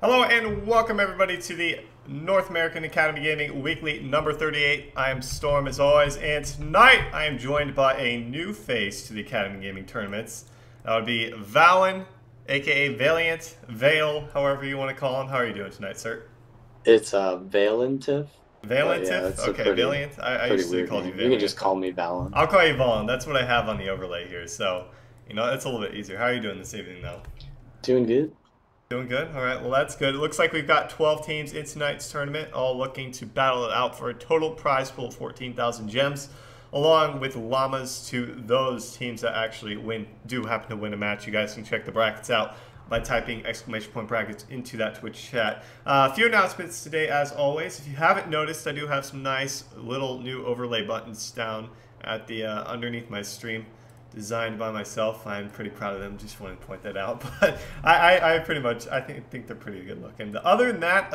Hello and welcome everybody to the North American Academy Gaming Weekly number 38. I am Storm as always, and tonight I am joined by a new face to the Academy Gaming tournaments. That would be Vallun, aka Valiant, Vale, however you want to call him. How are you doing tonight, sir? It's Valentif. Valentif? Yeah, it's okay, Valiant. I usually called you Valiant. You can just call me Vallun. I'll call you Vallun. That's what I have on the overlay here, so you know it's a little bit easier. How are you doing this evening, though? Doing good. Doing good? All right, well, that's good. It looks like we've got 12 teams in tonight's tournament, all looking to battle it out for a total prize pool of 14,000 gems, along with llamas to those teams that actually do happen to win a match. You guys can check the brackets out by typing exclamation point brackets into that Twitch chat. A few announcements today, as always. If you haven't noticed, I do have some nice little new overlay buttons down at the underneath my stream. Designed by myself. I'm pretty proud of them. Just wanted to point that out. But I pretty much, I think they're pretty good looking. Other than that,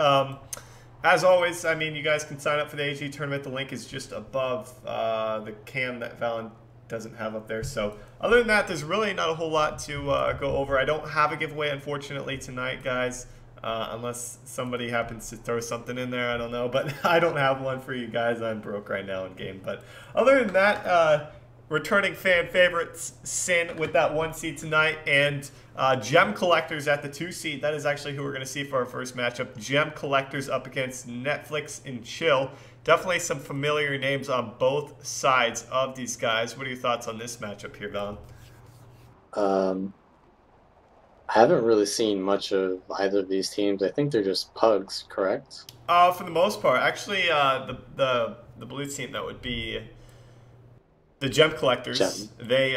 as always, I mean, you guys can sign up for the AG tournament. The link is just above the cam that Vallun doesn't have up there. So other than that, there's really not a whole lot to go over. I don't have a giveaway, unfortunately, tonight, guys. Unless somebody happens to throw something in there, I don't know. But I don't have one for you guys. I'm broke right now in game. But other than that, returning fan favorites, Sin with that 1 seed tonight, and Gem Collectors at the 2 seed. That is actually who we're going to see for our first matchup. Gem Collectors up against Netflix and Chill. Definitely some familiar names on both sides of these guys. What are your thoughts on this matchup here, Vallun? I haven't really seen much of either of these teams. I think they're just pugs, correct? For the most part. Actually, the blue team, that would be the Gem Collectors. They're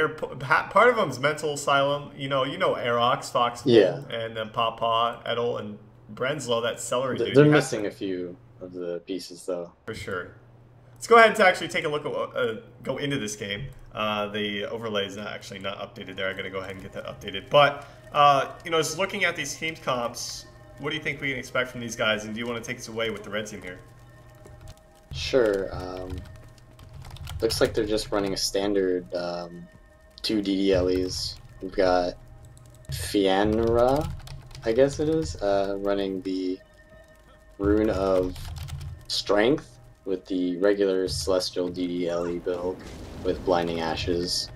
part of them's Mental Asylum. You know Aerox, Foxbull, yeah, and then Pawpaw, Edel, and Brenslow. That celery dude. They're missing a few of the pieces though. For sure. Let's go ahead and actually take a look at go into this game. The overlay is actually not updated there. I'm gonna go ahead and get that updated. But you know, just looking at these team comps, what do you think we can expect from these guys? And do you want to take us away with the red team here? Sure. Looks like they're just running a standard 2 DDLEs. We've got Fianra, I guess it is, running the Rune of Strength with the regular Celestial DDLE build with Blinding Ashes.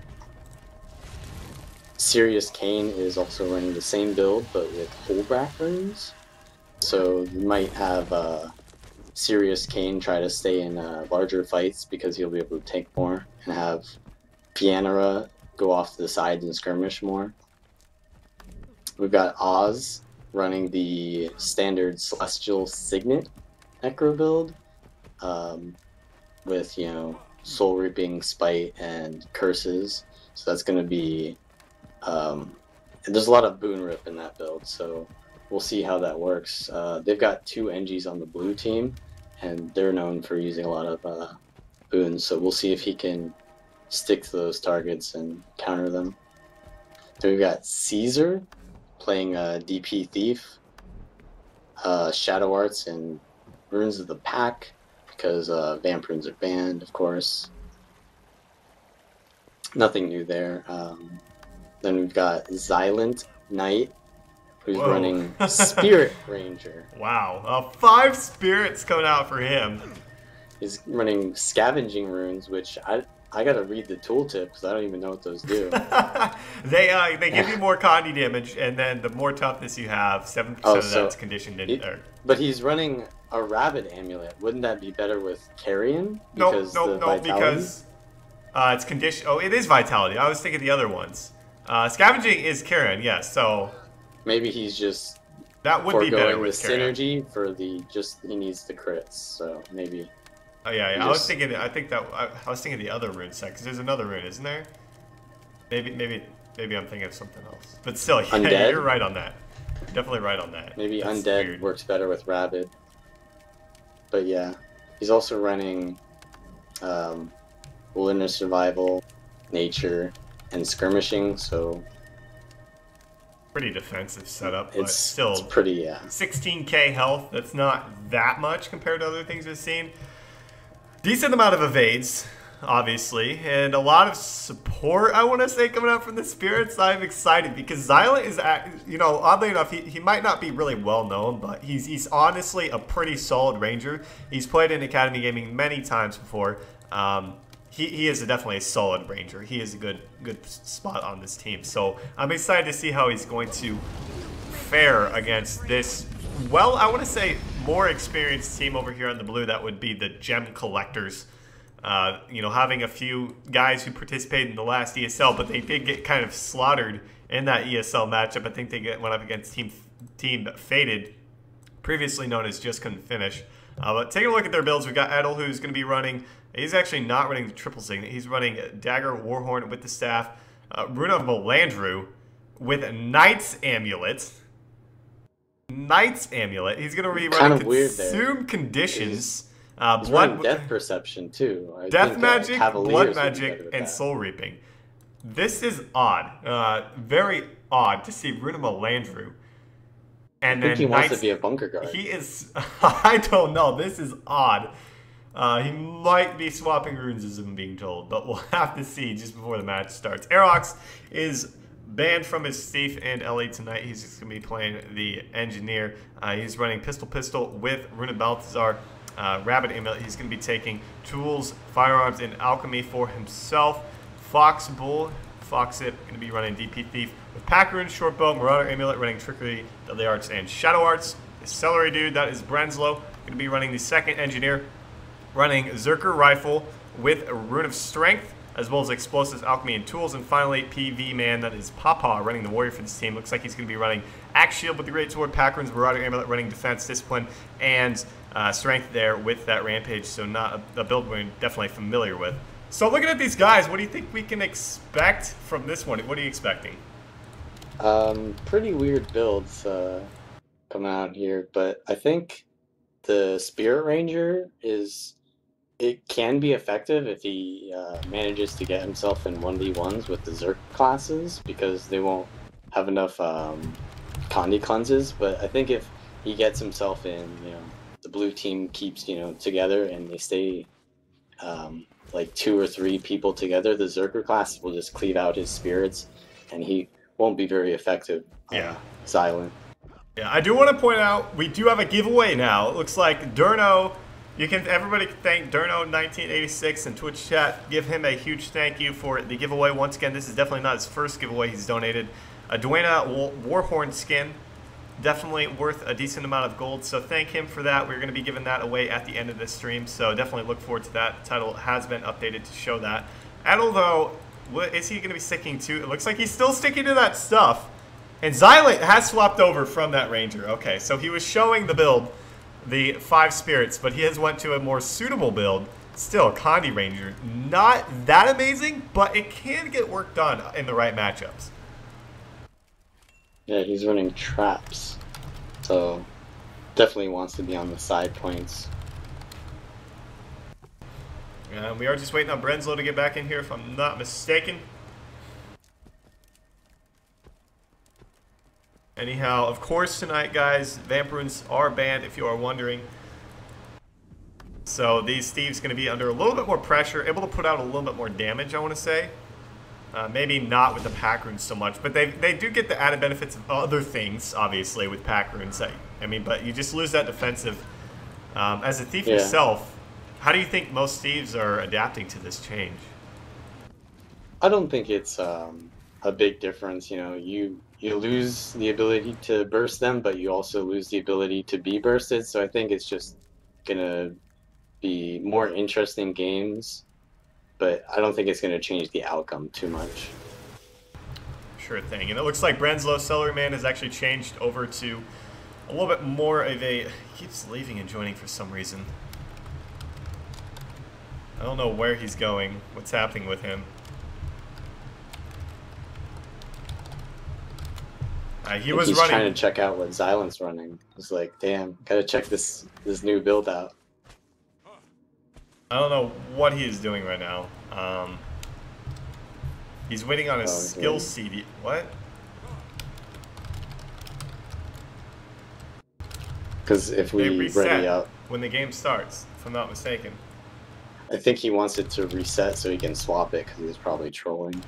Sirius Kane is also running the same build but with Holbrack runes. So you might have Sirius Kane try to stay in larger fights because he'll be able to take more, and have Fianra go off to the sides and skirmish more. We've got Oz running the standard Celestial Signet Necro build with, you know, Soul Reaping, Spite, and Curses. So that's going to be... there's a lot of Boon Rip in that build, so we'll see how that works. They've got 2 NGs on the blue team, and they're known for using a lot of boons, so we'll see if he can stick to those targets and counter them. Then we've got Caesar playing DP Thief, Shadow Arts, and Runes of the Pack, because Vamp runes are banned, of course. Nothing new there. Then we've got Xylent Knight, who's running Spirit Ranger. Wow, 5 spirits coming out for him. He's running Scavenging Runes, which I gotta read the tooltip because I don't even know what those do. They give you more Condi damage, and then the more toughness you have, 7% of that's conditioned in there. But he's running a Rabid Amulet. Wouldn't that be better with Carrion? No, because it's conditioned. Oh, it is Vitality. I was thinking the other ones. Scavenging is Carrion, yes. So maybe he's just that would be better with the synergy for the he needs the crits. So maybe. Oh yeah. I was thinking the other rune set, because there's another rune, isn't there? Maybe I'm thinking of something else. But still, yeah, you're right on that. Definitely right on that. Maybe that's Undead weird. Works better with Rabid. But yeah, he's also running Wilderness Survival, Nature, and Skirmishing. So pretty defensive setup, but it's still pretty, yeah. 16k health. That's not that much compared to other things we've seen. Decent amount of evades. obviously, and a lot of support, I want to say, coming out from the Spirits. I'm excited because Xylent is, you know, oddly enough, he might not be really well known, but he's honestly a pretty solid Ranger. He's played in Academy Gaming many times before. He is definitely a solid Ranger. He is a good spot on this team. So I'm excited to see how he's going to fare against this, well, I want to say more experienced team over here on the blue. That would be the Gem Collectors. You know, having a few guys who participated in the last ESL, but they did get kind of slaughtered in that ESL matchup. I think they went up against Team Faded, previously known as Just Couldn't Finish. But taking a look at their builds, we've got Edel, who's going to be running. He's actually not running the triple signet. He's running Dagger Warhorn with the staff, Runa Melandru with Knight's Amulet. Knight's Amulet. He's going to be running Consume Conditions. He's running Death Perception too. Death Magic, Blood Magic, and Soul Reaping. This is odd. Very odd to see Runa Melandru. And I think he wants to be a bunker guard. He is. I don't know. This is odd. He might be swapping runes, as I'm being told, but we'll have to see just before the match starts. Aerox is banned from his Thief and LA tonight. He's just going to be playing the Engineer. He's running Pistol with Runa Balthazar, Rabbit Amulet. He's going to be taking Tools, Firearms, and Alchemy for himself. Fox Bull, Foxit, going to be running DP Thief with Pack Rune, Shortbow, Marauder Amulet, running Trickery, Deadly Arts, and Shadow Arts. The Celery Dude, that is Brenslow, going to be running the second Engineer, running Zerker Rifle with a Rune of Strength, as well as Explosives, Alchemy, and Tools. And finally, PV Man, that is Papa, running the Warrior for this team. Looks like he's going to be running Axe Shield with the Great Sword, Pack Runes, Marauder Amulet, running Defense, Discipline, and Strength there with that Rampage. So not a build we're definitely familiar with. So looking at these guys, what do you think we can expect from this one? What are you expecting? Pretty weird builds coming out here, but I think the Spirit Ranger it can be effective if he manages to get himself in 1v1s with the Zerk classes, because they won't have enough Condi cleanses. But I think if he gets himself in, the blue team keeps, together, and they stay like 2 or 3 people together, the Zerker class will just cleave out his spirits, and he won't be very effective. Silent. Yeah, I do want to point out, we do have a giveaway now. It looks like Durno, everybody can thank Durno1986 in Twitch chat. Give him a huge thank you for the giveaway. Once again, this is definitely not his first giveaway he's donated. A Duena Warhorn skin, definitely worth a decent amount of gold, so thank him for that. We're going to be giving that away at the end of this stream, so definitely look forward to that. The title has been updated to show that. Adel, though, what is he going to be sticking to? It looks like he's still sticking to that stuff. And Xylent has swapped over from that Ranger. Okay, so he was showing the build, the 5 spirits, but he has went to a more suitable build. Still, a Condi Ranger. Not that amazing, but it can get work done in the right matchups. Yeah, he's running traps, so definitely wants to be on the side points. Yeah, we are just waiting on Brenslow to get back in here, if I'm not mistaken. Anyhow, of course tonight, guys, Vamp Runes are banned, if you are wondering. So these thieves going to be under a little bit more pressure, able to put out a little bit more damage, I want to say. Maybe not with the Pack Runes so much, but they do get the added benefits of other things, obviously, with Pack Runes. I mean, but you just lose that defensive. As a thief yourself, how do you think most thieves are adapting to this change? I don't think it's a big difference. You lose the ability to burst them, but you also lose the ability to be bursted. So I think it's just gonna be more interesting games, but I don't think it's gonna change the outcome too much. Sure thing. And it looks like Brenslow Celery Man has actually changed over to a little bit more of a... He keeps leaving and joining for some reason. I don't know where he's going, what's happening with him. He's trying to check out what Xylent's running. He's like, damn, gotta check this new build out. I don't know what he is doing right now. He's waiting on his skill CD. What? Because if we reset ready up, when the game starts, if I'm not mistaken. I think he wants it to reset so he can swap it because he's probably trolling.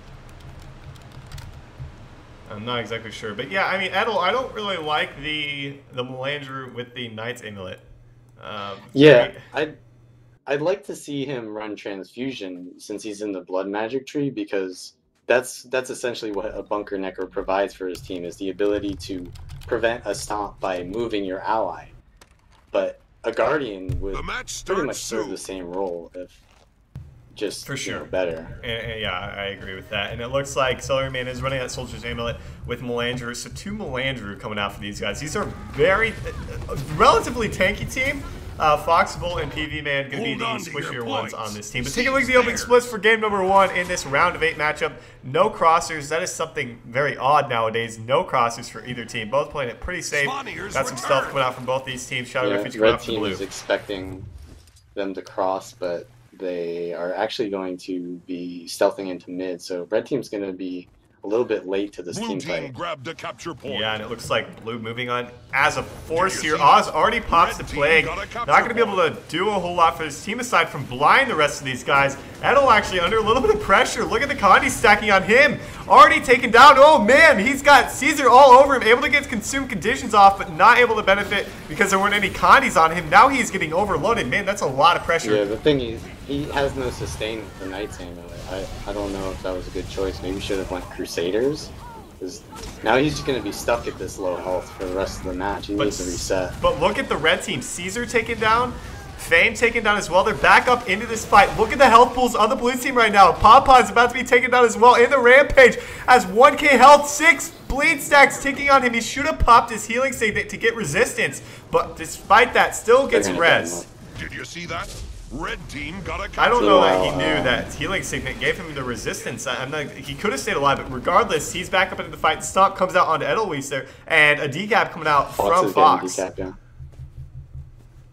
I'm not exactly sure, but yeah, I mean, Edel, I don't really like the Melandrew with the Knight's Amulet. Yeah, I'd like to see him run Transfusion since he's in the Blood Magic tree, because that's essentially what a Bunker Necker provides for his team, is the ability to prevent a stomp by moving your ally. But a Guardian would pretty much serve the same role, if just for sure better. And yeah, I agree with that. And it looks like Celery Man is running that Soldier's Amulet with Melandrew. So 2 Melandrew coming out for these guys. These are very relatively tanky team. Foxable and PV Man going to be the squishier ones on this team. But take a look at the opening splits for game number 1 in this round of 8 matchup. No crossers. That is something very odd nowadays. No crossers for either team. Both playing it pretty safe. Got some stealth coming out from both these teams. Shadow Refuge coming out from the blue. Red team is expecting them to cross, but they are actually going to be stealthing into mid. So red team's going to be a little bit late to this team fight. Grabbed a capture point. Yeah, and it looks like blue moving on as a force here. Oz already pops the plague. Not going to be able to do a whole lot for this team aside from blind the rest of these guys. Edel actually under a little bit of pressure. Look at the Condi stacking on him. Already taken down. Oh man, he's got Caesar all over him. Able to get consumed conditions off, but not able to benefit because there weren't any Condis on him. Now he's getting overloaded. Man, that's a lot of pressure. Yeah, the thing is, he has no sustain with the Knight's Amulet. I don't know if that was a good choice. Maybe should have went Crusaders. Because now he's just going to be stuck at this low health for the rest of the match. He needs to reset. But look at the red team. Caesar taken down. Fame taken down as well. They're back up into this fight. Look at the health pools on the blue team right now. Pawpaw is about to be taken down as well in the Rampage. Has 1k health, 6 bleed stacks ticking on him. He should have popped his healing save to get resistance. But despite that, still gets res. Did you see that? Red team got a capture. I don't know that he knew that healing signet gave him the resistance. He could have stayed alive, but regardless, he's back up into the fight. Stomp comes out onto Edelweiss there, and a decap coming out from Fox. Decap, yeah.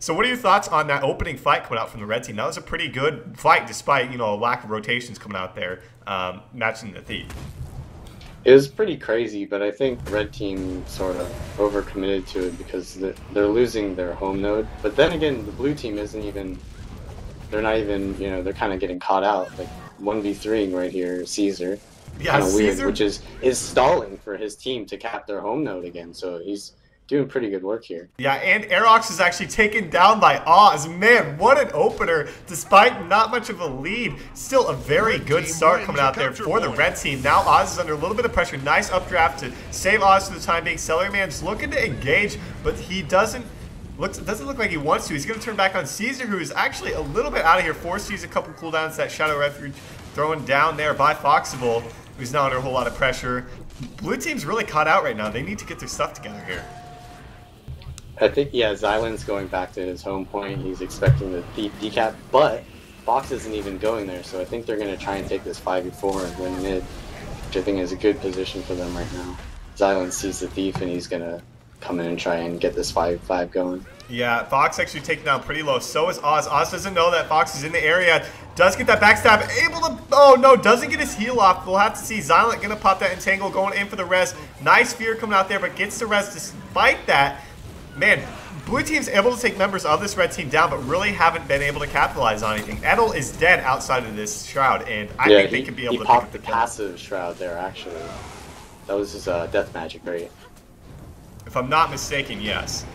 So what are your thoughts on that opening fight coming out from the red team? That was a pretty good fight despite, a lack of rotations coming out there, matching the Thief. It was pretty crazy, but I think red team sort of overcommitted to it because they're losing their home node. But then again, the blue team isn't even... They're not even, they're kind of getting caught out. Like 1v3ing right here, Caesar. Yeah, Caesar, weird, which is stalling for his team to cap their home node again. So he's doing pretty good work here. Yeah, and Aerox is actually taken down by Oz. Man, what an opener. Despite not much of a lead, still a very good start coming out there for the red team. Now Oz is under a little bit of pressure. Nice updraft to save Oz for the time being. Celery Man's looking to engage, but he doesn't look like he wants to. He's going to turn back on Caesar, who is actually a little bit out of here. Forced to use a couple cooldowns. That Shadow Refuge thrown down there by Foxable, who's now under a whole lot of pressure. Blue team's really caught out right now. They need to get their stuff together here. I think, yeah, Xylan's going back to his home point. He's expecting the Thief decap, but Fox isn't even going there, so I think they're going to try and take this 5v4 and win mid, which I think is a good position for them right now. Xylan sees the Thief, and he's going to come in and try and get this 5v5 going. Yeah, Fox actually taken down pretty low. So is Oz. Oz doesn't know that Fox is in the area. Does get that backstab. Able to... Oh, no. Doesn't get his heal off. We'll have to see. Xylan going to pop that entangle. Going in for the res. Nice fear coming out there, but gets the res despite that. Man, blue team's able to take members of this red team down, but really haven't been able to capitalize on anything. Edel is dead outside of this shroud, and I think they could be able to pick up the kill. He popped the passive shroud there, actually. That was his death magic, right? If I'm not mistaken, yes.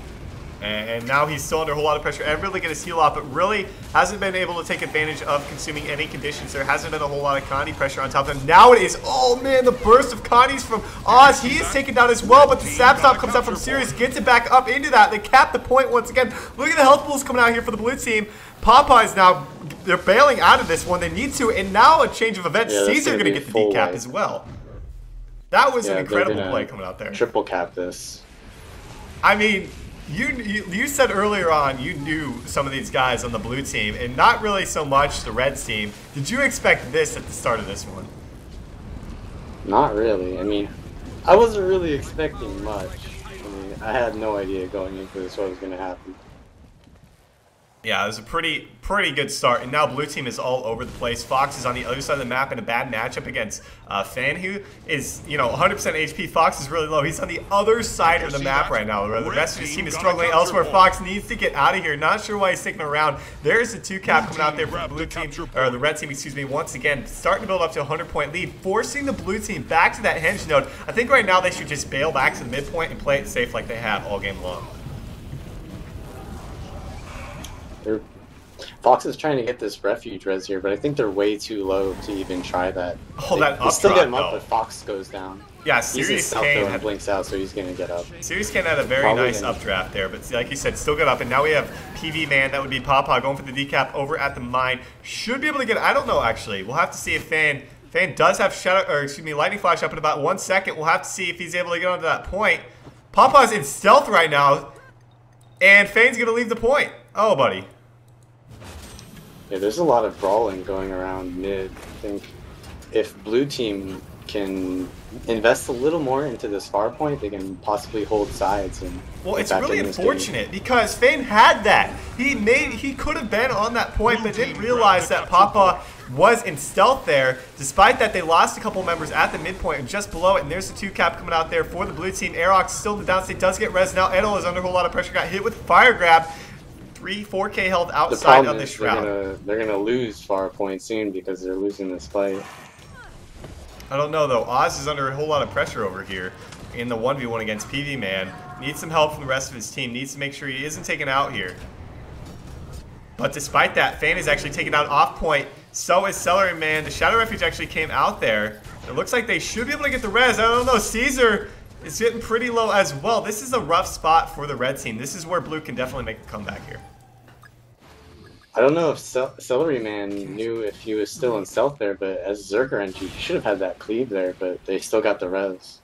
And now he's still under a whole lot of pressure. And really get his heal off, but really hasn't been able to take advantage of consuming any conditions. There hasn't been a whole lot of Condi pressure on top of him. Now it is, oh man, the burst of Condis from Oz. He is taken down as well, but the stab stop comes out from Sirius, gets it back up into that. They cap the point once again. Look at the health pools coming out here for the blue team. Popeyes now, they're bailing out of this one. They need to, and now a change of events. Yeah, Caesar going to get the decap as well. That was an incredible play coming out there. Triple cap this. I mean, you said earlier on you knew some of these guys on the blue team, and not really so much the red team. Did you expect this at the start of this one? Not really. I mean, I wasn't really expecting much. I mean, I had no idea going into this what was going to happen. Yeah, it was a pretty good start, and now blue team is all over the place. Fox is on the other side of the map in a bad matchup against Fan, who is, 100% HP. Fox is really low. He's on the other side of the map right now. The rest of his team is struggling elsewhere. Fox needs to get out of here. Not sure why he's sticking around. There's the 2-cap coming out there for the blue team, or the red team, excuse me, once again, starting to build up to a 100-point lead, forcing the blue team back to that henge node. I think right now they should just bail back to the midpoint and play it safe like they have all game long. Fox is trying to get this refuge res here, but I think they're way too low to even try that. Oh, that they still get him up, but Fox goes down. Yeah, Serious Kane blinks out, so he's gonna get up. Serious Kane had a very nice updraft there, but like you said, still get up. And now we have PV Man, that would be Papa, going for the decap over at the mine. Should be able to get. I don't know actually. We'll have to see if Fan does have Lightning Flash up in about 1 second. We'll have to see if he's able to get onto that point. Papa's in stealth right now, and Fane's gonna leave the point. Oh, buddy. Yeah, there's a lot of brawling going around mid. I think if blue team can invest a little more into this far point, they can possibly hold sides. And well, it's really unfortunate because Fane had that. He could have been on that point, but didn't realize that Papa was in stealth there. Despite that, they lost a couple members at the midpoint and just below it. And there's the 2-cap coming out there for the blue team. Aerox still in the downstate, does get res now. Edel is under a whole lot of pressure, got hit with fire grab. 4K health outside of the shroud. They're gonna lose far point soon because they're losing this fight. I don't know though. Oz is under a whole lot of pressure over here in the 1v1 against PV Man. Needs some help from the rest of his team. Needs to make sure he isn't taken out here. But despite that, Fan is actually taken out off point. So is Celery Man. The Shadow Refuge actually came out there. It looks like they should be able to get the res. I don't know. Caesar is getting pretty low as well. This is a rough spot for the red team. This is where blue can definitely make a comeback here. I don't know if Celery Man knew if he was still in stealth there, but as Zerker entry, he should have had that cleave there, but they still got the res.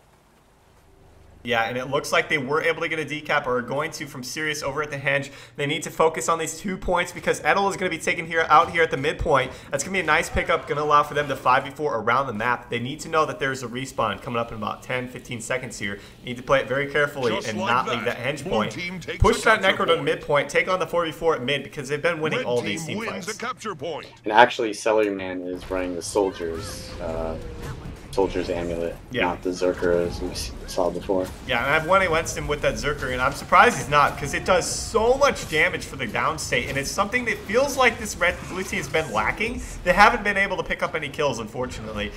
Yeah, and it looks like they were able to get a decap, or are going to, from Sirius over at the henge. They need to focus on these 2 points because Edel is going to be taken out here at the midpoint. That's going to be a nice pickup, going to allow for them to 5v4 around the map. They need to know that there's a respawn coming up in about 10-15 seconds here. You need to play it very carefully and not leave that henge point. Push that Necro to the midpoint, take on the 4v4 at mid because they've been winning all these team fights. And actually, Celery Man is running the Soldier's Amulet, not the Zerker as we saw before. Yeah, and I've went against him with that Zerker, and I'm surprised he's not, because it does so much damage for the downstate, and it's something that feels like this blue team has been lacking. They haven't been able to pick up any kills, unfortunately,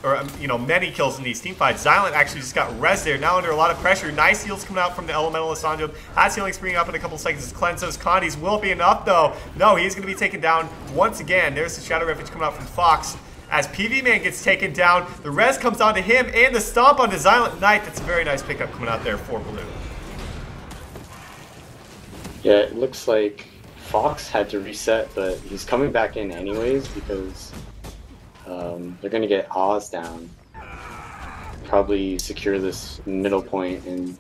or many kills in these team fights. Xylent actually just got res there, now under a lot of pressure. Nice heals coming out from the Elemental Assanjo. Has healing springing up in a couple seconds. Cleanses Condi's will be enough, though. No, he's going to be taken down once again. There's the Shadow Refuge coming out from Fox. As PV Man gets taken down, the res comes onto him and the stomp onto Xylent Knight. That's a very nice pickup coming out there for blue. Yeah, it looks like Fox had to reset, but he's coming back in anyways because they're going to get Oz down. Probably secure this middle point, and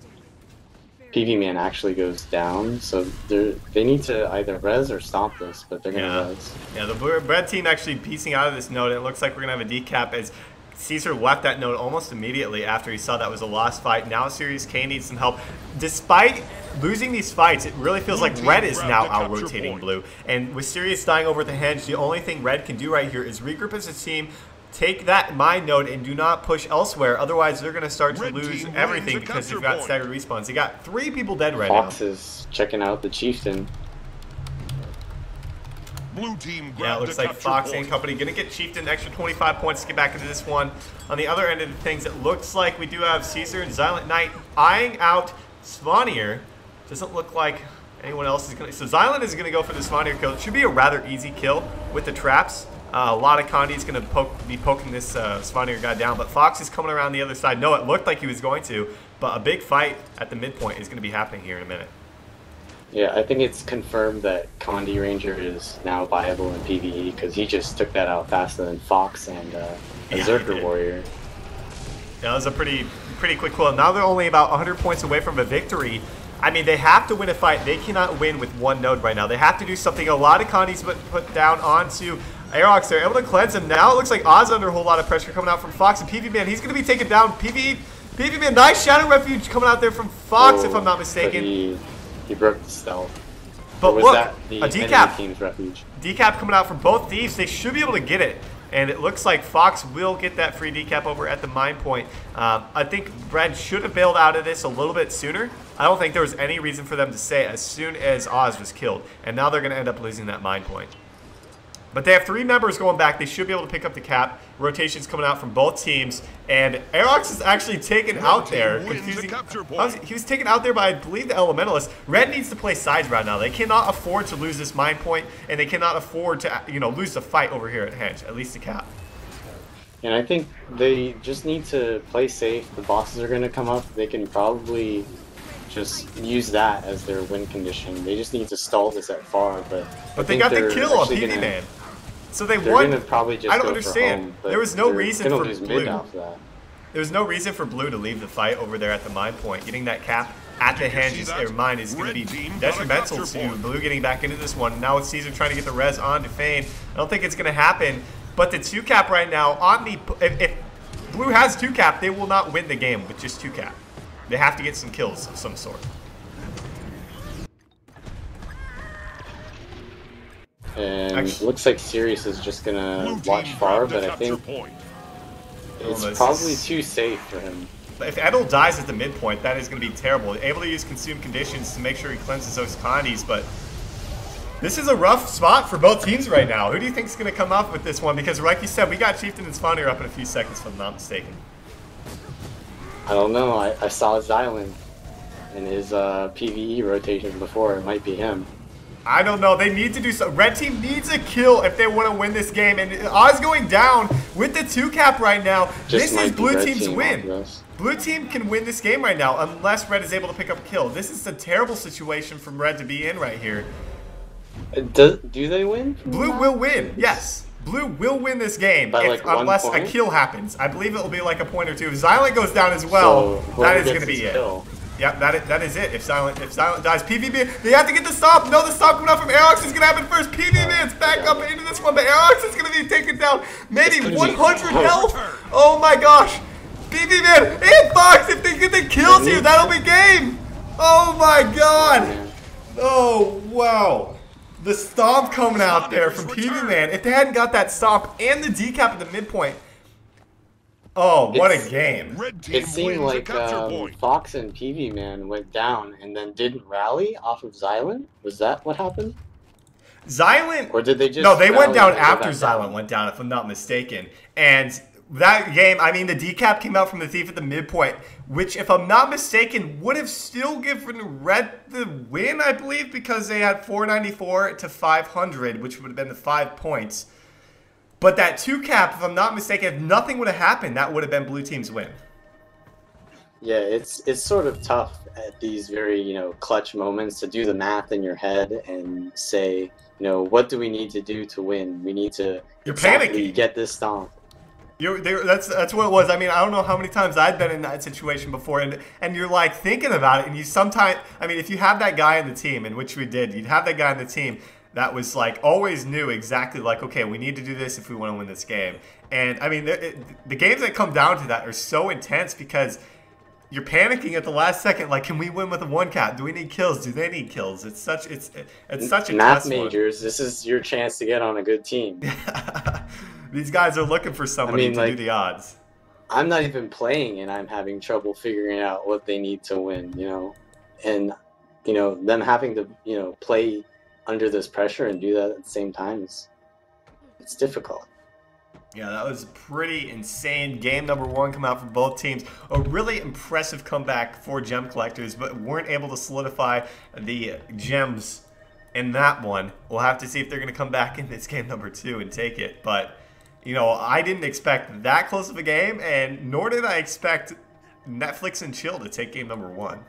PV Man actually goes down, so they need to either res or stomp this, but they're going to res. Yeah, the red team actually piecing out of this node, and it looks like we're going to have a decap as Caesar left that node almost immediately after he saw that was a lost fight. Now Serious K needs some help. Despite losing these fights, it really feels like red is now out-rotating blue. And with Serious dying over at the henge, the only thing red can do right here is regroup as a team, take that mine node, and do not push elsewhere. Otherwise, they're going to start to lose everything because they've got staggered respawns. They got 3 people dead right now. Fox is checking out the Chieftain. Blue team it looks like Fox and company going to get Chieftain extra 25 points to get back into this one. On the other end of the things, it looks like we do have Caesar and Xylent Knight eyeing out Svanier. Doesn't look like anyone else is going to... So Xylent is going to go for the Svanier kill. It should be a rather easy kill with the traps. A lot of Condi is going to be poking this Svanier guy down, but Fox is coming around the other side. No, it looked like he was going to, but a big fight at the midpoint is going to be happening here in a minute. Yeah, I think it's confirmed that Condi Ranger is now viable in PvE because he just took that out faster than Fox and a Zerker Warrior. Yeah, that was a pretty quick kill. Now they're only about 100 points away from a victory. I mean, they have to win a fight. They cannot win with one node right now. They have to do something. A lot of Condi's put down onto Aerox. They're able to cleanse him. Now it looks like Oz under a whole lot of pressure coming out from Fox and PV Man. He's going to be taken down. PV Man, nice Shadow Refuge coming out there from Fox, if I'm not mistaken. He broke the stealth. But was look, that the a enemy decap. team's refuge? Decap coming out from both thieves. They should be able to get it. And it looks like Fox will get that free decap over at the mine point. I think Red should have bailed out of this a little bit sooner. I don't think there was any reason for them to stay as soon as Oz was killed. And now they're going to end up losing that mine point. But they have 3 members going back. They should be able to pick up the cap. Rotations coming out from both teams. And Aerox is actually taken out there. Confusing. He was taken out there by, I believe, the Elementalist. Red needs to play sides right now. They cannot afford to lose this mine point, and they cannot afford to, lose the fight over here at Henge, at least the cap. And I think they just need to play safe. The bosses are going to come up. They can probably just use that as their win condition. They just need to stall this at far. But they got the kill on PV Man. So they won. Probably just I don't understand. There was no reason for Blue. Off that. There was no reason for Blue to leave the fight over there at the mine point. Getting that cap at the Henge mine is going to be detrimental to Blue getting back into this one. Now with Caesar trying to get the res on to Fane, I don't think it's going to happen. But the 2 cap right now on the if Blue has 2 cap, they will not win the game with just 2 cap. They have to get some kills of some sort. And it looks like Sirius is just gonna watch far, but I think it's probably too safe for him. If Edel dies at the midpoint, that is going to be terrible. Able to use consume conditions to make sure he cleanses those condies, but this is a rough spot for both teams right now. Who do you think is going to come up with this one? Because like you said, we got Chieftain and Spawner up in a few seconds, if I'm not mistaken. I don't know. I saw Xylan in his PvE rotation before. It might be him. I don't know. They need to do so. Red team needs a kill if they want to win this game. And Oz going down with the 2 cap right now. This is Blue team's win. Blue team can win this game right now unless Red is able to pick up a kill. This is a terrible situation from Red to be in right here. Do they win? Blue will win. Yes. Blue will win this game unless a kill happens. I believe it will be like a point or 2. If Xylan goes down as well, that is going to be it. Yep, that is it. If Silent dies, PvB, they have to get the stop. No, the stop coming out from Aerox is going to happen first. PvB's back up into this one, but Aerox is going to be taken down. Maybe 100 health. Oh my gosh. PvB, and Fox, if they get the kills here, that'll be game. Oh my god. Oh, wow. The stomp coming out there from PvB. If they hadn't got that stomp and the decap at the midpoint, oh, what a game. It seemed like Fox and PV Man went down and then didn't rally off of Xylan. Was that what happened? Xylan? Or did they just... No, they went down after Xylan went down, if I'm not mistaken. And that game, I mean, the decap came out from the Thief at the midpoint, which, if I'm not mistaken, would have still given Red the win, I believe, because they had 494 to 500, which would have been the 5 points. But that 2 cap, if I'm not mistaken, if nothing would have happened, that would have been Blue team's win. Yeah, it's sort of tough at these very, clutch moments to do the math in your head and say, what do we need to do to win? We need to panicking. Get this stomp. That's what it was. I mean, I don't know how many times I've been in that situation before, and you're like thinking about it, and you sometimes, I mean, if you have that guy in the team, in which we did, you'd have that guy in the team that was like always knew exactly like, okay, we need to do this if we want to win this game. And I mean, the games that come down to that are so intense because you're panicking at the last second. Like, can we win with a 1 cap? Do we need kills? Do they need kills? It's such a math majors. This is your chance to get on a good team. These guys are looking for somebody to do the odds. I'm not even playing, and I'm having trouble figuring out what they need to win. And them having to play under this pressure and do that at the same time it's difficult. Yeah, that was pretty insane. Game number 1 come out from both teams. A really impressive comeback for gem collectors, but weren't able to solidify the gems in that one. We'll have to see if they're going to come back in this game number 2 and take it. But, I didn't expect that close of a game, and nor did I expect Netflix and Chill to take game number 1.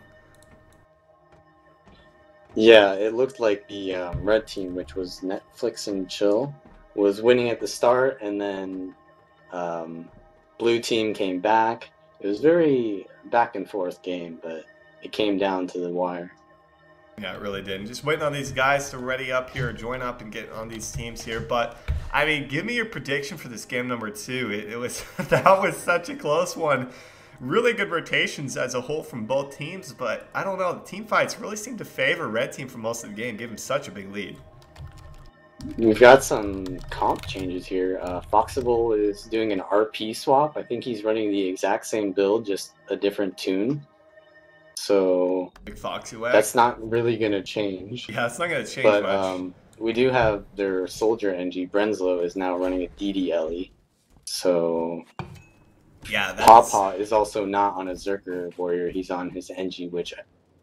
Yeah, it looked like the red team, which was Netflix and Chill, was winning at the start, and then blue team came back. It was very back and forth game, but it came down to the wire. Yeah, it really did. And just waiting on these guys to ready up here, join up and get on these teams here. But, I mean, give me your prediction for this game number 2. It was that was such a close one. really good rotations as a whole from both teams, but I don't know. The team fights really seem to favor red team for most of the game, give them such a big lead. We've got some comp changes here. Foxable is doing an RP swap. I think he's running the exact same build, just a different tune. So Big Foxy Wag. that's not really going to change. Yeah, it's not going to change But much. we do have their soldier NG. Brenslow is now running a DDLE. So Yeah, that's... Pawpaw is also not on a Zerker warrior. He's on his NG, which,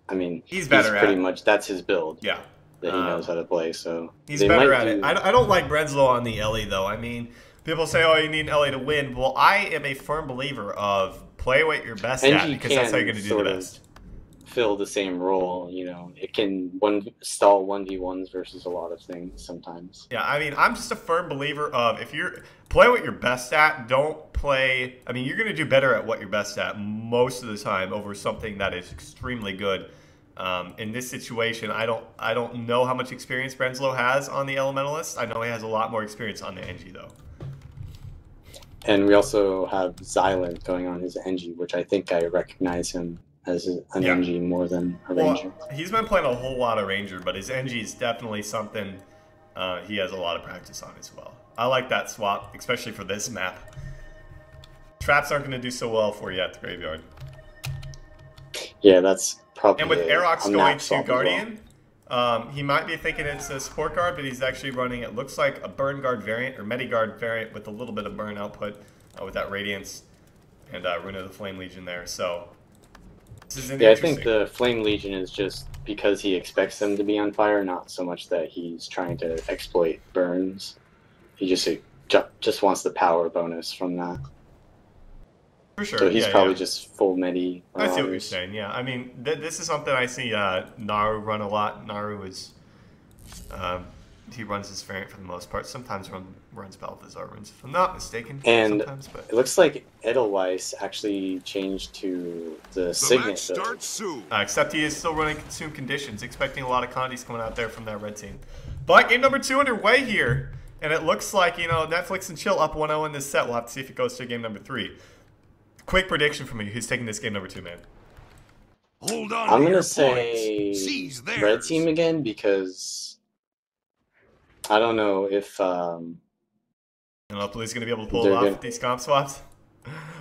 I mean, he's better pretty at it. much, that's his build. Yeah. That he knows how to play, so he's better at it. I don't like Brenslow on the LE though. I mean, people say, "Oh, you need an LE to win." Well, I am a firm believer of play what you're best at because that's how you're going to do the best. Fill the same role, you know. It can stall 1v1s versus a lot of things sometimes. Yeah, I mean, I'm just a firm believer of if you're play what you're best at. Don't play. I mean, you're going to do better at what you're best at most of the time over something that is extremely good. In this situation, I don't know how much experience Brenslow has on the Elementalist. I know he has a lot more experience on the NG though. And we also have Xylent going on his NG, which I think I recognize him as an NG more than a Ranger. He's been playing a whole lot of Ranger, but his NG is definitely something he has a lot of practice on as well. I like that swap, especially for this map. Traps aren't going to do so well for you at the graveyard. Yeah, that's probably. And with Aerox going to Guardian, he might be thinking it's a support guard, but he's actually running, it looks like a burn guard variant or Mediguard variant with a little bit of burn output with that Radiance and Rune of the Flame Legion there. So this is an I think the Flame Legion is just because he expects them to be on fire, not so much that he's trying to exploit burns. He just wants the power bonus from that. For sure. So he's probably just full medi. I see what you're saying. Yeah, I mean, this is something I see Naru run a lot. Naru is he runs his variant for the most part. Sometimes runs Balthazar runes, if I'm not mistaken. And sometimes, but it looks like Edelweiss actually changed to the Signet build. Except he is still running Consume Conditions, expecting a lot of condies coming out there from that red team. But game number 2 underway here, and it looks like, you know, Netflix and Chill up 1-0 in this set. We'll have to see if it goes to game number 3. Quick prediction from you. Who's taking this game number 2, man? Hold on. I'm gonna say red team again because I don't know if I don't know if Blue's gonna be able to pull it off with these comp swaps.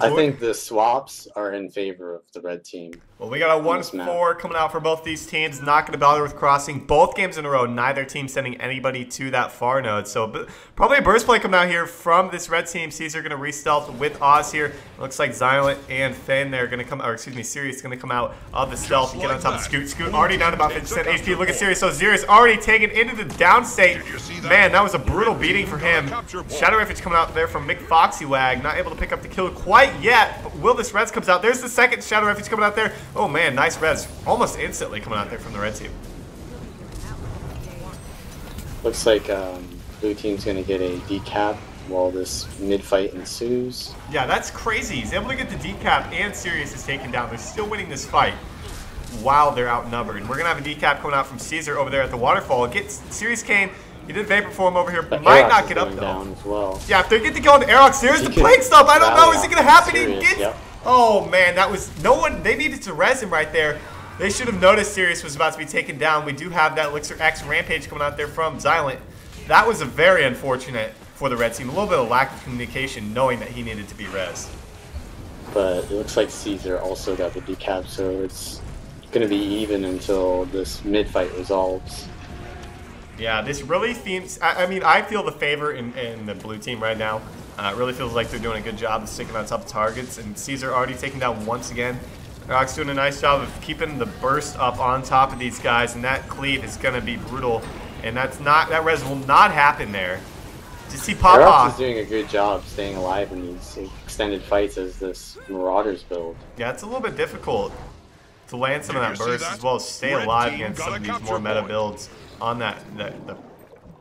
I think the swaps are in favor of the red team. Well, we got a 1-4 coming out for both these teams. Not going to bother with crossing. Both games in a row, neither team sending anybody to that far node. So probably a burst play coming out here from this red team. Caesar going to re-stealth with Oz here. Looks like Xylent and Fen there going to come, or excuse me, Sirius going to come out of the stealth and get on top of Scoot. Scoot already down to about 50% HP. Look at Sirius. So Sirius already taken into the down state. Man, that was a brutal beating for him. Shadow Refuge coming out there from Mick Foxywag. Not able to pick up the kill quite yet. But will this res comes out? There's the second Shadow Refuge coming out there. Oh man, nice res. Almost instantly coming out there from the red team. Looks like blue team's going to get a decap while this mid-fight ensues. Yeah, that's crazy. He's able to get the decap and Sirius is taken down. They're still winning this fight while they're outnumbered. We're going to have a decap coming out from Caesar over there at the waterfall. Gets Sirius Kane. He did Vapor Form over here. But might Aerox not get up, though. Down as well. Yeah, if they get to go into Aerox, there's the Plague Stomp. I don't know. Is it going to happen? He gets... Yep. Oh, man, that was... No one... They needed to res him right there. They should have noticed Sirius was about to be taken down. We do have that Elixir X Rampage coming out there from Xylent. That was a very unfortunate for the red team. A little bit of lack of communication, knowing that he needed to be res. But it looks like Caesar also got the decap, so it's going to be even until this mid-fight resolves. Yeah, this really seems... I mean, I feel the favor in the blue team right now. It really feels like they're doing a good job of sticking on top of targets. And Caesar already taken down once again. Rock's doing a nice job of keeping the burst up on top of these guys. And that cleave is going to be brutal. And that's not... That res will not happen there. Just see Papa. Aerox is doing a good job staying alive in these extended fights as this Marauders build. Yeah, it's a little bit difficult to land some of that burst as well as stay alive against some of these more meta builds on the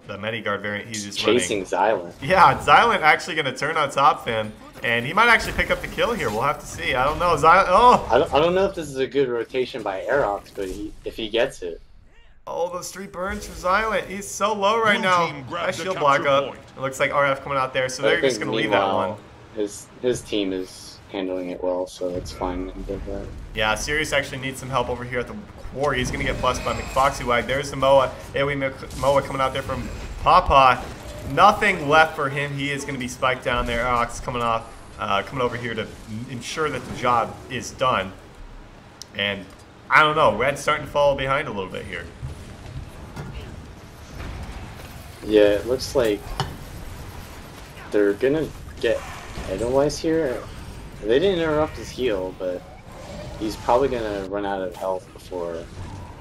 Mediguard variant he's just chasing running. Xylent. Yeah, Xylent actually going to turn on top Finn, and he might actually pick up the kill here. We'll have to see. I don't know. Xylent, oh! I don't know if this is a good rotation by Aerox, but if he gets it. Oh, those 3 burns for Xylent. He's so low right now. Nice shield block up. It looks like RF coming out there, so they're just going to leave that one. His team is handling it well, so it's fine. Yeah, Sirius actually needs some help over here at the quarry. He's going to get blessed by McFoxywag. There's the Moa. Moa coming out there from Papa. Nothing left for him. He is going to be spiked down there. Ox coming off, coming over here to ensure that the job is done. And I don't know, Red's starting to fall behind a little bit here. Yeah, it looks like they're going to get idolized here. They didn't interrupt his heal, but he's probably going to run out of health before.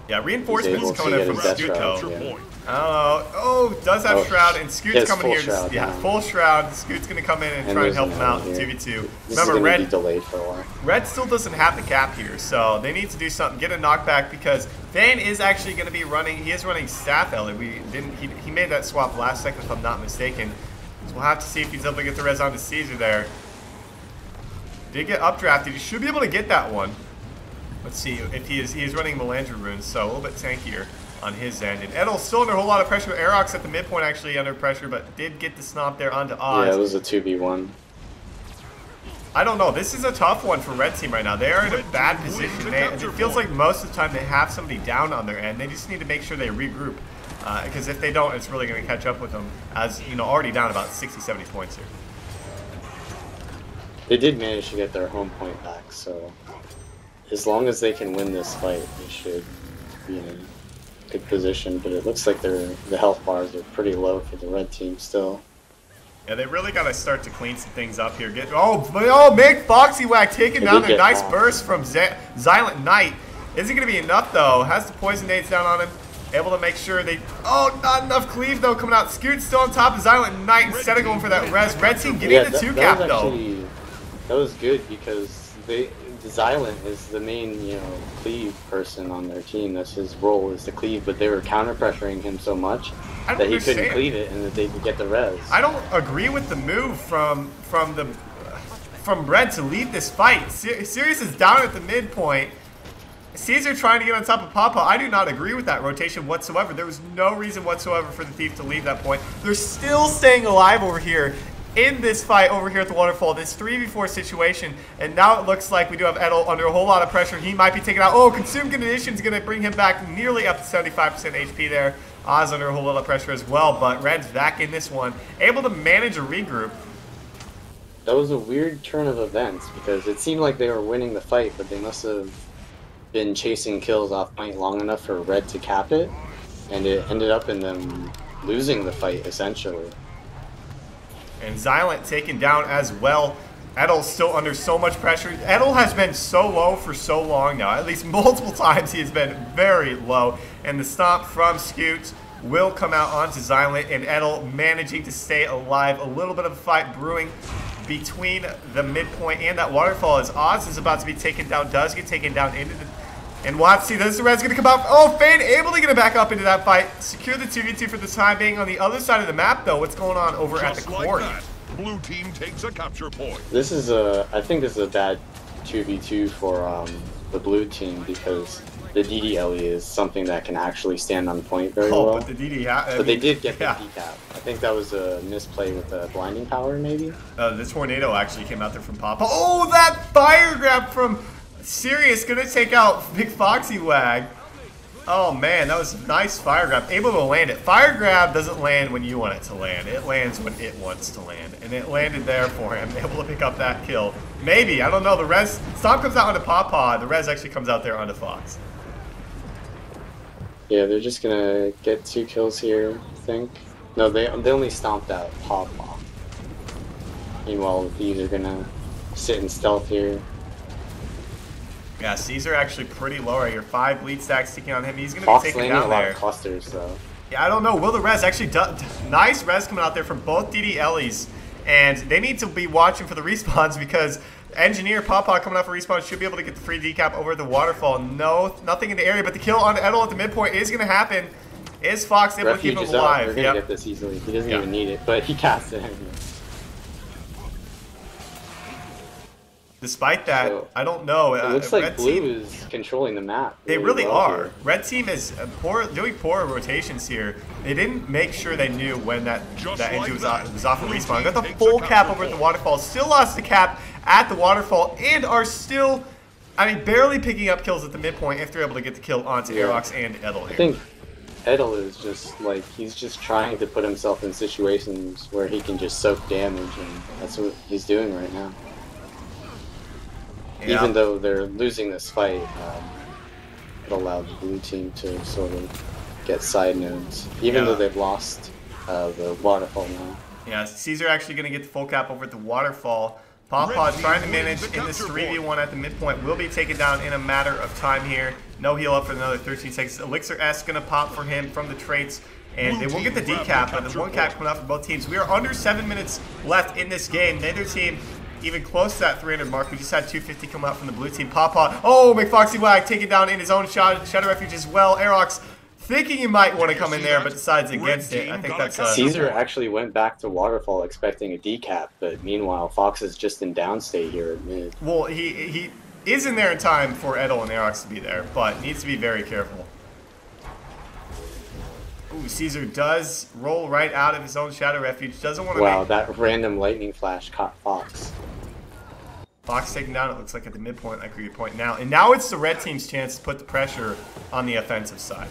Yeah, reinforcements coming in from Scoot though. Yeah. Oh, does have Shroud, and Scoot's coming here. Shroud, yeah, full Shroud. Scoot's going to come in and try and help him out in 2v2. Remember, Red be delayed for a while. Red still doesn't have the cap here, so they need to do something. Get a knockback because Vane is actually going to be running. He is running Staff Ellie. He made that swap last second, if I'm not mistaken. So we'll have to see if he's able to get the res onto Caesar there. Did get updrafted. He should be able to get that one. Let's see if he is running Melandra runes, so a little bit tankier on his end. And Edel's still under a whole lot of pressure. Aerox at the midpoint actually under pressure, but did get the stomp there onto Oz. Yeah, it was a 2v1. I don't know. This is a tough one for Red Team right now. They are in a bad position. It feels like most of the time they have somebody down on their end. They just need to make sure they regroup. Because if they don't, it's really going to catch up with them as, you know, already down about 60, 70 points here. They did manage to get their home point back, so as long as they can win this fight, they should be in a good position. But it looks like the health bars are pretty low for the Red Team still. Yeah, they really got to start to clean some things up here. Make Foxywag taking down a nice burst from Silent Knight. Isn't going to be enough, though. Has the poison nades down on him. Able to make sure they... Oh, not enough cleave, though, coming out. Scoot still on top of Silent Knight instead of going for that res. Red Team getting the 2-cap, though. That was good because Xylent is the main, cleave person on their team. That's his role, is to cleave, but they were counter pressuring him so much that he couldn't cleave it and that they could get the res. I don't agree with the move from Red to lead this fight. Sirius is down at the midpoint. Caesar trying to get on top of Papa. I do not agree with that rotation whatsoever. There was no reason whatsoever for the Thief to leave that point. They're still staying alive over here in this fight over here at the waterfall, this 3v4 situation, and now it looks like we do have Edel under a whole lot of pressure. He might be taken out. Oh, Consume Condition is going to bring him back nearly up to 75% HP there. Oz under a whole lot of pressure as well, but Red's back in this one, able to manage a regroup. That was a weird turn of events because it seemed like they were winning the fight, but they must have been chasing kills off point long enough for Red to cap it, and it ended up in them losing the fight essentially. And Xylent taken down as well. Edel's still under so much pressure. Edel has been so low for so long now. At least multiple times he has been very low. And the stomp from Scoot will come out onto Xylent. And Edel managing to stay alive. A little bit of a fight brewing between the midpoint and that waterfall as Oz is about to be taken down. Does get taken down into the... And we'll have to see, this is the Red's going to come out. Oh, Fane able to get it back up into that fight. Secure the 2v2 for the time being. On the other side of the map, though, what's going on over at the quarry? Blue team takes a capture point. This is I think this is a bad 2v2 for the blue team because the DDLE is something that can actually stand on point very well. But the DD... But they did get the decap. I think that was a misplay with the blinding power, maybe? The tornado actually came out there from Papa. Oh, that fire grab from... Sirius gonna take out Big Foxy Wag. Oh man, that was a nice fire grab. Able to land it. Fire grab doesn't land when you want it to land. It lands when it wants to land. And it landed there for him. Able to pick up that kill. Maybe, I don't know. The res... Stomp comes out onto Pawpaw. The res actually comes out there onto Fox. Yeah, they're just gonna get 2 kills here, I think. No, they only stomped out Pawpaw. Meanwhile, the Thieves are gonna sit in stealth here. Yeah, Caesar actually pretty low right here. 5 bleed stacks sticking on him. He's going to be taken down there. A lot of clusters, though. Yeah, I don't know. Will the res actually... Nice res coming out there from both DDLEs. And they need to be watching for the respawns because Engineer Pawpaw coming off a respawn should be able to get the free decap over the waterfall. No, nothing in the area, but the kill on Edel at the midpoint is going to happen. Is Fox able to keep him alive? They're going to get this easily. He doesn't even need it, but he cast it. Despite that, so, I don't know. It looks like Blue is controlling the map. They really are. Here. Red Team is doing poor rotations here. They didn't make sure they knew when that engine was off of respawn. Got the full cap over at the waterfall. Still lost the cap at the waterfall and are still, I mean, barely picking up kills at the midpoint if they're able to get the kill onto Aerox and Edel here. I think Edel is just like, he's just trying to put himself in situations where he can just soak damage, and that's what he's doing right now. Yeah. Even though they're losing this fight, it allowed the blue team to sort of get side nodes, even though they've lost the waterfall now. Yeah, Caesar actually going to get the full cap over at the waterfall. Pawpaw trying to manage in this 3v1 at the midpoint. Will be taken down in a matter of time here. No heal up for another 13 seconds. Elixir S going to pop for him from the traits. And they will get the decap, but the 1 cap coming out for both teams. We are under 7 minutes left in this game. Neither team even close to that 300 mark. We just had 250 come out from the blue team. Pawpaw. Oh, McFoxy Wag taken down in his own Shadow Refuge as well. Aerox thinking he might want to come in there, but decides against it. I think that's Caesar actually went back to waterfall expecting a decap, but meanwhile Fox is just in downstate here at mid. Well, he is in there in time for Edel and Aerox to be there, but needs to be very careful. Ooh, Caesar does roll right out of his own Shadow Refuge. Doesn't want to. Wow, that random lightning flash caught Fox. Fox taken down, it looks like at the midpoint, like where you point now. And now it's the red team's chance to put the pressure on the offensive side.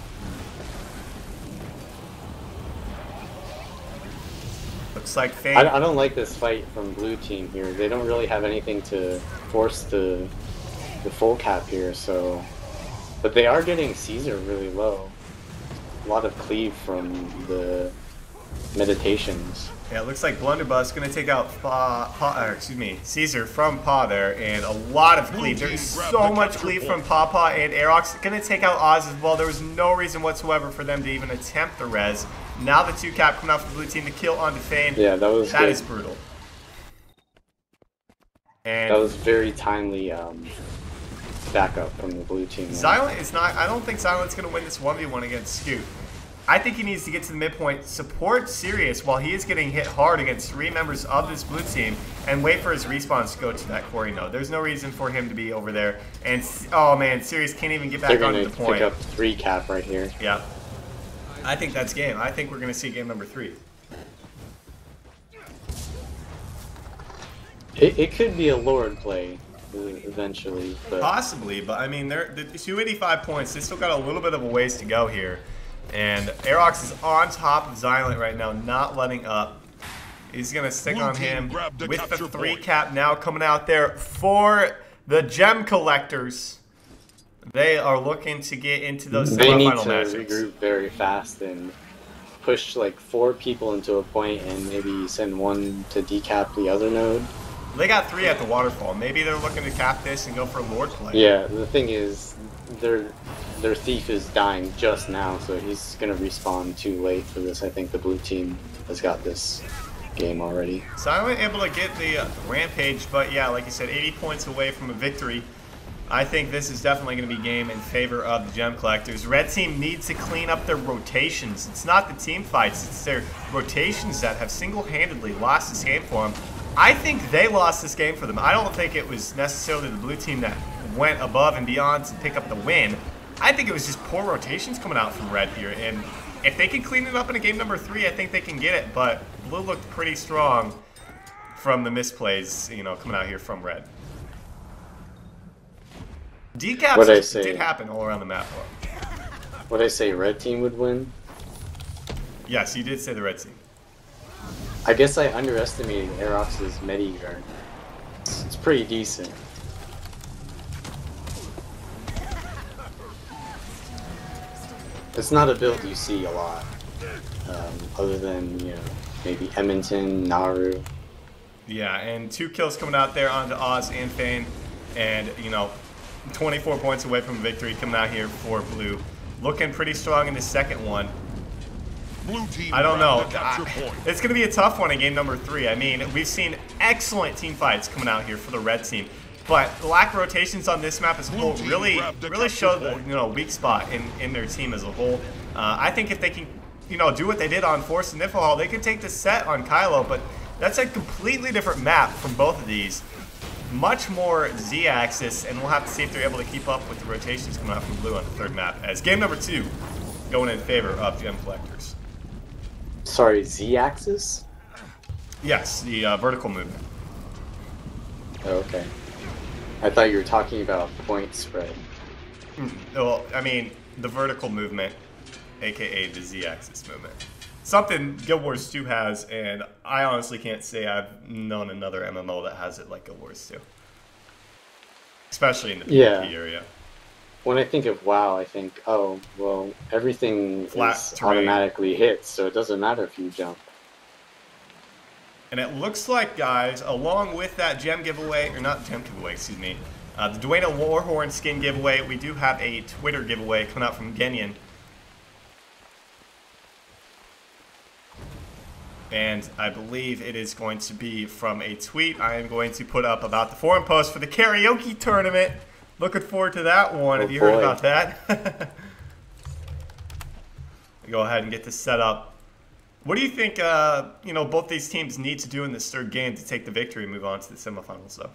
Looks like Fane. I don't like this fight from blue team here. They don't really have anything to force the full cap here, so. But they are getting Caesar really low. A lot of cleave from the meditations. Yeah, it looks like Blunderbuss going to take out Caesar from Paw there, and a lot of cleave. There's so much cleave from Pawpaw and Aerox. Going to take out Oz as well. There was no reason whatsoever for them to even attempt the res. Now the 2 cap coming out for the blue team to kill onto Fane. Yeah, that is brutal. And that was very timely backup from the blue team. Xylent is not. I don't think Xylent's going to win this 1v1 against Scoot. I think he needs to get to the midpoint, support Sirius while he is getting hit hard against 3 members of this blue team, and wait for his respawns to go to that quarry node. There's no reason for him to be over there. And, oh man, Sirius can't even get back onto the point. They're going to pick up 3 cap right here. Yeah. I think that's game. I think we're going to see game number 3. It could be a Lord play eventually. But possibly, but I mean, they're 285 points. They still got a little bit of a ways to go here. And Aerox is on top of Xylent right now, not letting up. He's going to stick on him with the 3 cap now coming out there for the gem collectors. They are looking to get into those semifinal matches. They need to regroup very fast and push like 4 people into a point and maybe send 1 to decap the other node. They got 3 at the waterfall. Maybe they're looking to cap this and go for Lord play. Yeah, the thing is, their thief is dying just now, so he's gonna respawn too late for this. I think the blue team has got this game already. Xylent able to get the rampage, but yeah, like you said, 80 points away from a victory. I think this is definitely going to be game in favor of the gem collectors. Red team needs to clean up their rotations. It's not the team fights, it's their rotations that have single-handedly lost this game for them. I think they lost this game for them. I don't think it was necessarily the blue team that went above and beyond to pick up the win. I think it was just poor rotations coming out from Red here, and if they can clean it up in a game number 3, I think they can get it, but blue looked pretty strong from the misplays, you know, coming out here from Red. Decaps did happen all around the map. Would I say red team would win? Yes, you did say the red team. I guess I underestimated Aerox's medi guard. It's pretty decent. It's not a build you see a lot, other than, you know, maybe Edmonton, Naru. Yeah, and 2 kills coming out there onto Oz and Fane, and, you know, 24 points away from victory coming out here for blue. Looking pretty strong in the second one. I don't know. It's going to be a tough one in game number 3. I mean, we've seen excellent team fights coming out here for the red team, but the lack of rotations on this map as a whole really show the weak spot in their team as a whole. I think if they can, you know, do what they did on Force and Niflhall, they could take the set on Kylo, but that's a completely different map from both of these. Much more Z-axis, and we'll have to see if they're able to keep up with the rotations coming out from blue on the 3rd map, as game number 2 going in favor of gem collectors. Sorry, Z-axis? Yes, the vertical movement. Oh, okay. I thought you were talking about point spread. Well, I mean, the vertical movement, aka the z-axis movement. Something Guild Wars 2 has, and I honestly can't say I've known another MMO that has it like Guild Wars 2. Especially in the PvP area. When I think of WoW, I think, oh, well, everything Flat is terrain. automatically hit, so it doesn't matter if you jump. And it looks like, guys, along with that gem giveaway, or not gem giveaway, excuse me, the Dwayne Warhorn skin giveaway, we do have a Twitter giveaway coming out from Genyan. And I believe it is going to be from a tweet I am going to put up about the forum post for the karaoke tournament. Looking forward to that one. Have you heard about that? Go ahead and get this set up. What do you think, you know, both these teams need to do in this third game to take the victory and move on to the semifinals, though?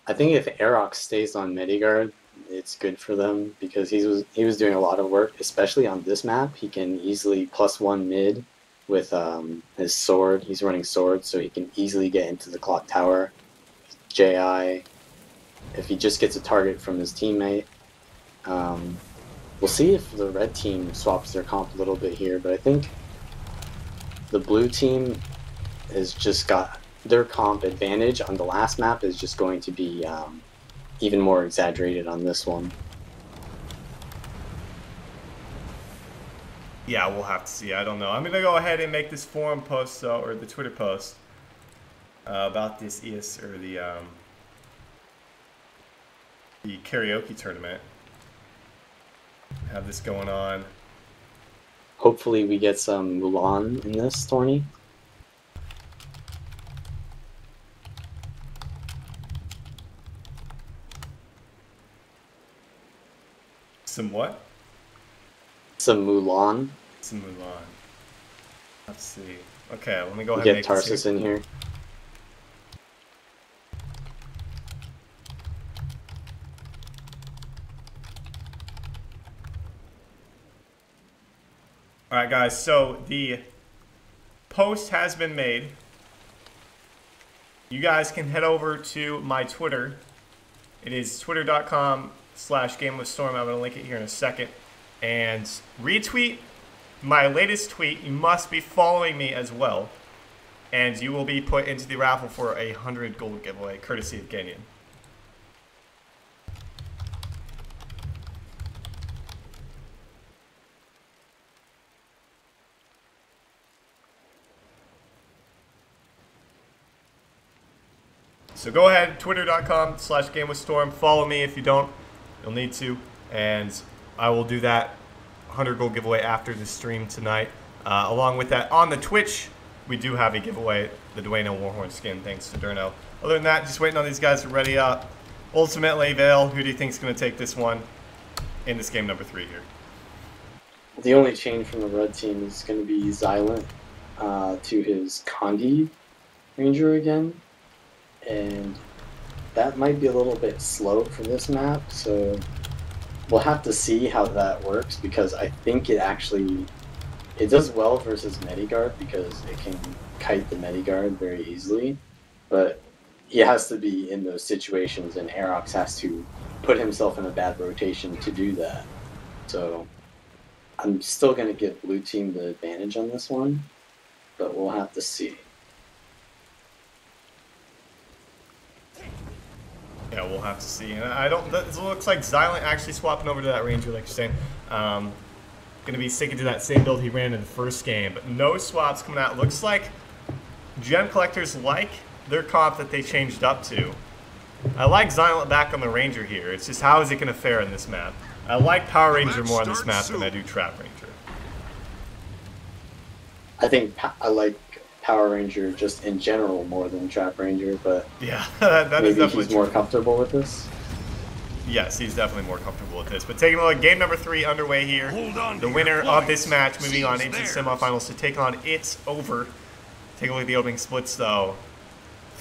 I think if Aerox stays on Medigard, it's good for them because he was doing a lot of work, especially on this map. He can easily +1 mid with his sword. He's running sword, so he can easily get into the clock tower. JI, if he just gets a target from his teammate. We'll see if the red team swaps their comp a little bit here, but I think the blue team has just got their comp advantage on the last map is just going to be even more exaggerated on this one. Yeah, we'll have to see. I don't know. I'm going to go ahead and make this forum post, or the Twitter post, about this or the karaoke tournament. Have this going on. Hopefully we get some Mulan in this tourney. Some what? Some Mulan. Some Mulan. Let's see. Okay, let me go ahead and make Tarsus in here. Alright guys, so the post has been made. You guys can head over to my Twitter. It is twitter.com/GameWithStorm. I'm going to link it here in a second. And retweet my latest tweet. You must be following me as well. And you will be put into the raffle for a 100 gold giveaway, courtesy of Genyan. So go ahead, twitter.com/GameWithStorm. Follow me if you don't. You'll need to. And I will do that 100 gold giveaway after the stream tonight. Along with that, on the Twitch, we do have a giveaway, the Dwayne Warhorn skin, thanks to Durno. Other than that, just waiting on these guys to ready up. Ultimately, Vale, who do you think is going to take this one in this game number 3 here? The only change from the red team is going to be Xylent to his Condi Ranger again. And that might be a little bit slow for this map, so we'll have to see how that works, because I think it does well versus Medigard because it can kite the Medigard very easily, but he has to be in those situations, and Aerox has to put himself in a bad rotation to do that. So I'm still going to give blue team the advantage on this one, but we'll have to see. Yeah, we'll have to see. And it looks like Xylent actually swapping over to that Ranger, like you're saying. Going to be sticking to that same build he ran in the first game, but no swaps coming out. Looks like gem collectors like their comp that they changed up to. I like Xylent back on the Ranger here. It's just, how is it going to fare in this map? I like Power Ranger more on this map than I do Trap Ranger. I think I like Power Ranger just in general more than Trap Ranger, but yeah, that is definitely he's more comfortable with this. Yes, he's definitely more comfortable with this. But taking a look, game number 3 underway here. The winner of this match moving on into the semifinals to take on It's Over. Take a look at the opening splits, though.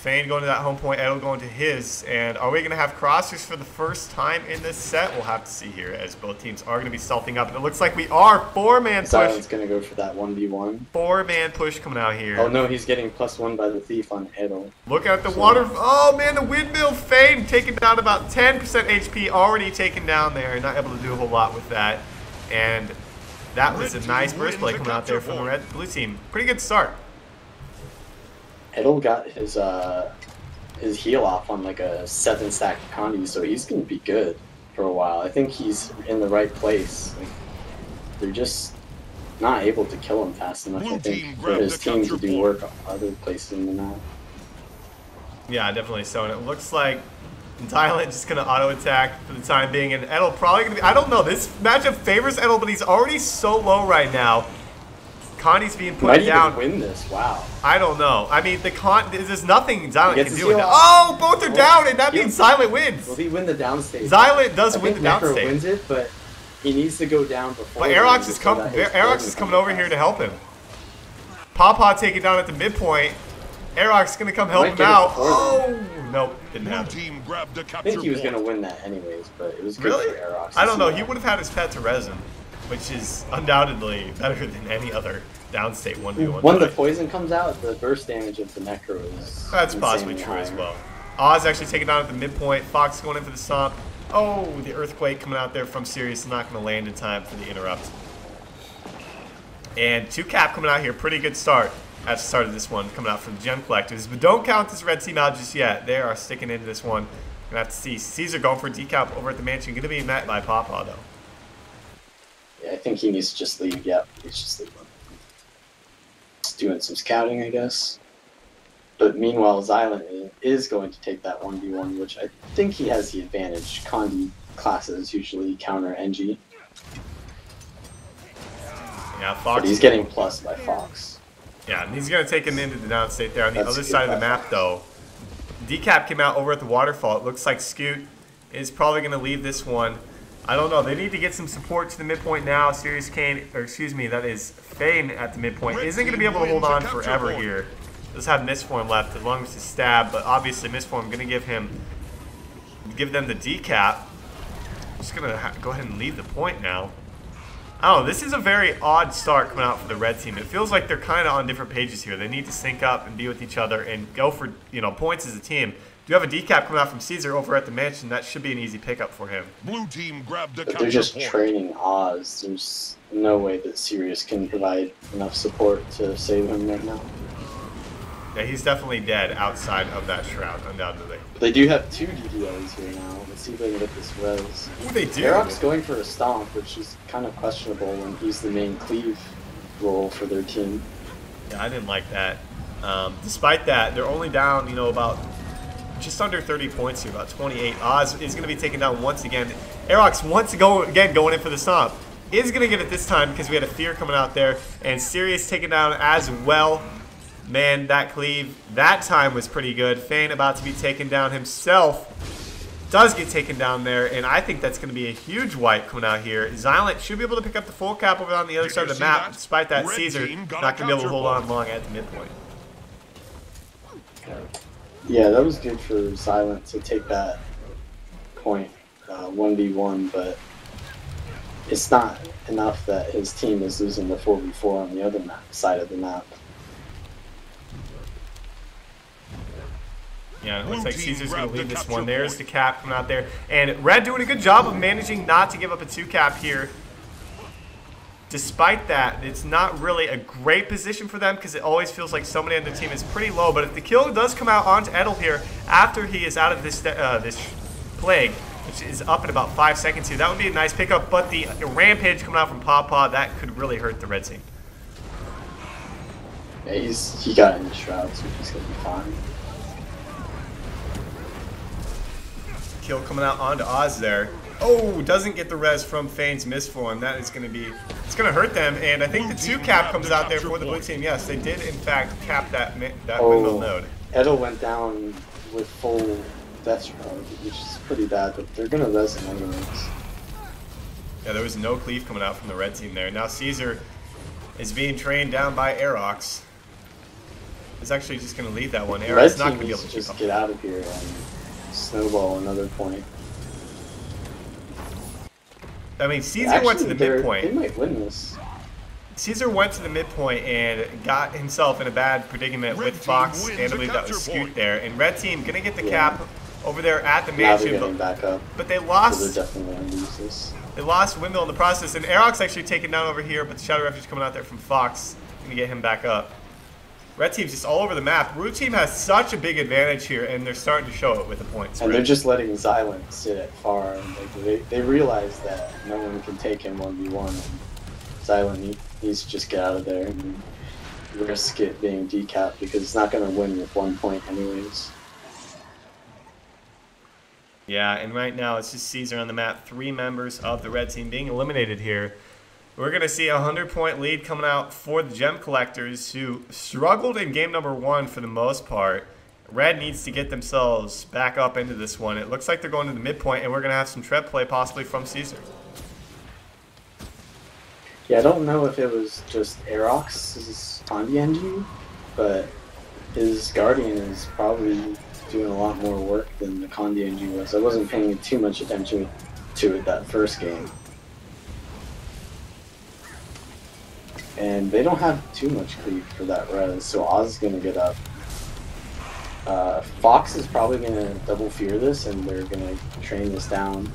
Fane going to that home point, Edel going to his. And are we going to have crossers for the first time in this set? We'll have to see here as both teams are going to be stealthing up. And it looks like we are. 4-man push. Silent's going to go for that 1v1. 4-man push coming out here. Oh no, he's getting +1 by the Thief on Edel. Look at the water. Oh man, the windmill Fane taking down about 10% HP, already taken down there. Not able to do a whole lot with that. And that was a nice burst play coming out there from the blue team. Pretty good start. Edel got his heal off on like a 7-stack Condi, so he's gonna be good for a while. I think he's in the right place. Like, they're just not able to kill him fast enough, I think, for his team to do work other places in the map. Yeah, definitely so. And it looks like Silent just gonna auto attack for the time being, and Edel probably gonna be. I don't know. This matchup favors Edel, but he's already so low right now. Condi's being put down. Might even win this. Wow. I don't know. I mean, there's nothing Silent can do with that. Oh, both are down, and that means Silent wins. Will he win the downstage? Silent does win the downstage. wins it, but he needs to go down before. But Aerox is coming over here to help him. Pawpaw take it down at the midpoint. Aerox is gonna come help him out. Oh, nope, didn't happen. I think he was gonna win that anyways, but it was good for Aerox. I don't know. He would have had his pet to resin, which is undoubtedly better than any other downstate 1v1. When the poison comes out, the burst damage of the Necro is that's possibly true as well. Oz actually taken down at the midpoint. Fox going in for the stomp. Oh, the earthquake coming out there from Sirius, not going to land in time for the interrupt. And 2-cap coming out here, pretty good start at the start of this one, coming out from the Gem Collectors. But don't count this red team out just yet. They are sticking into this one. Gonna have to see. Caesar going for a decap over at the mansion. Gonna be met by Pawpaw though. Yeah, I think he needs to just leave. Yep, he's just leaving. Just doing some scouting, I guess. But meanwhile, Xylem is going to take that 1v1, which I think he has the advantage. Condi classes usually counter NG. Yeah, Fox. But he's getting plus by Fox. Yeah, and he's going to take him into the downstate there. On the other side of the map, though, Decap came out over at the waterfall. It looks like Scoot is probably going to leave this one. I don't know. They need to get some support to the midpoint now. Sirius Kane, or excuse me, that is Fane at the midpoint. Isn't going to be able to hold on forever here. Does have Mistform left as long as his stab, but obviously Mistform going to give them the decap. Just going to go ahead and leave the point now. Oh, this is a very odd start coming out for the red team. It feels like they're kind of on different pages here. They need to sync up and be with each other and go for, points as a team. Do you have a decap coming out from Caesar over at the mansion? That should be an easy pickup for him. Blue team grabbed a but they're just training Oz. There's no way that Sirius can provide enough support to save him right now. Yeah, he's definitely dead outside of that shroud, undoubtedly. But they do have 2 DDLs here now. Let's see if they can get this res. Ooh, they do. Aerox going for a stomp, which is kind of questionable when he's the main cleave role for their team. Yeah, I didn't like that. Despite that, they're only down, about just under 30 points here, about 28. Oz is going to be taken down once again. Aerox once again going in for the stomp. Is going to get it this time because we had a fear coming out there. And Sirius taken down as well. Man, that cleave, that time was pretty good. Fane about to be taken down himself. Does get taken down there, and I think that's going to be a huge wipe coming out here. Xylent should be able to pick up the full cap over on the other side of the map. Despite that, Caesar not going to be able to hold on long at the midpoint. Yeah, that was good for Xylent to take that point 1v1, but it's not enough that his team is losing the 4v4 on the other side of the map. Yeah, it looks like Caesar's going to lead this one. There's the cap coming out there. And Red doing a good job of managing not to give up a 2-cap here. Despite that, it's not really a great position for them because it always feels like somebody on the team is pretty low. But if the kill does come out onto Edel here after he is out of this plague, which is up in about 5 seconds here, that would be a nice pickup. But the rampage coming out from Pawpaw, that could really hurt the red team. Yeah, he got in the shroud, so he's going to be fine. Kill coming out onto Oz there. Oh, doesn't get the res from Fane's Mistform. That is going to be, it's going to hurt them. And I think the 2-cap comes out there for the blue team. Yes, they did in fact cap that windmill node. Edel went down with full death shroud, which is pretty bad, but they're going to res him anyways. Yeah, there was no cleave coming out from the red team there. Now Caesar is being trained down by Aerox. is actually just going to lead that one. Red Eric's not team going to be able needs to to keep just up. get out of here and snowball another point. I mean, Caesar went to the midpoint. They might win this. Caesar went to the midpoint and got himself in a bad predicament with Fox, and I believe that was Scoot there. And Red Team going to get the cap over there at the Now they're mansion, getting back up. but they So lost. they're definitely going to lose this. They lost Windmill in the process, and Aerox actually taken down over here, but the Shadow Refuge coming out there from Fox, going to get him back up. Red Team's just all over the map. Blue Team has such a big advantage here, and they're starting to show it with the points. And they're just letting Xylent sit at far. Like they realize that no one can take him 1v1. Xylent needs to just get out of there and risk it being decapped because it's not going to win with 1 point anyways. Yeah, and right now it's just Caesar on the map. 3 members of the Red Team being eliminated here. We're going to see a 100-point lead coming out for the Gem Collectors, who struggled in game number 1 for the most part. Red needs to get themselves back up into this one. It looks like they're going to the midpoint, and we're going to have some tread play possibly from Caesar. Yeah, I don't know if it was just Aerox's Condi engine, but his Guardian is probably doing a lot more work than the Condi engine was. I wasn't paying too much attention to it that first game. And they don't have too much creep for that res, so Oz is going to get up. Fox is probably going to double fear this, and they're going to train this down.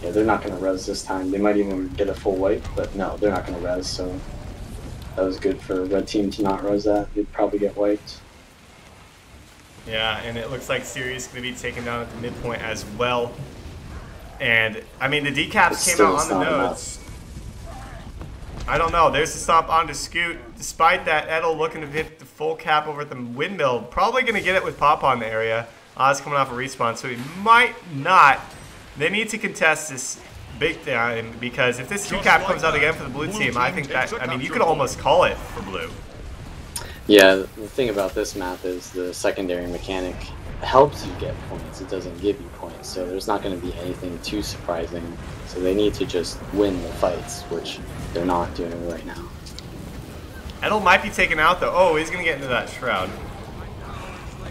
Yeah, they're not going to res this time. They might even get a full wipe, but no, they're not going to res, so that was good for Red Team to not res that. They'd probably get wiped. Yeah, and it looks like Sirius going to be taken down at the midpoint as well. And, I mean, the decaps came out on the nodes. I don't know. There's the stomp onto Scoot. Despite that, Edel looking to hit the full cap over at the windmill. Probably going to get it with Papa in the area. Oz coming off a respawn, so he might not. They need to contest this big time, because if this 2-cap comes out again for the blue team, I think that, I mean, you could almost call it for blue. Yeah, the thing about this map is the secondary mechanic helps you get points. It doesn't give you points, so there's not going to be anything too surprising. So they need to just win the fights, which they're not doing right now. Edel might be taken out though. Oh, he's going to get into that shroud.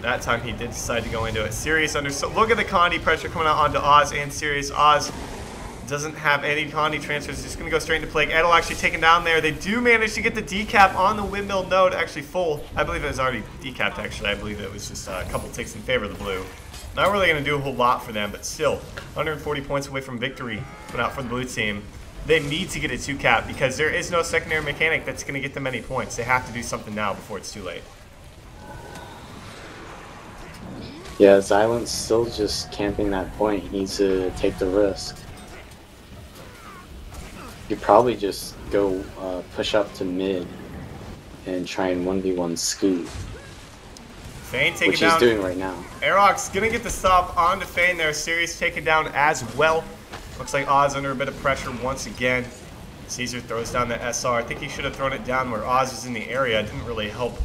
That time he did decide to go into it. Sirius under, so look at the Condi pressure coming out onto Oz and Sirius. Oz doesn't have any Condi transfers. Just going to go straight into Plague. Edel actually taken down there. They do manage to get the decap on the windmill node actually full. I believe it was already decapped actually. I believe it was just a couple ticks in favor of the blue. Not really going to do a whole lot for them, but still 140 points away from victory coming out for the blue team. They need to get a 2-cap because there is no secondary mechanic that's going to get them any points. They have to do something now before it's too late. Yeah, Xylent's still just camping that point. He needs to take the risk. You probably just go push up to mid and try and 1v1 Scoot. Fane taken which down. he's doing right now. Aerox gonna get the stop onto Fane there. Sirius taken down as well. Looks like Oz under a bit of pressure once again. Caesar throws down the SR. I think he should have thrown it down where Oz is in the area. It didn't really help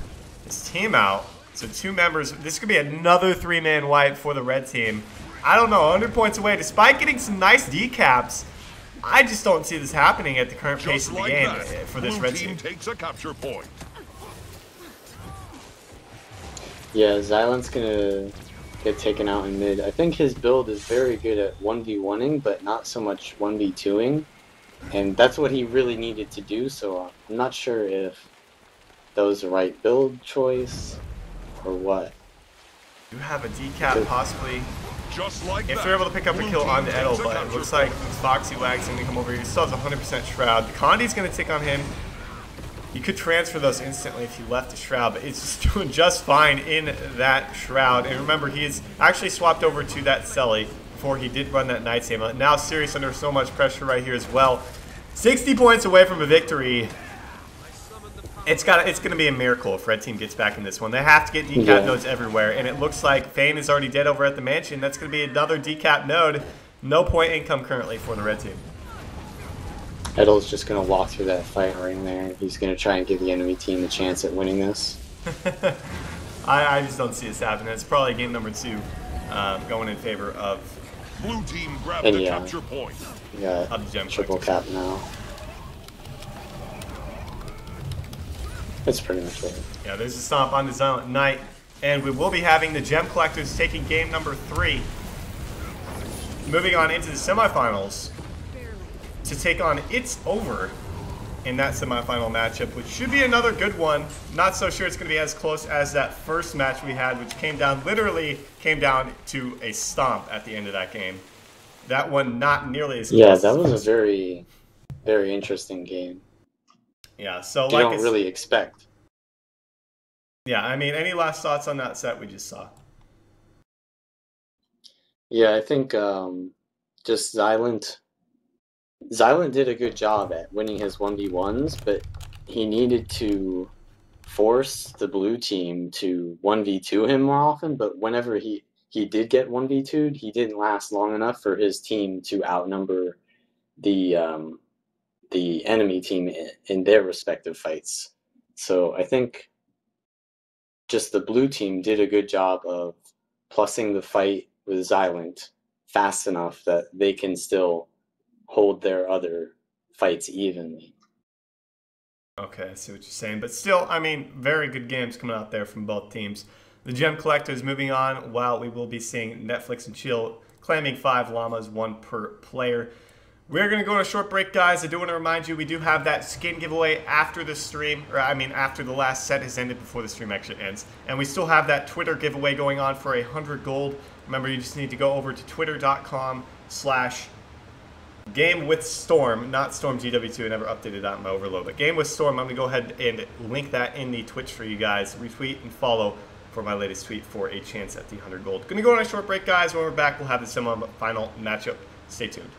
his team out. So 2 members. This could be another 3-man wipe for the red team. I don't know, 100 points away. Despite getting some nice decaps, I just don't see this happening at the current pace of the game for this red team. Takes a capture point. Yeah, Xylent's gonna get taken out in mid. I think his build is very good at 1v1ing, but not so much 1v2ing. And that's what he really needed to do, so I'm not sure if that was the right build choice or what. You have a decap possibly. Just like If that, they're able to pick up a kill on the Edel, takes a but it capture looks like point. Foxy Wag's going to come over here. He still has 100% Shroud. The Condi's going to tick on him. You could transfer those instantly if you left the Shroud, but it's just doing just fine in that Shroud. And remember, he is actually swapped over to that Selly before he did run that Night's Aim. Now Sirius under so much pressure right here as well. 60 points away from a victory. It's going to be a miracle if Red Team gets back in this one. They have to get decap nodes everywhere, and it looks like Fane is already dead over at the mansion. That's going to be another decap node. No point income currently for the Red Team. Edel's just going to walk through that fight ring there. He's going to try and give the enemy team a chance at winning this. I just don't see this happening. It's probably game number 2 going in favor of Blue team grab And the yeah. capture point. We got Of the Gem triple Collectors. cap now. That's pretty much right. Yeah, there's a stomp on the Silent Knight. And we will be having the Gem Collectors taking game number 3. Moving on into the semifinals to take on It's Over in that semifinal matchup, which should be another good one. Not so sure it's going to be as close as that first match we had, which literally came down to a stomp at the end of that game. That one not nearly as close. Yeah, that was a very, very interesting game. Yeah, so you don't really expect. Yeah, I mean, any last thoughts on that set we just saw? Yeah, I think just Xylent did a good job at winning his 1v1s, but he needed to force the blue team to 1v2 him more often, but whenever he did get 1v2'd, he didn't last long enough for his team to outnumber the enemy team in their respective fights. So I think just the blue team did a good job of plussing the fight with Xylent fast enough that they can still hold their other fights evenly. Okay, I see what you're saying. But still, I mean, very good games coming out there from both teams. The Gem Collectors moving on, while we will be seeing Netflix and Chill claiming 5 llamas, 1 per player. We're going to go on a short break, guys. I do want to remind you, we do have that skin giveaway after the stream, or I mean after the last set has ended before the stream actually ends. And we still have that Twitter giveaway going on for 100 gold. Remember, you just need to go over to twitter.com/GameWithStorm, not StormGW2. I never updated that in my overload, but GameWithStorm. I'm going to go ahead and link that in the Twitch for you guys. Retweet and follow for my latest tweet for a chance at the 100 gold. Going to go on a short break, guys. When we're back, we'll have the semi-final matchup. Stay tuned.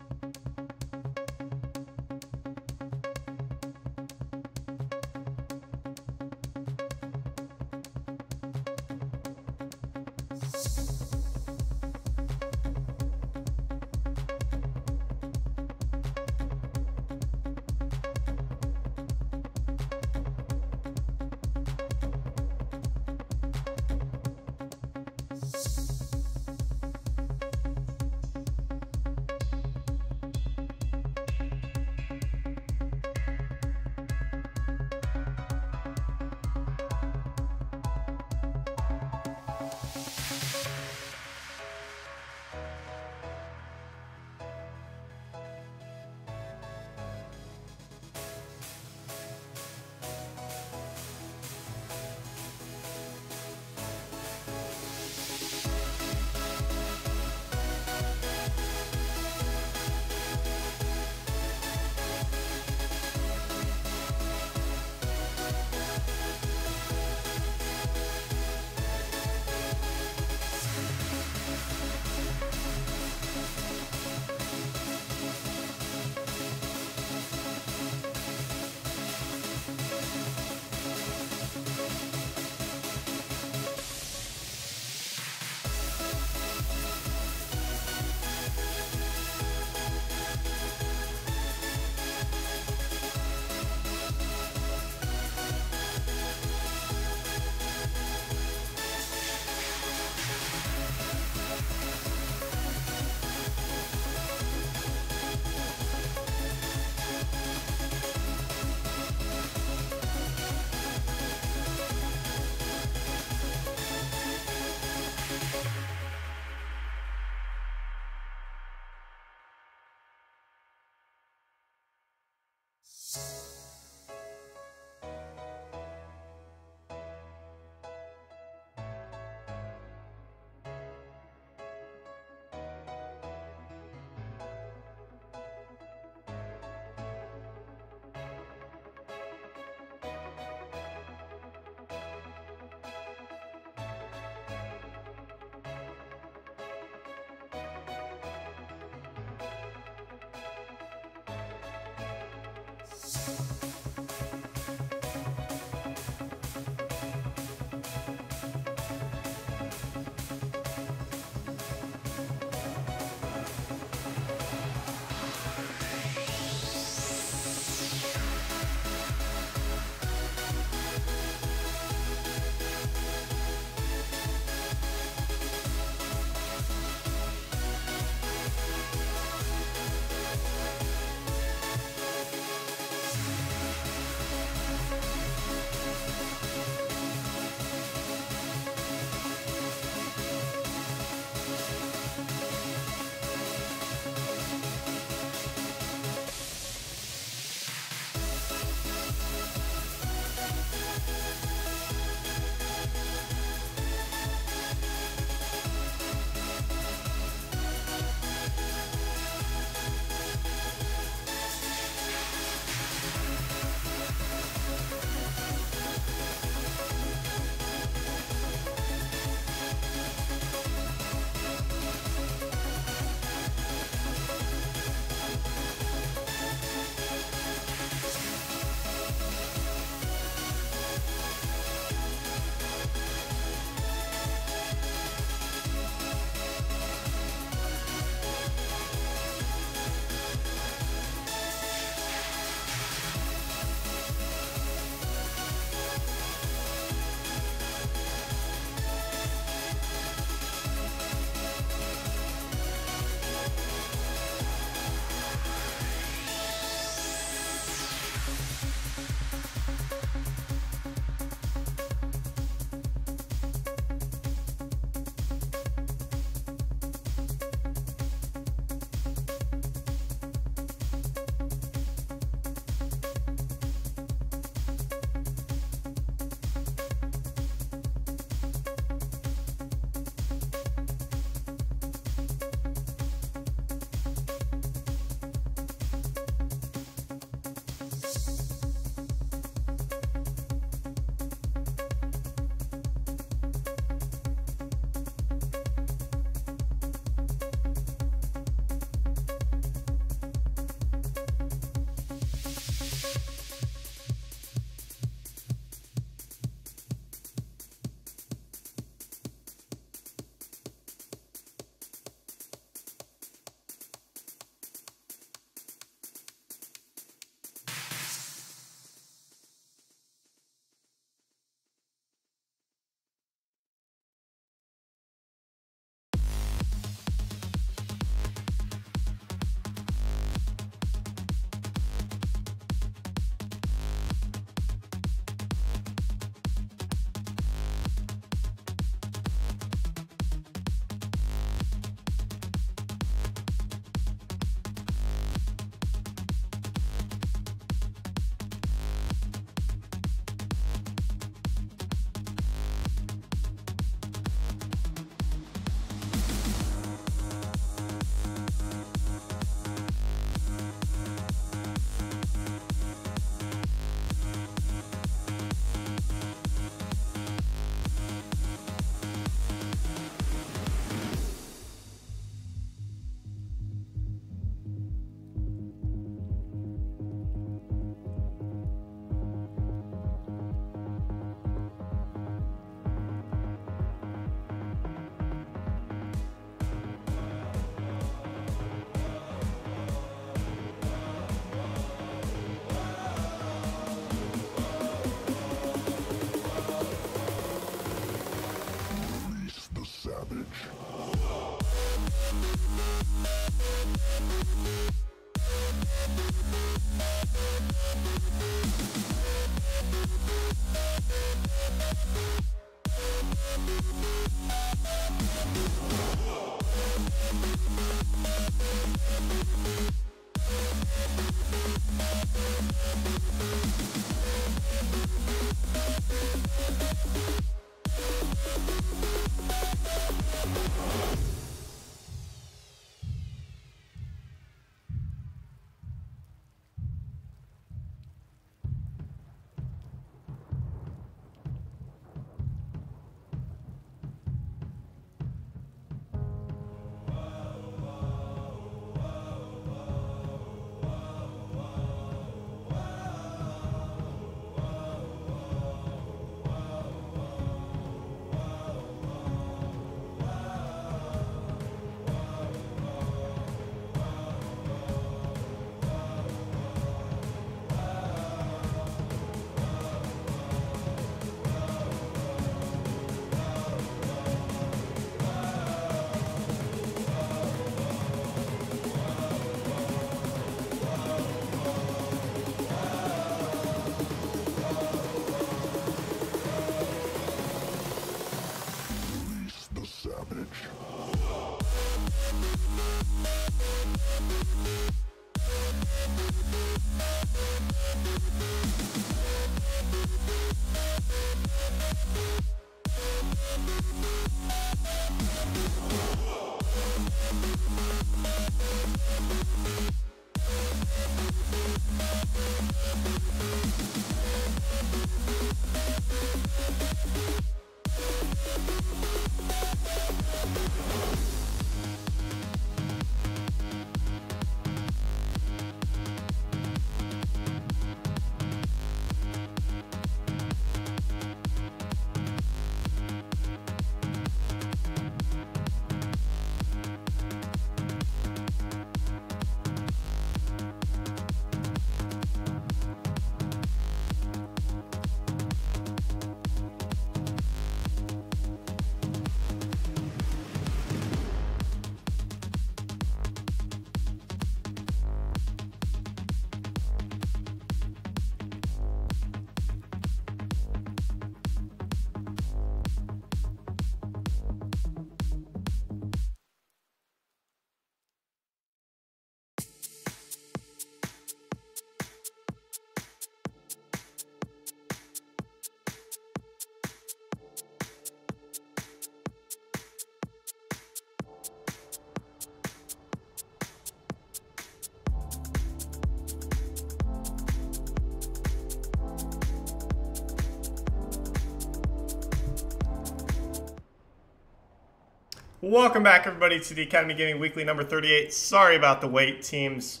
Welcome back, everybody, to the Academy Gaming Weekly number 38. Sorry about the wait. Teams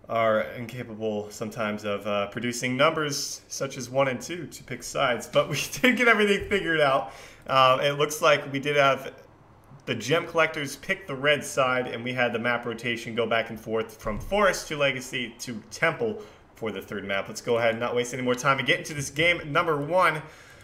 are incapable sometimes of producing numbers such as 1 and 2 to pick sides, but we did get everything figured out. It looks like we did have the gem collectors pick the red side, and we had the map rotation go back and forth from Forest to Legacy to Temple for the third map. Let's go ahead and not waste any more time and get into this game number 1.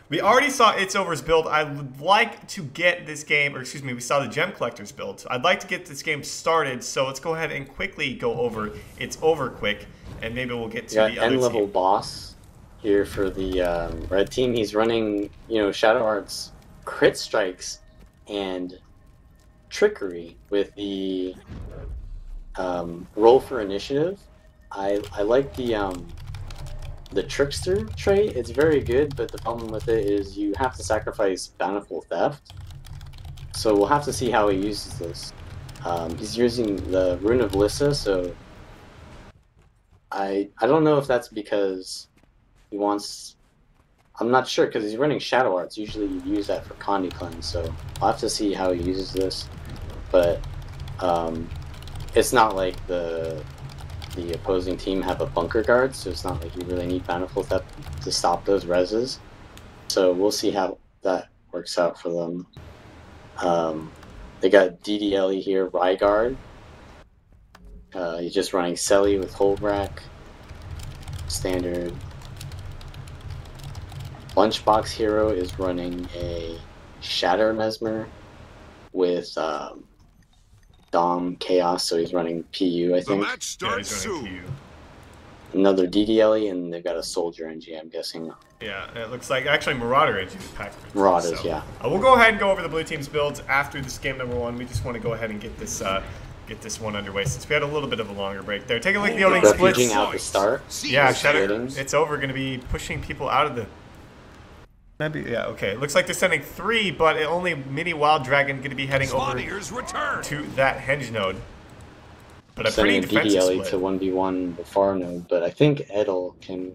We already saw It's Over's build. I would like to get this game, or excuse me, we saw the Gem Collector's build. I'd like to get this game started, so let's go ahead and quickly go over It's Over quick, and maybe we'll get to the other team. N-level boss here for the red team. He's running, Shadow Art's crit strikes and trickery with the roll for initiative. I like the trickster trait. It's very good, but the problem with it is you have to sacrifice Bountiful Theft. So we'll have to see how he uses this. He's using the Rune of Lissa, so I don't know if that's because he wants... I'm not sure, because he's running Shadow Arts. Usually you use that for Condi Cleanse, so I'll have to see how he uses this. But it's not like the opposing team have a bunker guard, so it's not like you really need Bountiful Theft to stop those reses. So we'll see how that works out for them. They got DDLE here, Ryguard. He's just running Selly with Hold Rack. Standard. Lunchbox Hero is running a Shatter Mesmer with Dom Chaos, so he's running PU, I The think. match Yeah, starts he's running soon. PU. Another DDLE, and they've got a Soldier NG, I'm guessing. Yeah, it looks like actually Marauder edge is packed. Marauders, yeah. We'll go ahead and go over the blue team's builds after this game number 1. We just want to go ahead and get this one underway since we had a little bit of a longer break there. Take a look at the opening splits. Refuging out the start. Yeah, Shadow. Ratings. It's over. Going to be pushing people out of the. Maybe yeah. Okay. Looks like they're sending 3, but only Mini Wild Dragon going to be heading over Return. to that henge node. But a Sending pretty a defensive DDLE split. to 1v1 the far node, but I think Edel can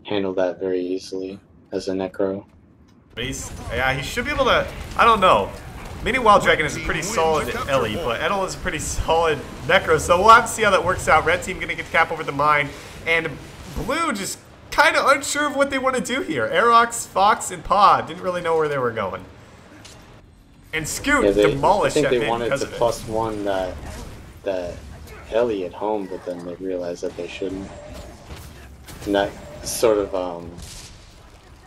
handle that very easily as a Necro. But he should be able to. I don't know. Mini Wild Dragon is a pretty solid Ellie, but Edel is a pretty solid Necro, so we'll have to see how that works out. Red team gonna get the cap over the mine, and Blue just kind of unsure of what they want to do here. Aerox, Fox, and Pod didn't really know where they were going. And Scoot demolished I think that they wanted to of it. +1 that Ellie at home, but then they realized that they shouldn't. And that sort of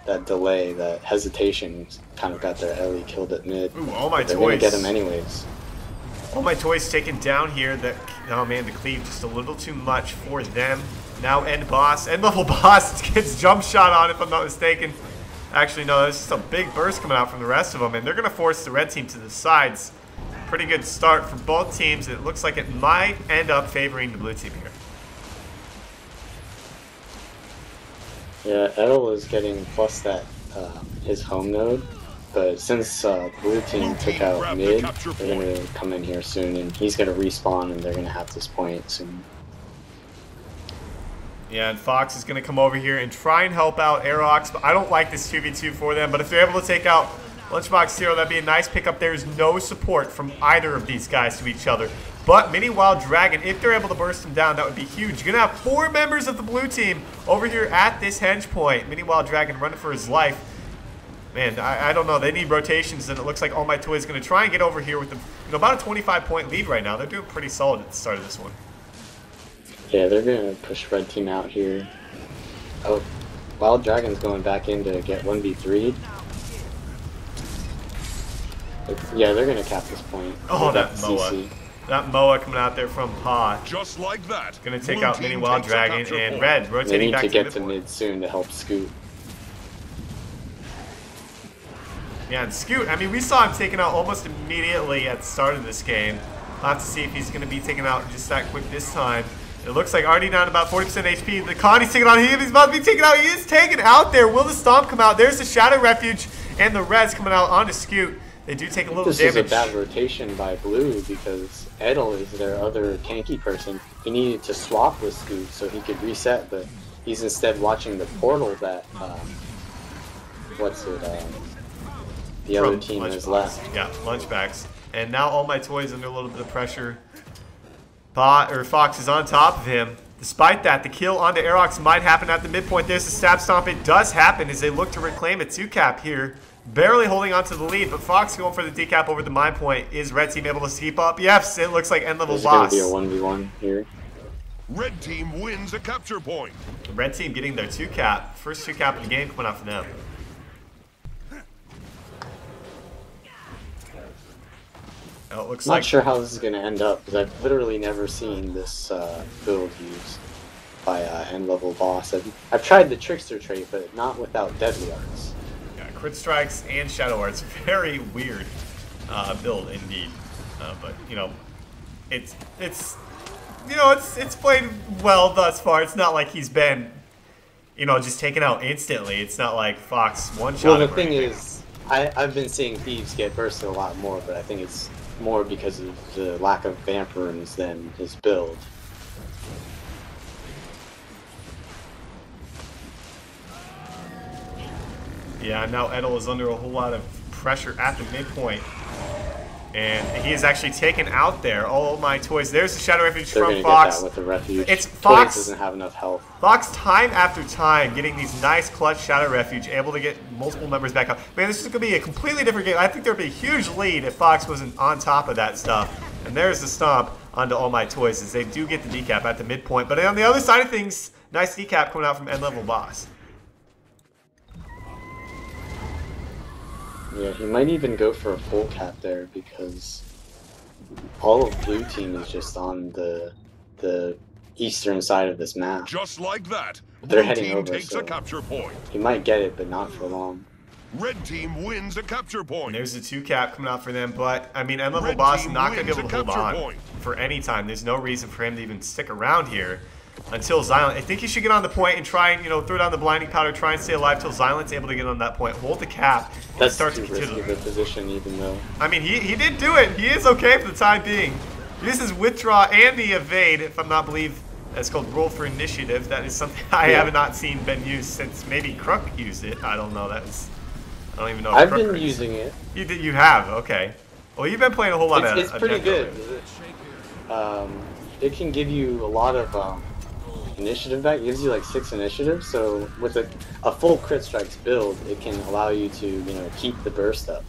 that delay, that hesitation, kind of got their Ellie killed at mid. Ooh, all my They're toys. gonna get him anyways. All my toys taken down here. That oh man, the cleave just a little too much for them. Now end level boss gets jump shot on if I'm not mistaken. Actually no, there's just a big burst coming out from the rest of them, and they're gonna force the red team to the sides. Pretty good start for both teams. It looks like it might end up favoring the blue team here. Yeah, Edel is getting plus that his home node, but since blue team took out mid, they're gonna come in here soon, and he's gonna respawn, and they're gonna have this point soon. Yeah, and Fox is going to come over here and try and help out Aerox, but I don't like this 2v2 for them. But if they're able to take out Lunchbox Zero, that'd be a nice pickup. There's no support from either of these guys to each other. But Mini Wild Dragon, if they're able to burst him down, that would be huge. You're going to have 4 members of the blue team over here at this henge point. Mini Wild Dragon running for his life. Man, I don't know. They need rotations, and it looks like All My Toys is going to try and get over here with them. About a 25-point lead right now. They're doing pretty solid at the start of this one. Yeah, they're gonna push red team out here. Oh, Wild Dragon's going back in to get 1v3'd. Yeah, they're gonna cap this point. Oh, With that CC. Moa. That Moa coming out there from Pa. Just like that. Gonna take Blue out team Mini Wild takes a Dragon capture and point. Red They rotating need back to get to midpoint. mid soon to help Scoot. Yeah, and Scoot, I mean, we saw him taken out almost immediately at the start of this game. We'll have to see if he's going to be taken out just that quick this time. It looks like already down about 40% HP. The Connie's taken out him. He's about to be taken out. He is taken out there. Will the Stomp come out? There's the Shadow Refuge and the Res coming out onto Scoot. They do take a little This damage. is a bad rotation by Blue because Edel is their other tanky person. He needed to swap with Scoot so he could reset, but he's instead watching the portal that, the other team has left. Yeah, Lunchbacks. And now All My Toys under a little bit of pressure. Fox is on top of him. Despite that, the kill onto Aerox might happen at the midpoint. There's the stab stomp. It does happen as they look to reclaim a 2-cap here. Barely holding on to the lead, but Fox going for the decap over the mine point. Is Red Team able to keep up? Yes, it looks like end level There's going boss. to be a 1v1 here. Red team wins a capture point. Red Team getting their 2-cap. First 2-cap of the game coming out for them. Oh, it looks Not like sure how this is going to end up because I've literally never seen this build used by end level boss. I've tried the Trickster trait, but not without Deadly Arts. yeah, crit strikes and shadow arts. Very weird build indeed. But you know, it's played well thus far. It's not like he's been just taken out instantly. It's not like Fox one-shot. Well, the thing is, I've been seeing Thieves get bursted a lot more, but I think it's more because of the lack of vamp runes than his build. Yeah, now Edel is under a whole lot of pressure at the midpoint. And he is actually taken out there. All My Toys. There's the Shadow Refuge They're from going to Fox. get that with the Refuge. It's Toys Fox. doesn't have enough health. Fox, time after time, getting these nice clutch Shadow Refuge, able to get multiple members back up. Man, this is going to be a completely different game. I think there would be a huge lead if Fox wasn't on top of that stuff. And there's the stomp onto All My Toys as they do get the decap at the midpoint. But on the other side of things, nice decap coming out from end level boss. Yeah, he might even go for a full cap there because all of blue team is just on the eastern side of this map. Just like that, They're blue heading team over, takes a so capture point. he might get it, but not for long. Red team wins a capture And point. there's a 2-cap coming out for them, but I mean, end level Red boss team not going to be wins able a to hold capture on point. for any time. There's no reason for him to even stick around here until Xylent. I think he should get on the point and try and, you know, throw down the blinding powder, try and stay alive till Xylent's able to get on that point, hold the cap, and That's start too to risky continue. of a position, even though. I mean, he did do it. He is okay for the time being. This is withdraw and the evade, if I'm not believe. That's called roll for initiative. That is something I have not seen been used since maybe Crook used it. I don't know. I don't even know. If I've Crook been used using it. You have, okay. Well, you've been playing a whole lot of. It's pretty good. It can give you a lot of initiative back. It gives you like 6 initiative. So with a full crit strikes build, it can allow you to keep the burst up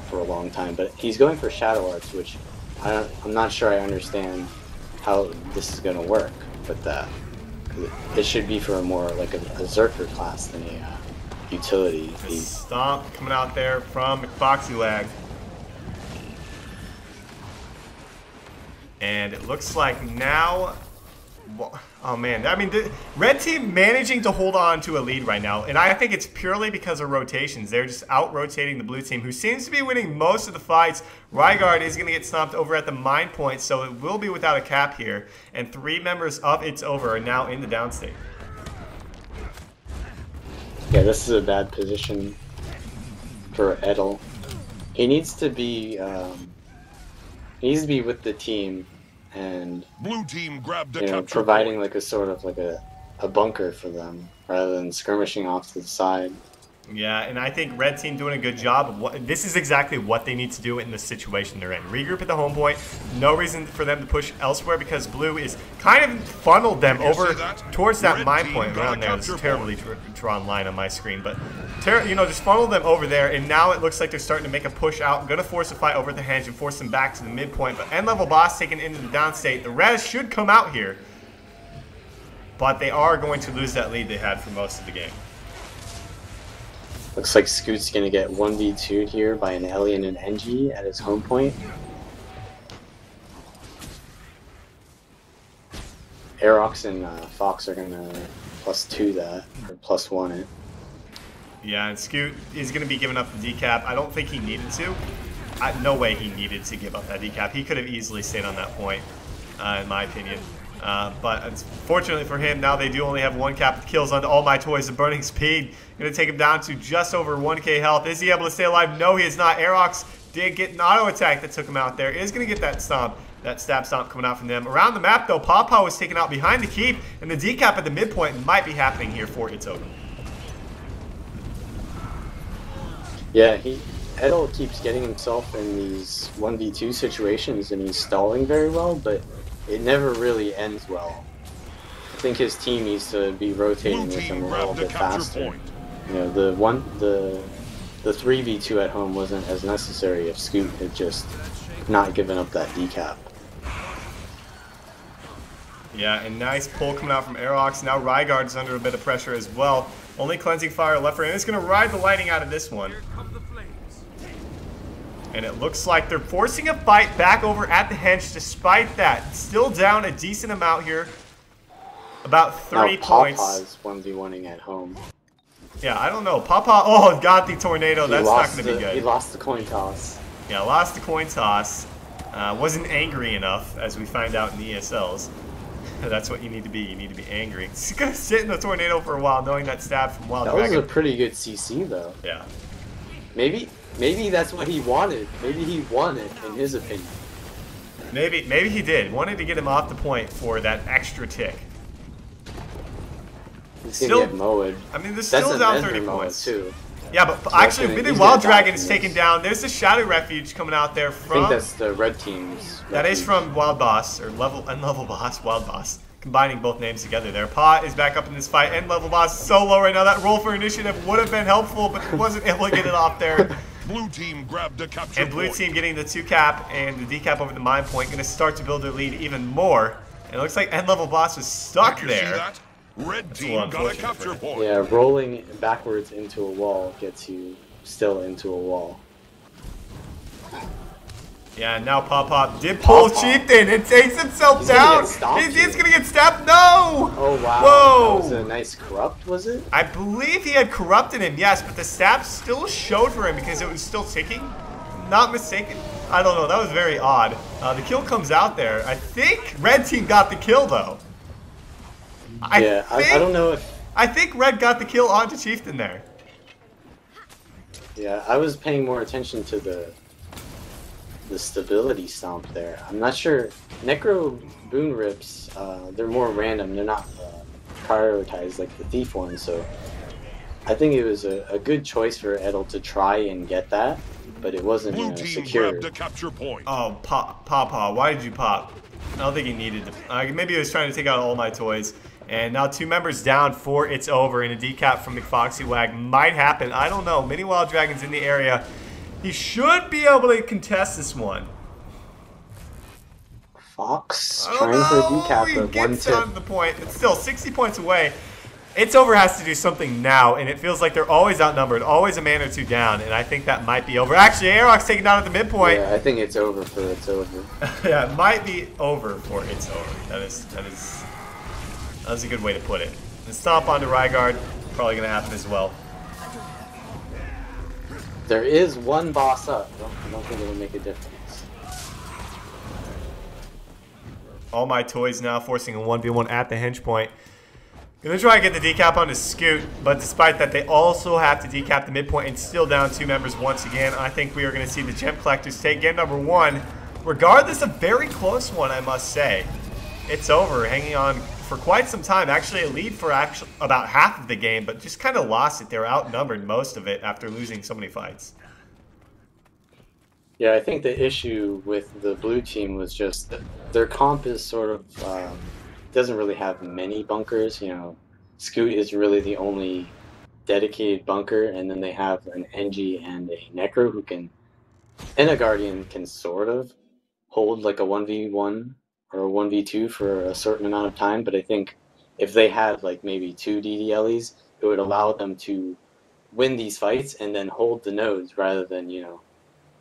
for a long time. But he's going for shadow arts, which I'm not sure I understand how this is going to work with that. It should be for a more like a Zerker class than a utility. Stomp coming out there from McFoxyLag. And it looks like now, oh man, I mean, the red team managing to hold on to a lead right now, and I think it's purely because of rotations. They're just out-rotating the blue team, who seems to be winning most of the fights. Ryguard is going to get stomped over at the mine point, so it will be without a cap here, and 3 members of It's Over are now in the downstate. Yeah, this is a bad position for Edel. He needs to be with the team and Blue team grabbed a capture providing point. like a sort of like a bunker for them rather than skirmishing off to the side. Yeah, and I think red team doing a good job of what this is exactly what they need to do in the situation they're in. Regroup at the home point. No reason for them to push elsewhere because blue is kind of funneled them over towards that mine point around there. This is terribly drawn line on my screen, but just funnel them over there, and now it looks like they're starting to make a push out. Gonna force a fight over at the henge and force them back to the midpoint, but end level boss taken into the downstate. The res should come out here, but they are going to lose that lead they had for most of the game. Looks like Scoot's gonna get 1v2'd here by an Alien and Engie at his home point. Aerox and Fox are gonna +2 that, or +1 it. Yeah, and Scoot is going to be giving up the decap. I don't think he needed to. No way he needed to give up that decap. He could have easily stayed on that point, in my opinion. But unfortunately for him, now they do only have 1 cap with kills onto all my toys. The burning speed going to take him down to just over 1k health. Is he able to stay alive? No, he is not. Aerox did get an auto attack that took him out there. Is going to get that stomp. That stab stomp coming out from them. Around the map, though, Pawpaw was taken out behind the keep, and the decap at the midpoint might be happening here for It's Over. Yeah, Edel keeps getting himself in these 1v2 situations and he's stalling very well, but it never really ends well. I think his team needs to be rotating with him a little bit faster. You know, the 3v2 at home wasn't as necessary if Scoot had just not given up that decap. Yeah, and nice pull coming out from Aerox. Now Ryguard's under a bit of pressure as well. Only cleansing fire left for him. It's going to ride the lightning out of this one. And it looks like they're forcing a fight back over at the henge despite that. Still down a decent amount here. About 30 points. Pawpaw's 1v1ing at home. Yeah, I don't know. Pawpaw, got the tornado. That's not going to be good. He lost the coin toss. Yeah, lost the coin toss. Wasn't angry enough, as we find out in the ESLs. That's what you need to be. You need to be angry. He's going to sit in the tornado for a while, knowing that stab from Wild Dragon. That was a pretty good CC, though. Yeah. Maybe that's what he wanted. Maybe he won it, in his opinion. Maybe he did. Wanted to get him off the point for that extra tick. He's gonna get mowed. I mean, there's still down 30 Moa points. too. Yeah, but So actually, he's really, gonna Wild die Dragon from is this. taken down. There's the Shadow Refuge coming out there from... I think that's the red team's That is refuge. from Wild Boss, or Level Boss, Wild Boss. Combining both names together there. Paw is back up in this fight, and Level Boss is so low right now. That roll for initiative would have been helpful, but he wasn't able to get it off there. Blue team grabbed a capture And blue point. team getting the 2 cap and the decap over the mine point. Going to start to build their lead even more. And it looks like end level boss was stuck You see there. that? Red That's team a little got a unfortunate capture for point. Yeah, rolling backwards into a wall gets you still into a wall. Yeah, now Pop Pop did pull Chieftain and takes himself down. He's gonna get stopped. No! Oh wow. Whoa! That was a nice corrupt, was it? I believe he had corrupted him, yes, but the stab still showed for him because it was still ticking. Not mistaken. I don't know. That was very odd. The kill comes out there. I think Red Team got the kill though. I don't know if. I think Red got the kill onto Chieftain there. Yeah, I was paying more attention to the stability stomp there. I'm not sure. Necro Boon Rips, they're more random. They're not prioritized like the Thief one, so I think it was a good choice for Edel to try and get that, but it wasn't secure. Grabbed a capture point. Oh, Papa, why did you pop? I don't think he needed to. Maybe he was trying to take out all my toys. And now 2 members down for It's Over, and a decap from McFoxywag might happen. I don't know. Mini Wild Dragon's in the area. He should be able to contest this one. Fox trying for a decap He of gets 1 down tip. to the point. It's still 60 points away. It's Over has to do something now, and it feels like they're always outnumbered, always a man or 2 down, and I think that might be over. Actually, Airlock's taken down at the midpoint. Yeah, I think it's over for It's Over. Yeah, it might be over for It's Over. That was a good way to put it. The stomp onto Ryguard, probably going to happen as well. There is 1 boss up. I don't think it'll make a difference. All my toys now forcing a 1v1 at the hinge point. Gonna try and get the decap onto Scoot, but despite that, they also have to decap the midpoint and still down 2 members once again. I think we are gonna see the Gem Collectors take game number 1. Regardless, a very close one, I must say. It's Over, hanging on for quite some time. Actually, a lead for about half of the game, but just kind of lost it. They were outnumbered most of it after losing so many fights. Yeah, I think the issue with the blue team was just that their comp is sort of doesn't really have many bunkers. You know, Scoot is really the only dedicated bunker, and then they have an NG and a Necro who can, and a Guardian can sort of hold like a 1v1 or a 1v2 for a certain amount of time, but I think if they had like maybe 2 DDLEs, it would allow them to win these fights and then hold the nodes rather than,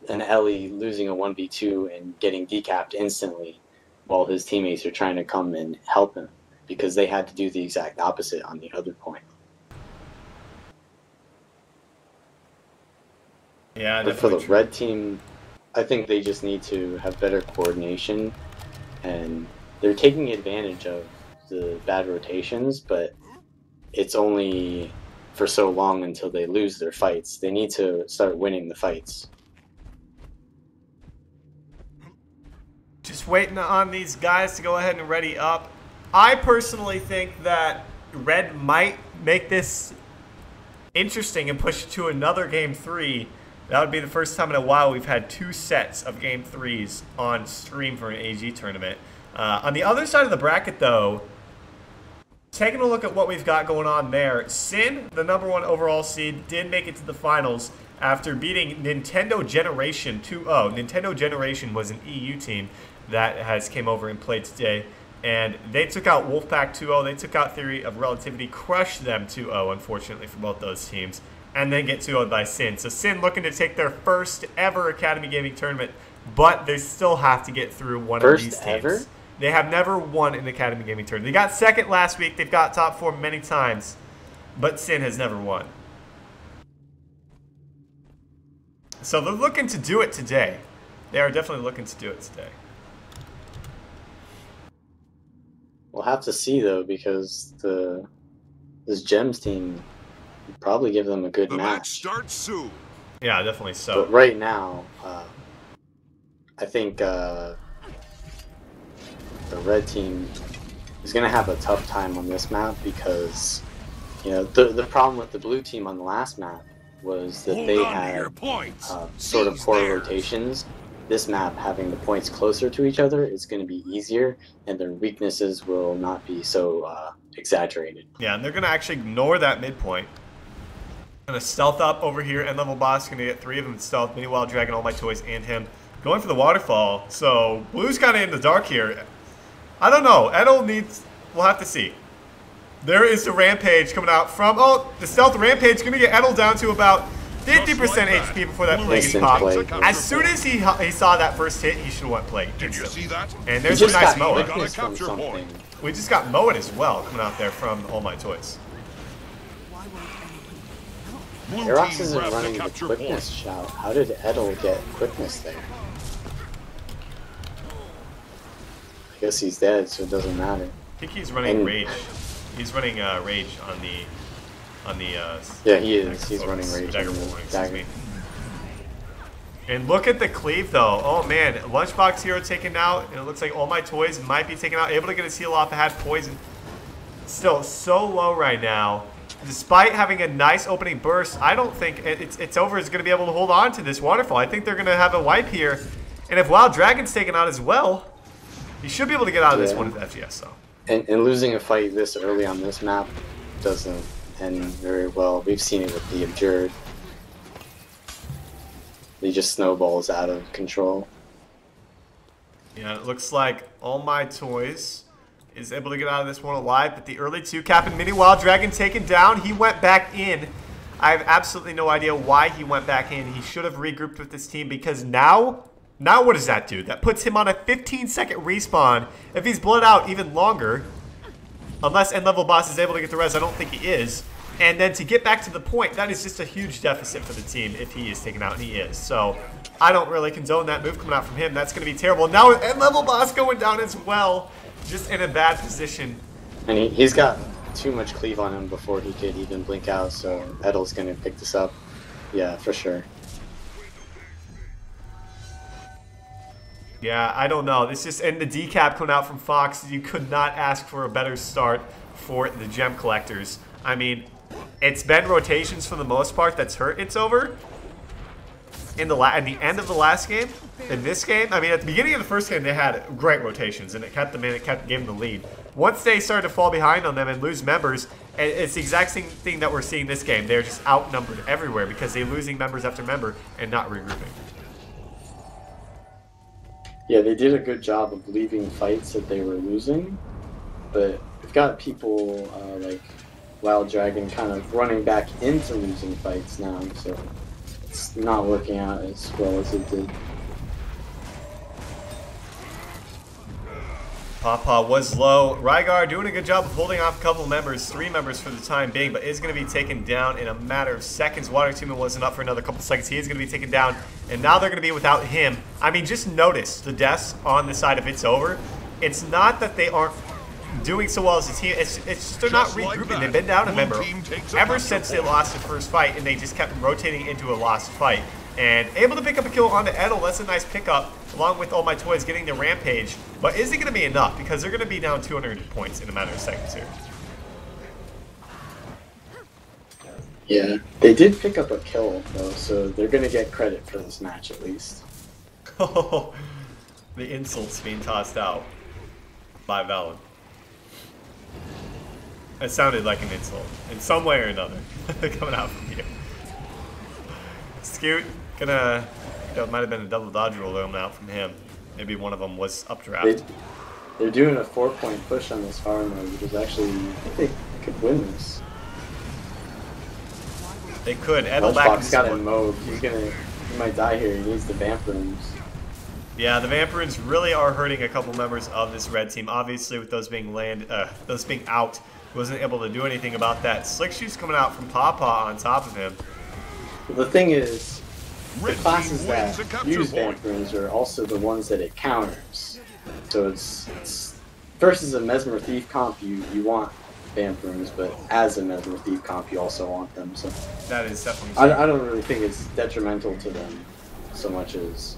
an Ellie losing a 1v2 and getting decapped instantly while his teammates are trying to come and help him, because they had to do the exact opposite on the other point. Yeah, but for the red team, I think they just need to have better coordination, and they're taking advantage of the bad rotations, but it's only for so long until they lose their fights. They need to start winning the fights. Just waiting on these guys to go ahead and ready up. I personally think that Red might make this interesting and push it to another Game 3. That would be the first time in a while we've had 2 sets of Game 3s on stream for an AG tournament. On the other side of the bracket, though, taking a look at what we've got going on there, Sin, the #1 overall seed, did make it to the finals after beating Nintendo Generation 2-0. Nintendo Generation was an EU team that has came over and played today, and they took out Wolfpack 2-0. They took out Theory of Relativity, crushed them 2-0, unfortunately for both those teams, and then get 2-0'd by Sin. So Sin looking to take their first ever Academy Gaming tournament, but they still have to get through one of these teams. First ever? They have never won an Academy Gaming tournament. They got second last week. They've got top 4 many times, but Sin has never won. So they're looking to do it today. They are definitely looking to do it today. We'll have to see, though, because this Gems team would probably give them a good The match match. starts soon. Yeah, definitely so. But right now, I think the red team is going to have a tough time on this map because, the problem with the blue team on the last map was that they had sort of poor rotations. This map, having the points closer to each other, is going to be easier, and their weaknesses will not be so exaggerated. Yeah, and they're going to actually ignore that midpoint. Going to stealth up over here, end level boss. Going to get 3 of them in stealth. Mini Wild Dragon, all my toys, and him. Going for the waterfall. So blue's kind of in the dark here. I don't know. Edel needs... We'll have to see. There is the Rampage coming out from... Oh, the Stealth Rampage going to get Edel down to about 50% HP before that plague is Instant popped. plague. As soon as he saw that first hit, he should have went plague. Did you instantly. see that? And He there's a just nice got Moa. quickness from Capture something. point. We just got Moa as well coming out there from All My Toys. Blue Aerox team isn't grabbed running the the capture quickness point. shout. How did Edel get quickness there? I guess he's dead, so it doesn't matter. I think he's running And- Rage. He's running Rage on the Yeah, he is. He's running Rage Dagger on the Warning, excuse dagger. me. And look at the cleave though. Oh man, Lunchbox Hero taken out, and it looks like All My Toys might be taken out. Able to get his heal off, had poison. Still so low right now. Despite having a nice opening burst, I don't think it's over is going to be able to hold on to this waterfall. I think they're going to have a wipe here. And if Wild Dragon's taken out as well, he should be able to get out of this one with FGS though. And losing a fight this early on this map doesn't end very well. We've seen it with the Abjured. He just snowballs out of control. Yeah, it looks like All My Toys is able to get out of this one alive, but the early 2-cap and Mini Wild Dragon taken down. He went back in. I have absolutely no idea why he went back in. He should have regrouped with this team because now what does that do? That puts him on a 15-second respawn. If he's bled out even longer, unless end-level boss is able to get the res, I don't think he is. And then to get back to the point, that is just a huge deficit for the team if he is taken out, and he is. So I don't really condone that move coming out from him. That's going to be terrible. Now with end-level boss going down as well, just in a bad position. And he's got too much cleave on him before he could even blink out, so Edel's going to pick this up. Yeah, for sure. Yeah, I don't know. This just, and the decap coming out from Fox, you could not ask for a better start for the gem collectors. I mean, it's been rotations for the most part that's hurt It's Over. In the end of the last game, in this game, I mean, at the beginning of the first game, they had great rotations, and it kept them in, it kept giving them the lead. Once they started to fall behind on them and lose members, it's the exact same thing that we're seeing this game. They're just outnumbered everywhere because they're losing members after member and not regrouping. Yeah, they did a good job of leaving fights that they were losing, but we've got people like Wild Dragon kind of running back into losing fights now, so it's not working out as well as it did. Pawpaw was low. Rygar doing a good job of holding off a couple members, 3 members for the time being, but is going to be taken down in a matter of seconds. Water Team wasn't up for another couple seconds. He is going to be taken down, and now they're going to be without him. I mean, just notice the deaths on the side of It's Over. It's not that they aren't doing so well as a team. It's just they're not regrouping. Like They've been down a member ever since they lost the first fight, and they just kept rotating into a lost fight. And able to pick up a kill onto Edel. That's a nice pickup, along with All My Toys getting the Rampage. But is it going to be enough? Because they're going to be down 200 points in a matter of seconds here. Yeah, they did pick up a kill, though, so they're going to get credit for this match at least. The insults being tossed out by Vallun. It sounded like an insult in some way or another coming out from here. Scoot gonna, that might have been a double dodge roll coming out from him. Maybe one of them was updraft. They're doing a 4-point push on this far mode, which is actually, I think they could win this. They could. Edel back in Lunchbox got in mode. He might die here. He needs the vamp runes. Yeah, the vamp runes really are hurting a couple members of this red team. Obviously, with those being those being out, he wasn't able to do anything about that. Slick Shoes coming out from Pawpaw on top of him. The thing is, the classes that use vamp runes are also the ones that it counters. So it's versus a Mesmer Thief comp, you want vamp runes, but as a Mesmer Thief comp, you also want them. So that is definitely. I don't really think it's detrimental to them so much as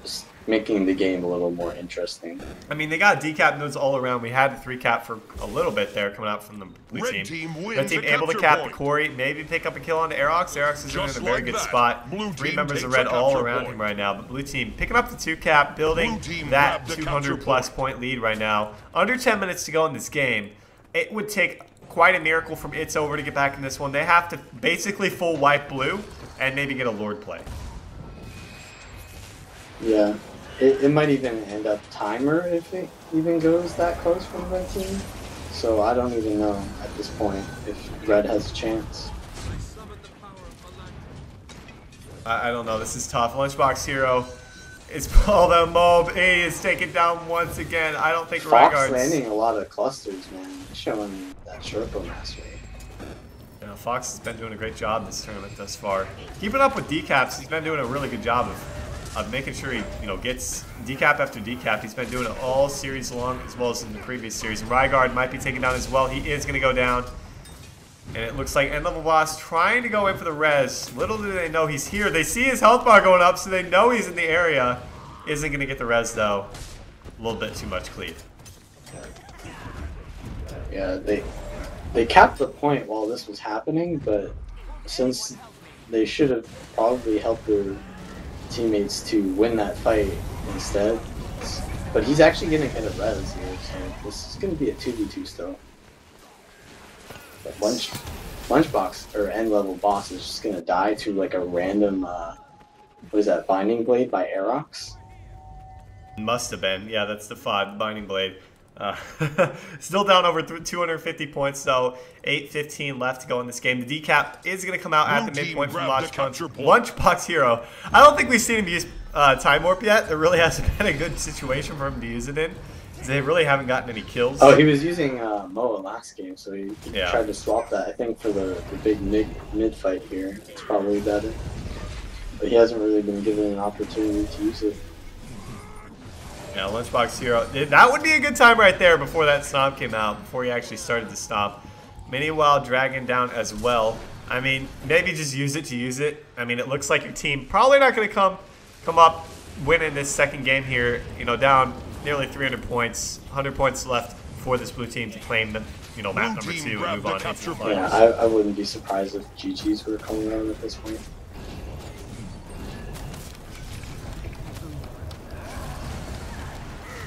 just making the game a little more interesting. I mean, they got decap nodes all around. We had the 3-cap for a little bit there coming out from the blue Red team wins Red team the able to capture cap point. the Quarry, maybe pick up a kill on Aerox. Aerox is Just in a very like good that. spot. Blue 3 team members of takes red a all capture around point. him right now. But blue team picking up the 2-cap, building Blue team that grabbed a 200 capture plus point lead right now. Under 10 minutes to go in this game. It would take quite a miracle from It's Over to get back in this one. They have to basically full wipe blue and maybe get a Lord play. Yeah, it might even end up timer if it even goes that close from the red team. So I don't even know at this point if red has a chance. I don't know. This is tough. Lunchbox Hero is pulled a mob. He is taken down once again. I don't think Fox Ryguard's landing a lot of clusters, man. Showing that Sherpa mastery. You know, Fox has been doing a great job this tournament thus far. Keeping up with decaps, he's been doing a really good job of making sure he, gets decap after decap. He's been doing it all series long, as well as in the previous series. And Ryguard might be taken down as well. He is going to go down. And it looks like end level boss trying to go in for the res. Little do they know he's here. They see his health bar going up, so they know he's in the area. Isn't going to get the res, though. A little bit too much cleave. Yeah, they capped the point while this was happening, but since they should have probably helped their teammates to win that fight instead. But he's actually going to get a res here, so this is going to be a 2v2 still. But Lunchbox, or end level boss, is just going to die to like a random, what is that, Binding Blade by Aerox? Must have been. Yeah, that's the 5 Binding Blade. Still down over 250 points, though. 8:15 left to go in this game. The decap is going to come out at the midpoint from Lunchbox Hero. I don't think we've seen him use Time Warp yet. There really hasn't been a good situation for him to use it in. They really haven't gotten any kills. Oh, he was using Moa last game, so he tried to swap that. I think for the big mid fight here, it's probably better. But he hasn't really been given an opportunity to use it. Yeah, Lunchbox Hero. That would be a good time right there before that stomp came out, before he actually started the stomp. Meanwhile, Dragon down as well. I mean, maybe just use it to use it. I mean, it looks like your team probably not going to come up winning this second game here. Down nearly 300 points, 100 points left for this blue team to claim the map number 2 and move on into the finals. Yeah, I wouldn't be surprised if GGs were coming around at this point.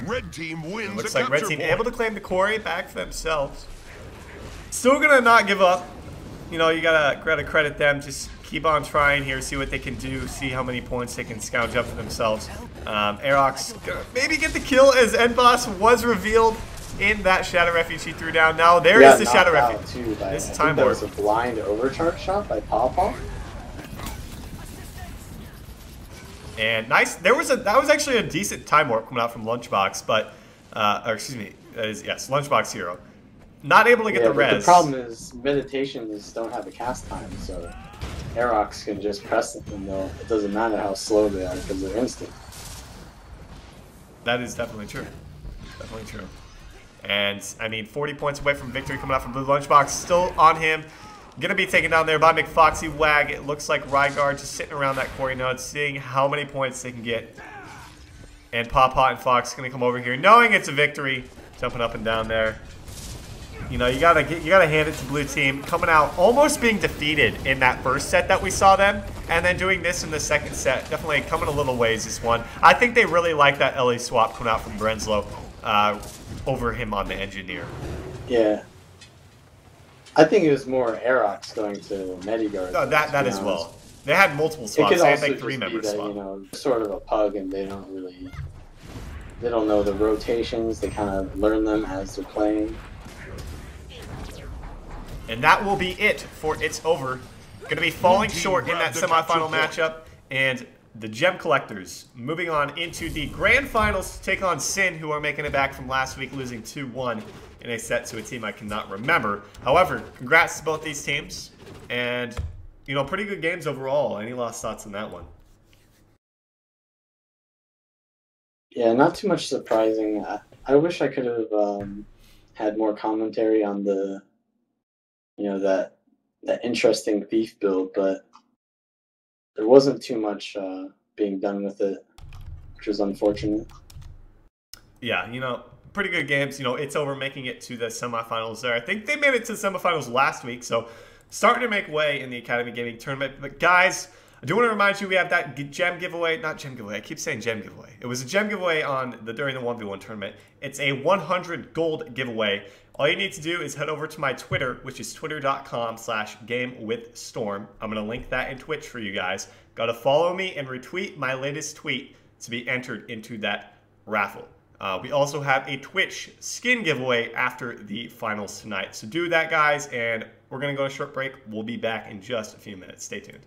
Red team wins. Looks like Red team able to claim the quarry back for themselves. Still gonna not give up. You gotta credit them. Just keep on trying here, see what they can do, see how many points they can scrounge up for themselves. Aerox gonna maybe get the kill as end boss was revealed in that Shadow Refuge he threw down. Now there is the Shadow Refuge. This time there was a blind overcharge shot by Pawpaw. And nice. That was actually a decent time warp coming out from Lunchbox, but or excuse me, yes, Lunchbox Hero. Not able to get the res. The problem is meditations don't have a cast time, so Aerox can just press them and it doesn't matter how slow they are because they're instant. That is definitely true. Definitely true. And I mean, 40 points away from victory coming out from Blue. Lunchbox still on him. Gonna be taken down there by McFoxy Wag. It looks like Ryguard just sitting around that quarry node, seeing how many points they can get. And Pawpaw and Fox gonna come over here, knowing it's a victory, jumping up and down there. You gotta hand it to blue team, coming out almost being defeated in that first set that we saw them, and then doing this in the second set. Definitely coming a little ways this one. I think they really like that LA swap coming out from Brenslow over him on the engineer. Yeah. I think it was more Aerox going to Medigard. Oh, that as well. They had multiple swaps. They had like 3-member swaps. Sort of a pug, and they don't know the rotations. They kind of learn them as they're playing. And that will be it for It's Over. Going to be falling short in that semifinal matchup, and the Gem Collectors moving on into the grand finals to take on Sin, who are making it back from last week, losing 2-1 in a set to a team I cannot remember. However, congrats to both these teams, and pretty good games overall. Any last thoughts on that one? Yeah, not too much surprising. I wish I could have had more commentary on the that interesting thief build, but there wasn't too much being done with it, which was unfortunate. Yeah, pretty good games. It's Over making it to the semifinals there. I think they made it to the semifinals last week, so starting to make way in the Academy Gaming Tournament. But guys, I do want to remind you we have that gem giveaway. Not gem giveaway. I keep saying gem giveaway. It was a gem giveaway during the 1v1 tournament. It's a 100 gold giveaway. All you need to do is head over to my Twitter, which is twitter.com/gamewithstorm. I'm going to link that in Twitch for you guys. Got to follow me and retweet my latest tweet to be entered into that raffle. We also have a Twitch skin giveaway after the finals tonight. So do that, guys, and we're going to go to a short break. We'll be back in just a few minutes. Stay tuned.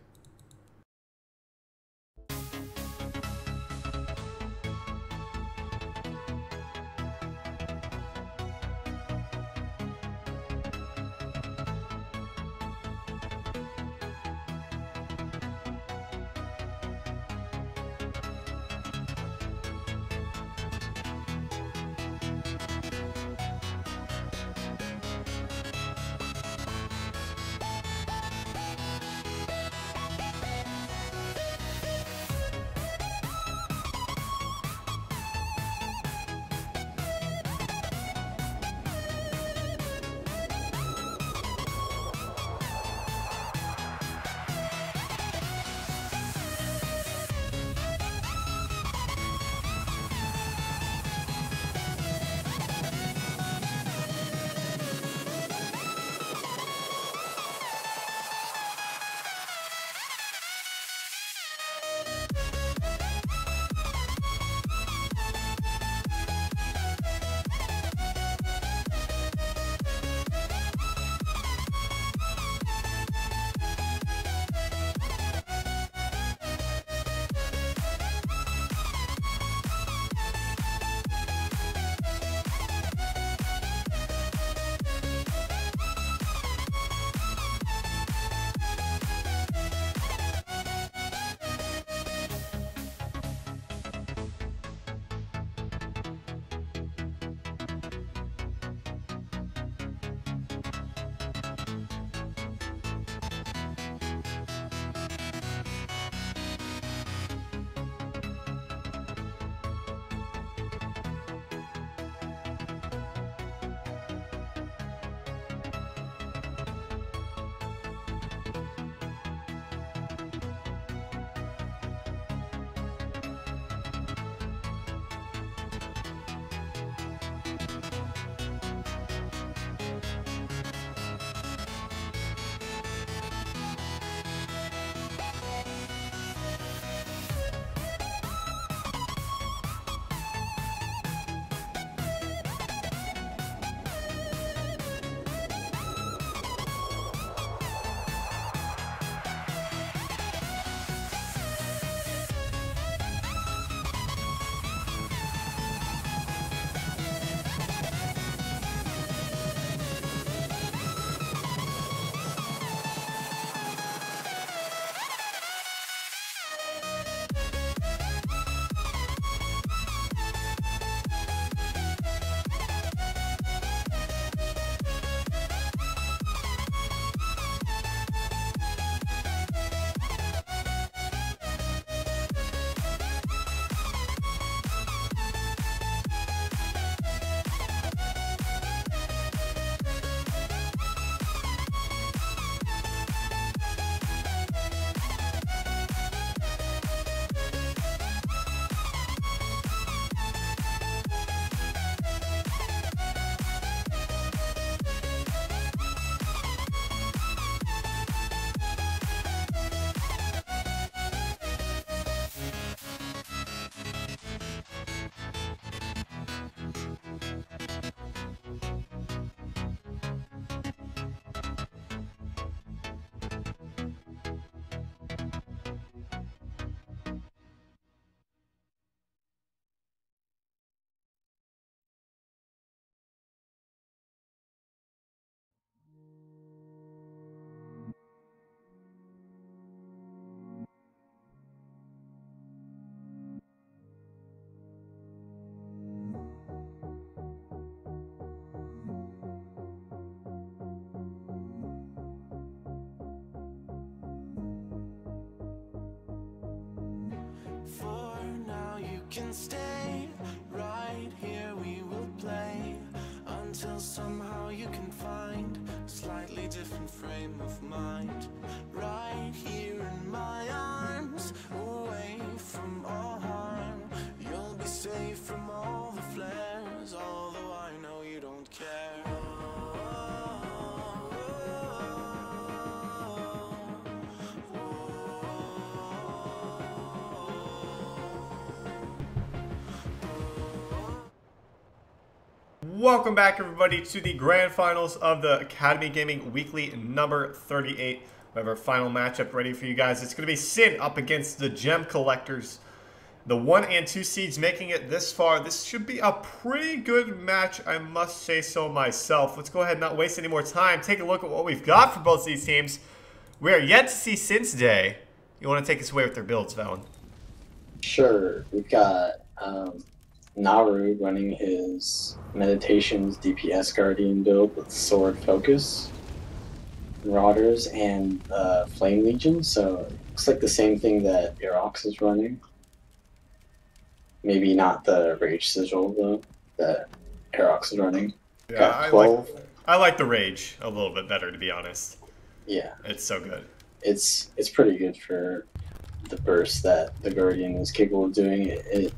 can stay right here, we will play until somehow you can find a slightly different frame of mind. Right here in my arms, away from all harm, you'll be safe from all the flares, although I know you don't care. Welcome back, everybody, to the grand finals of the Academy Gaming Weekly number 38. We have our final matchup ready for you guys. It's going to be Sin up against the Gem Collectors. The 1 and 2 seeds making it this far. This should be a pretty good match, I must say so myself. Let's go ahead and not waste any more time. Take a look at what we've got for both these teams. We are yet to see Sin's day. You want to take us away with their builds, Vallun? Sure. We've got Naru running his Meditations DPS Guardian build with Sword Focus, Marauders, and Flame Legion. So it looks like the same thing that Irox is running. Maybe not the Rage Sigil, though, that Irox is running. Yeah, got 12. I like the Rage a little bit better, to be honest. Yeah. It's so good. It's pretty good for the burst that the Guardian is capable of doing. It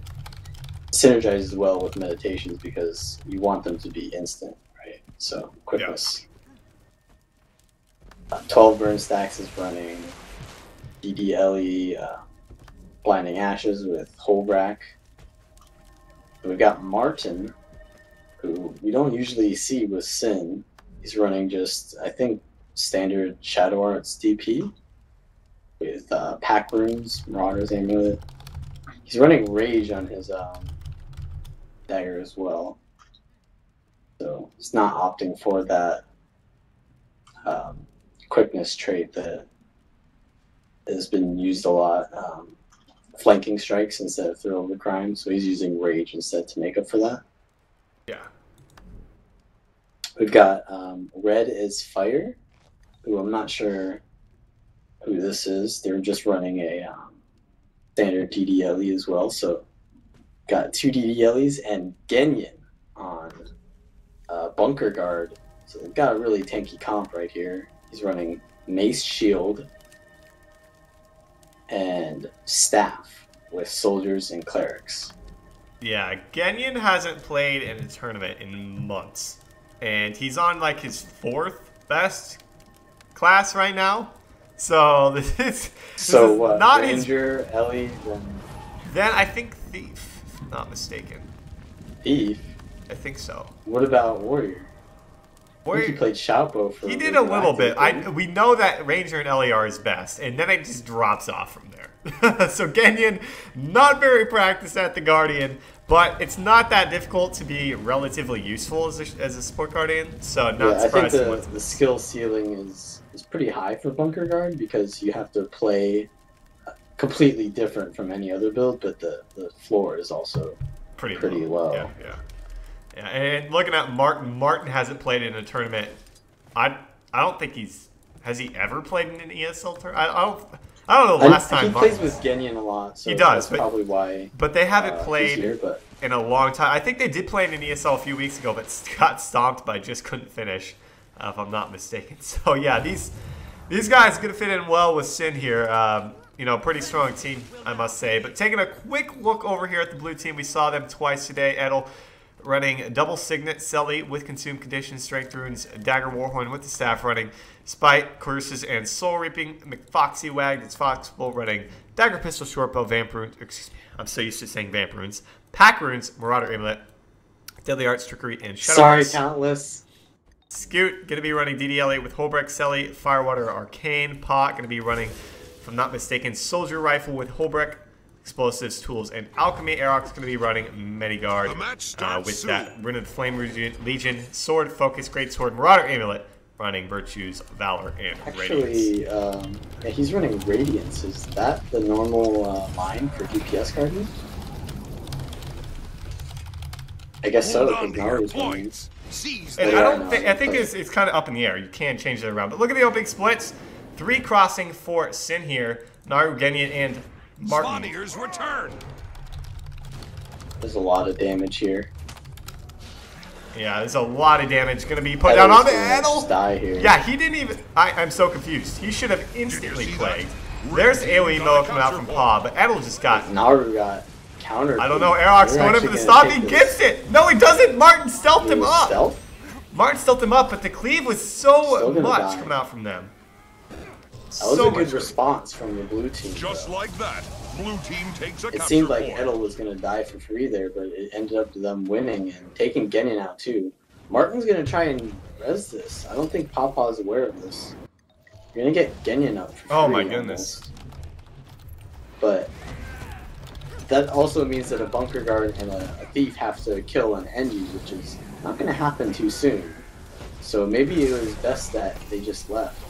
synergizes well with Meditations because you want them to be instant, right? So, quickness. Yeah. 12 burn stacks is running DDLE, Blinding Ashes with Holbrack. We've got Martin, who we don't usually see with Sin. He's running just, I think, standard Shadow Arts DP with Pack Runes, Marauders Amulet. He's running Rage on his dagger as well. So he's not opting for that quickness trait that has been used a lot. Flanking strikes instead of throw of the crime, so he's using Rage instead to make up for that. Yeah. We've got Red is Fire, who I'm not sure who this is. They're just running a standard DDLE as well, so got 2 DDLEs and Genyin on Bunker Guard. So they've got a really tanky comp right here. He's running Mace Shield and Staff with Soldiers and Clerics. Yeah, Genyin hasn't played in a tournament in months. And he's on like his 4th best class right now. So this is what, not Ranger, his... Ellie, Then I think Thief, if I'm not mistaken. Thief? I think so. What about Warrior? I think he played Shoutbow for He did a little bit. We know that Ranger and Ellie are his best, and then it just drops off from there. So Genyin, not very practiced at the Guardian, but it's not that difficult to be relatively useful as a support Guardian. So not surprising. I think the skill ceiling is pretty high for Bunker Guard because you have to play completely different from any other build, but the floor is also pretty low. Yeah. Yeah, and looking at Martin hasn't played in a tournament. I don't think has he ever played in an ESL tournament? I don't know the last time. He plays with Genyin a lot, so he does, that's probably why. But they haven't played here, in a long time. I think they did play in an ESL a few weeks ago, but got stomped by just couldn't finish, if I'm not mistaken. So yeah, these guys are gonna fit in well with Sin here. You know, pretty strong team, I must say. But taking a quick look over here at the blue team, we saw them twice today. Edel running double Signet, Selly with Consume Condition, Strength Runes, Dagger Warhorn with the staff running Spite, Curses, and Soul Reaping. McFoxy Wagged, it's Foxbull running Dagger Pistol, Shortbow, Vamp Runes, excuse me, I'm so used to saying Vamp Runes, Pack Runes, Marauder Amulet, Deadly Arts, Trickery, and Shadow Arts. Countless. Scoot, going to be running DDLA with Holbrecht, Selly, Firewater, Arcane. Pot, going to be running, if I'm not mistaken, Soldier Rifle with Holbrecht, Explosives, Tools, and Alchemy. Aerox going to be running Mediguard with that Rune of Flame Legion, Sword, Focus, Great Sword, Marauder Amulet, running Virtues, Valor, and Radiance. Actually, he's running Radiance. Is that the normal line for DPS Guardian? I guess so. Hold on to your points. And I think it's kind of up in the air. You can change it around. But look at the opening splits. 3 crossing for Sin here. Naru, Genyin, and Martin. Spawniers return. There's a lot of damage here. Yeah, there's a lot of damage going to be put down on the Edel. Die here. Yeah, he didn't even... I'm so confused. He should have instantly plagued. There's AoE Mo coming out from Paw, but Edel just got... Naru got countered. I don't know. Aerox going in for the stop. He gets it. No, he doesn't. Martin stealthed him up. Stealth? Martin stealthed him up, but the cleave was so much coming out from them. That was a good response from the blue team. Just like that, blue team takes a It seemed like Edel was going to die for free there, but it ended up to them winning and taking Genyan out too. Martin's going to try and res this. I don't think Papa is aware of this. You're going to get Genyan up for free. Oh my goodness. Almost. But that also means that a bunker guard and a thief have to kill an Engie, which is not going to happen too soon. So maybe it was best that they just left.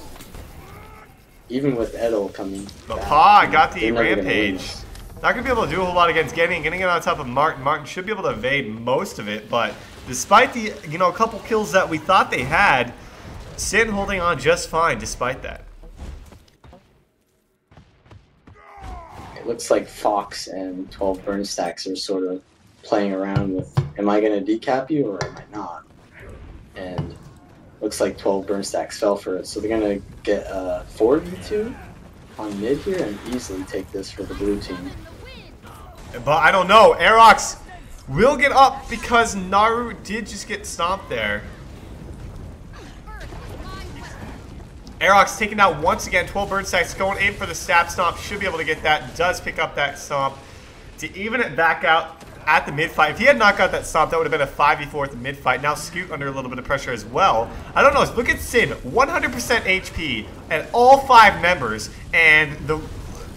Even with Edel coming But back, Pa got the they're never gonna rampage. win this. Not going to be able to do a whole lot against Getting it on top of Martin. Martin should be able to evade most of it, but despite the, couple kills that we thought they had, Sin holding on just fine despite that. It looks like Fox and 12 burn stacks are sort of playing around with, am I going to decap you or am I not? And looks like 12 burn stacks fell for it, so they're going to get a 4v2 on mid here and easily take this for the blue team. But I don't know. Aerox will get up because Naru did just get stomped there. Aerox taken out once again. 12 burn stacks going in for the stab stomp. Should be able to get that. Does pick up that stomp to even it back out at the mid fight. If he had not got that stomp, that would have been a 5v4 at the mid fight. Now Scoot under a little bit of pressure as well. I don't know. Look at Sin, 100% HP and all 5 members. And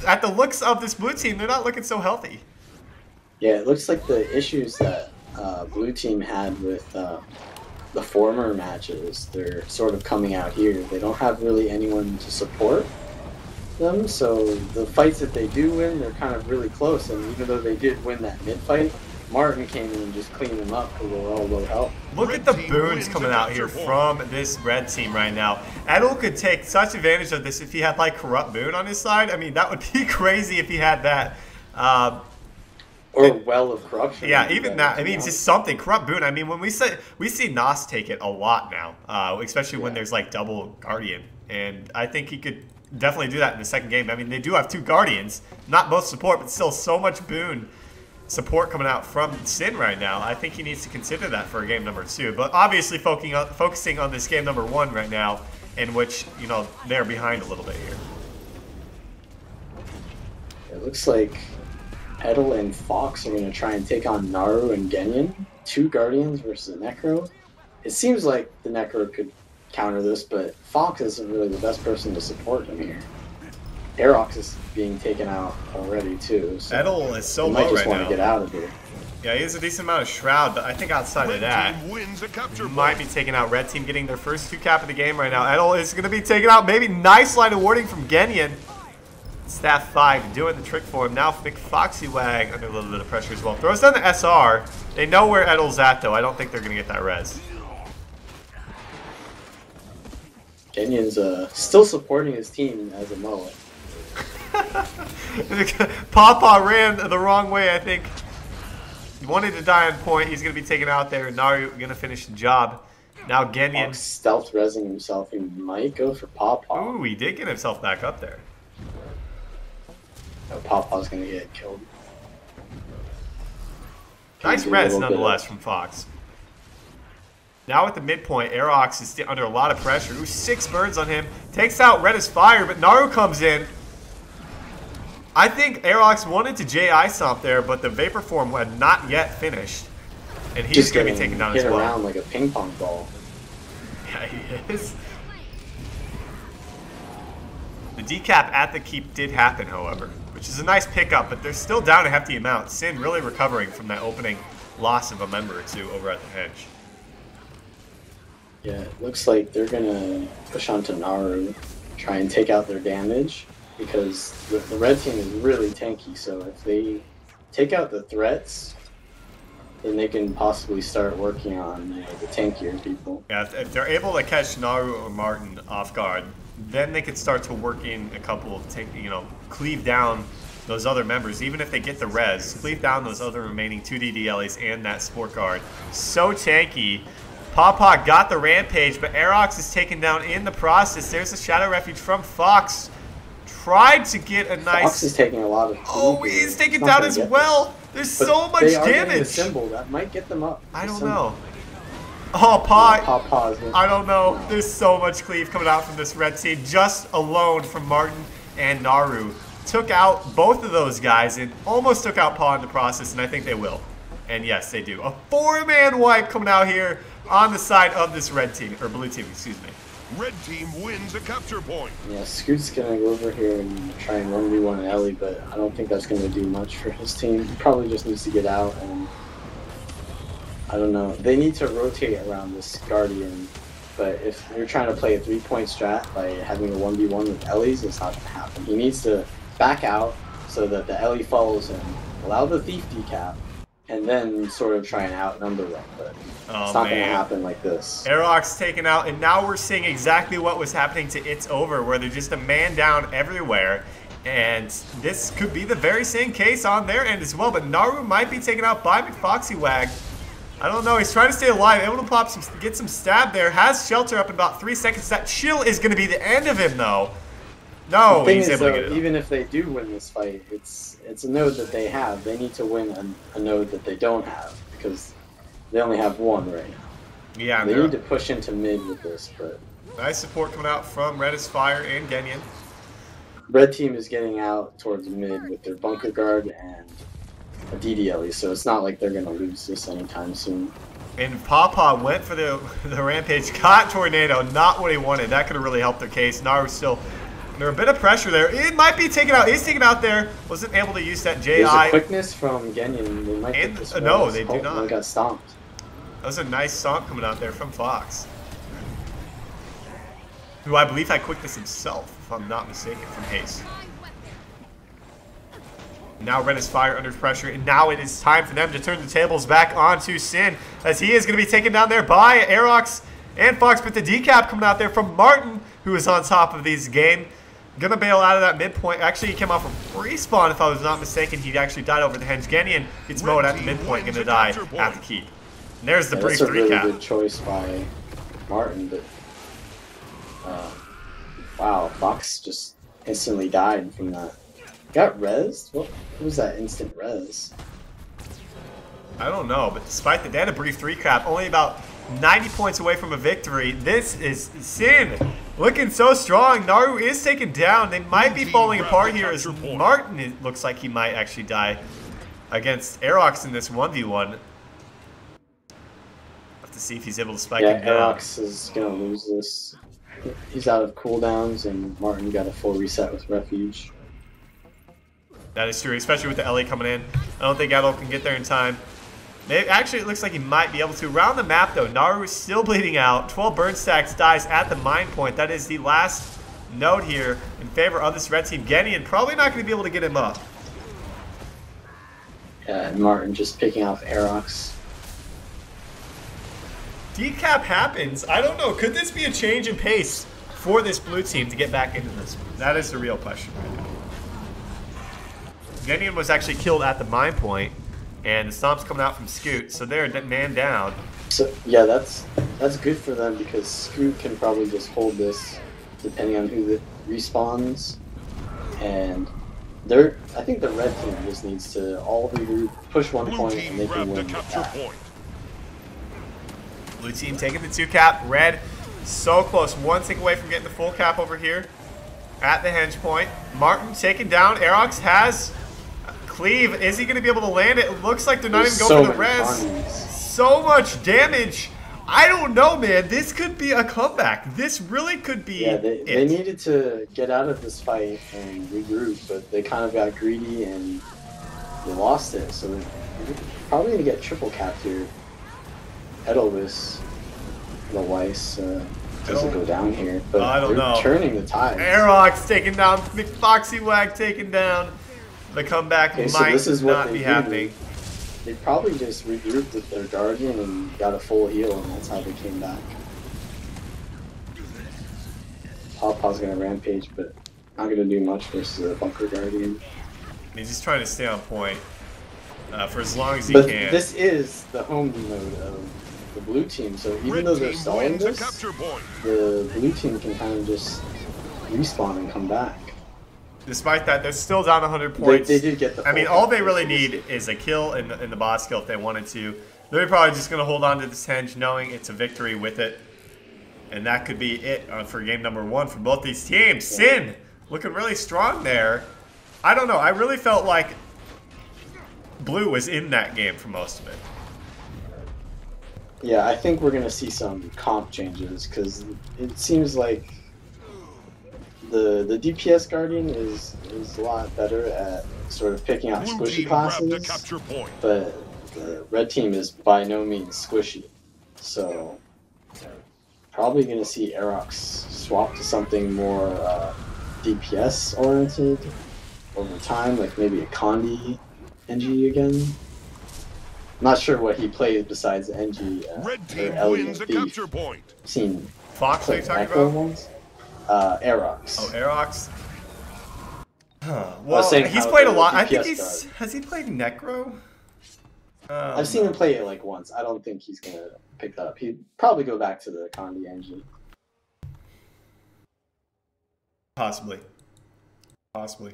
at the looks of this blue team, they're not looking so healthy. Yeah, it looks like the issues that blue team had with the former matches, they're sort of coming out here. They don't have really anyone to support them, so the fights that they do win, they're kind of really close. And even though they did win that mid fight, Martin came in and just cleaned them up because they were all low health. Look at the boons coming out here from this red team right now. Edel could take such advantage of this if he had like Corrupt Boon on his side. I mean, that would be crazy if he had that. Or Well of Corruption. Yeah, even that. I mean, it's just something. Corrupt Boon. I mean, when we see Nos take it a lot now, especially when there's like double Guardian. And I think he could definitely do that in the second game. I mean, they do have 2 Guardians. Not both support, but still so much Boon support coming out from Sin right now. I think he needs to consider that for game number 2. But obviously focusing on this game number 1 right now, in which, they're behind a little bit here. It looks like Edel and Fox are going to try and take on Naru and Genyan. 2 Guardians versus a Necro. It seems like the Necro could counter this, but Fox isn't really the best person to support him here. Aerox is being taken out already too. So Edel is so low might just right want now. to get out of here. Yeah, he has a decent amount of Shroud, but I think outside of that, might be taking out Red Team, getting their first 2 cap of the game right now. Edel is going to be taken out. Maybe nice line of warding from Genyan. Staff 5 doing the trick for him. Now McFoxywag under a little bit of pressure as well. Throws down the SR. They know where Edel's at, though. I don't think they're going to get that res. Genyan's still supporting his team as a mullet. Papa ran the wrong way, I think. He wanted to die on point. He's going to be taken out there. Naru going to finish the job. Now Genyan. Fox stealth resing himself. He might go for Pawpaw. Ooh, he did get himself back up there. Pawpaw's going to get killed. Nice res, nonetheless, from Fox. Now at the midpoint, Aerox is under a lot of pressure. Ooh, 6 birds on him. Takes out Red as Fire, but Naru comes in. I think Aerox wanted to JI stomp there, but the Vapor Form had not yet finished. And he's going to be taken down as well. Hit around like a ping pong ball. Yeah, he is. The decap at the keep did happen, however, which is a nice pickup, but they're still down a hefty amount. Sin really recovering from that opening loss of a member or 2 over at the hedge. Yeah, it looks like they're going to push onto Naru, try and take out their damage, because the red team is really tanky, so if they take out the threats, then they can possibly start working on the tankier people. Yeah, if they're able to catch Naru or Martin off guard, then they could start to work in a couple of cleave down those other members, even if they get the res. Cleave down those other remaining 2 DDLEs and that Sport Guard. So tanky. Pawpaw got the Rampage, but Aerox is taken down in the process. There's a Shadow Refuge from Fox. Tried to get a nice... Fox is taking a lot of... Oh, he's taken down as well. There's so much damage. The symbol that might get them up. I don't know. Oh, Paw. Pawpaw's I don't know. There's so much cleave coming out from this red team. Just alone from Martin and Naru. Took out both of those guys and almost took out Paw in the process, and I think they will. And yes, they do. A 4-man wipe coming out here on the side of this red team, or blue team, excuse me. Red team wins a capture point. Yeah, Scoot's gonna go over here and try and 1v1 Ellie, but I don't think that's gonna do much for his team. He probably just needs to get out, and I don't know. They need to rotate around this Guardian, but if you're trying to play a 3-point strat by having a 1v1 with Ellie's, it's not gonna happen. He needs to back out so that the Ellie follows him, allow the Thief decap, and then sort of try and outnumber them, but it's not going to happen like this. Aerox taken out, and now we're seeing exactly what was happening to It's Over, where they're just a man down everywhere, and this could be the very same case on their end as well, but Naru might be taken out by McFoxywag. I don't know, he's trying to stay alive, able to pop some, get some stab there, has shelter up in about 3 seconds. That chill is going to be the end of him, though. No, he's able to get it up. Even if they do win this fight, it's a node that they have. They need to win a node that they don't have, because they only have one right now. Yeah, they need to push into mid with this, but... Nice support coming out from Redis Fire and Genyan. Red team is getting out towards mid with their bunker guard and a DDLE, so it's not like they're going to lose this anytime soon. And Pawpaw went for the Rampage, got Tornado, not what he wanted. That could have really helped their case. Naru still... Under a bit of pressure there. It might be taken out. He's taken out there. Wasn't able to use that JI. There's a quickness from Genyan. They might get this no, they do not. They got stomped. That was a nice stomp coming out there from Fox. Who I believe had quickness himself, if I'm not mistaken, from Haste. Now Ren is Fire under pressure, and now it is time for them to turn the tables back onto Sin, as he is going to be taken down there by Aerox and Fox, but the decap coming out there from Martin, who is on top of these game. Gonna bail out of that midpoint. Actually, he came off from respawn, if I was not mistaken. He actually died over the henge. Genyan gets mowed at the midpoint, gonna die at the keep. And there's the brief 3 cap. That's a really good choice by Martin, but wow, Fox just instantly died from that. Got rezzed? What was that instant res? I don't know, but despite that, they had a brief 3 cap, only about 90 points away from a victory. This is Sin looking so strong. Naru is taken down. They might be falling apart here as Martin, it looks like he might actually die against Aerox in this 1v1. Have to see if he's able to spike him down. Aerox is going to lose this. He's out of cooldowns, and Martin got a full reset with Refuge. That is true, especially with the LA coming in. I don't think Adol can get there in time. Maybe, actually, it looks like he might be able to. Around the map, though, Naru is still bleeding out. 12 burn stacks dies at the mine point. That is the last node here in favor of this red team. Genyan probably not going to be able to get him up. Yeah, and Martin just picking off Aerox. Decap happens. I don't know. Could this be a change in pace for this blue team to get back into this? That is the real question right now. Genyan was actually killed at the mine point, and the stomp's coming out from Scoot, so they're man down. So yeah, that's good for them, because Scoot can probably just hold this depending on who respawns, and I think the red team just needs to all regroup, push one point, and they can win with that. Blue team taking the 2 cap. Red so close, 1 tick away from getting the full cap over here at the henge point. Martin taken down. Aerox has Cleave. Is he going to be able to land it? It looks like they're not even going for the res. So much damage. I don't know, man. This could be a comeback. This really could be they needed to get out of this fight and regroup, but they kind of got greedy and they lost it. So they're probably going to get triple capped here. Edelweiss, the Weiss doesn't go down here, but I don't know. Turning the tide. Aerox taken down. McFoxywag taken down. The comeback might not be happening. They probably just regrouped with their Guardian and got a full heal, and that's how they came back. Pawpaw's gonna rampage, but not gonna do much versus a Bunker Guardian. He's just trying to stay on point for as long as he But can. this is the home mode of the blue team, so even though they're stalling this, the blue team can kind of just respawn and come back. Despite that, they're still down 100 points. They did get the I mean, all they really need is a kill in the boss kill if they wanted to. They're probably just going to hold on to this henge knowing it's a victory with it. And that could be it for game number 1 for both these teams. Sin looking really strong there. I don't know. I really felt like blue was in that game for most of it. Yeah, I think we're going to see some comp changes because it seems like the DPS Guardian is a lot better at sort of picking out squishy classes, but the red team is by no means squishy. So probably going to see Aerox swap to something more DPS oriented over time, like maybe a Condi NG again. Not sure what he plays besides NG Red team or wins a capture point. Seen Fox, are you talking Echo about? once. Aerox. Oh, Aerox. Huh. Well, saying he's how played a the lot. I DPS think guard. has he played Necro? I've seen him play it like once. I don't think he's gonna pick that up. He'd probably go back to the Condi NG. Possibly. Possibly.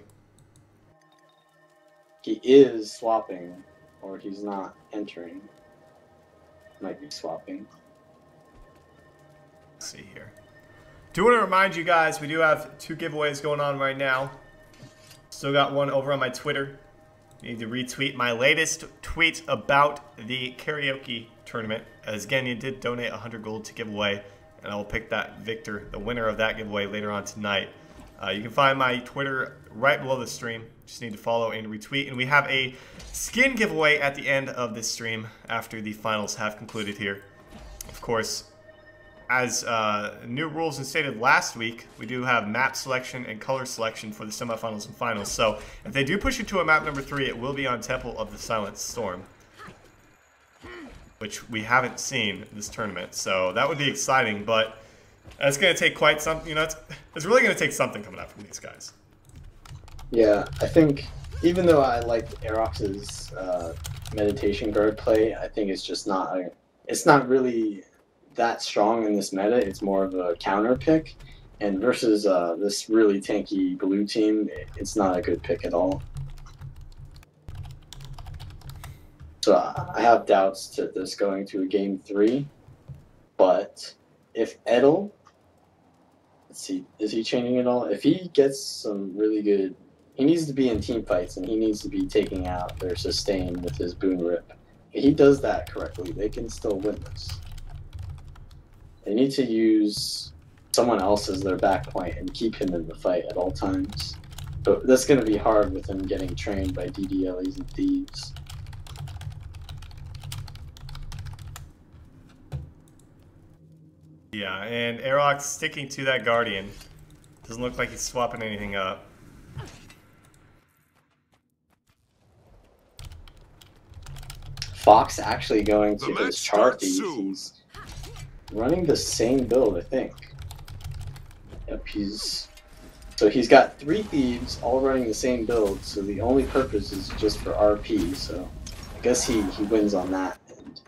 He is swapping, or he's not entering. Might be swapping. Let's see here. Do want to remind you guys, we do have 2 giveaways going on right now. Still got one over on my Twitter. You need to retweet my latest tweet about the karaoke tournament. As again, you did donate 100 gold to give away, and I will pick that victor, the winner of that giveaway, later on tonight. You can find my Twitter right below the stream. Just need to follow and retweet. And we have a skin giveaway at the end of this stream after the finals have concluded here. Of course, as new rules instated last week, we do have map selection and color selection for the semifinals and finals. So if they do push it to a map number 3, it will be on Temple of the Silent Storm, which we haven't seen this tournament. So that would be exciting, but it's going to take quite some, you know, it's really going to take something coming out from these guys. Yeah, I think even though I liked Aerox's meditation guard play, I think it's just not it's not really that strong in this meta. It's more of a counter pick, and versus this really tanky blue team, it's not a good pick at all. So I have doubts to this going to a game 3, but if Edel, let's see, is he changing at all? If he gets some really good, he needs to be in team fights and he needs to be taking out their sustain with his boon rip. If he does that correctly, they can still win this. They need to use someone else as their back point and keep him in the fight at all times. But that's going to be hard with him getting trained by DDLEs and thieves. Yeah, and Aerox sticking to that Guardian. Doesn't look like he's swapping anything up. Fox actually going to his char thieves. He's running the same build, I think. Yep, he's got 3 thieves all running the same build, so the only purpose is just for RP, so I guess he wins on that end.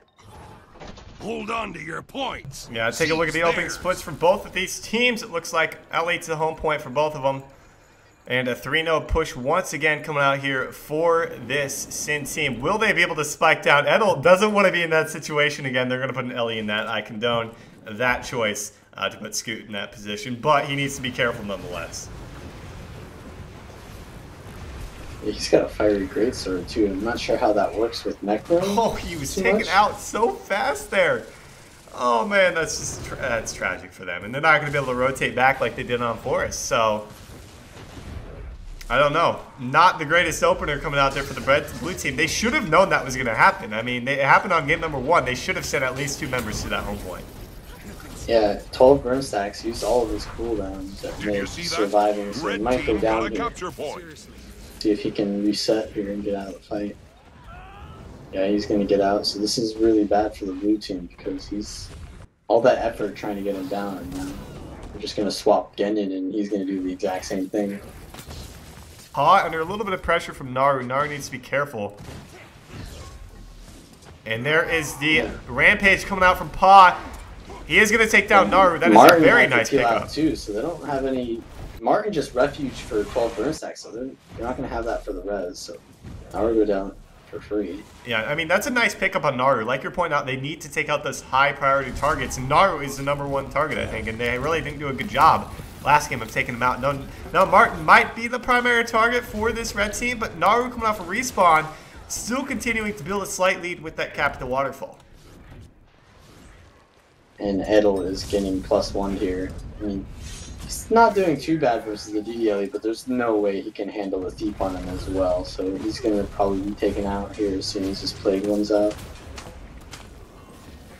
Hold on to your points. Yeah, take a look at the opening splits for both of these teams. It looks like LA to the home point for both of them. And a 3-0 push once again coming out here for this Sin team. Will they be able to spike down? Edel doesn't want to be in that situation again. They're going to put an Ellie in that. I condone that choice to put Scoot in that position. But he needs to be careful nonetheless. Yeah, he's got a fiery greatsword too. I'm not sure how that works with Necro. Oh, he was taken out so fast there. Oh man, that's just that's tragic for them. And they're not going to be able to rotate back like they did on Forest. So I don't know. Not the greatest opener coming out there for the blue team. They should have known that was going to happen. I mean, it happened on game number 1. They should have sent at least 2 members to that home point. Yeah, 12 burn stacks, used all of his cooldowns that made surviving, so he might go down here. See if he can reset here and get out of the fight. Yeah, he's going to get out, so this is really bad for the blue team because he's all that effort trying to get him down, and now we're just going to swap Genin and he's going to do the exact same thing. Paw under a little bit of pressure from Naru. Naru needs to be careful. And there is the Rampage coming out from Paw. He is going to take down Naru. That is a very nice pickup. Too, so they don't have any... Martin just refuge for 12 burn stacks, so they're not going to have that for the res. So Naru go down for free. Yeah, I mean, that's a nice pickup on Naru. Like you're pointing out, they need to take out those high priority targets. And Naru is the #1 target, I think. And they really didn't do a good job last game of taking him out. Now Martin might be the primary target for this red team, but Naru coming off a respawn, still continuing to build a slight lead with that cap at the waterfall. And Edel is getting +1 here. I mean, he's not doing too bad versus the DDLE, but there's no way he can handle the Thief on him as well. So he's going to probably be taken out here as soon as his Plague runs out.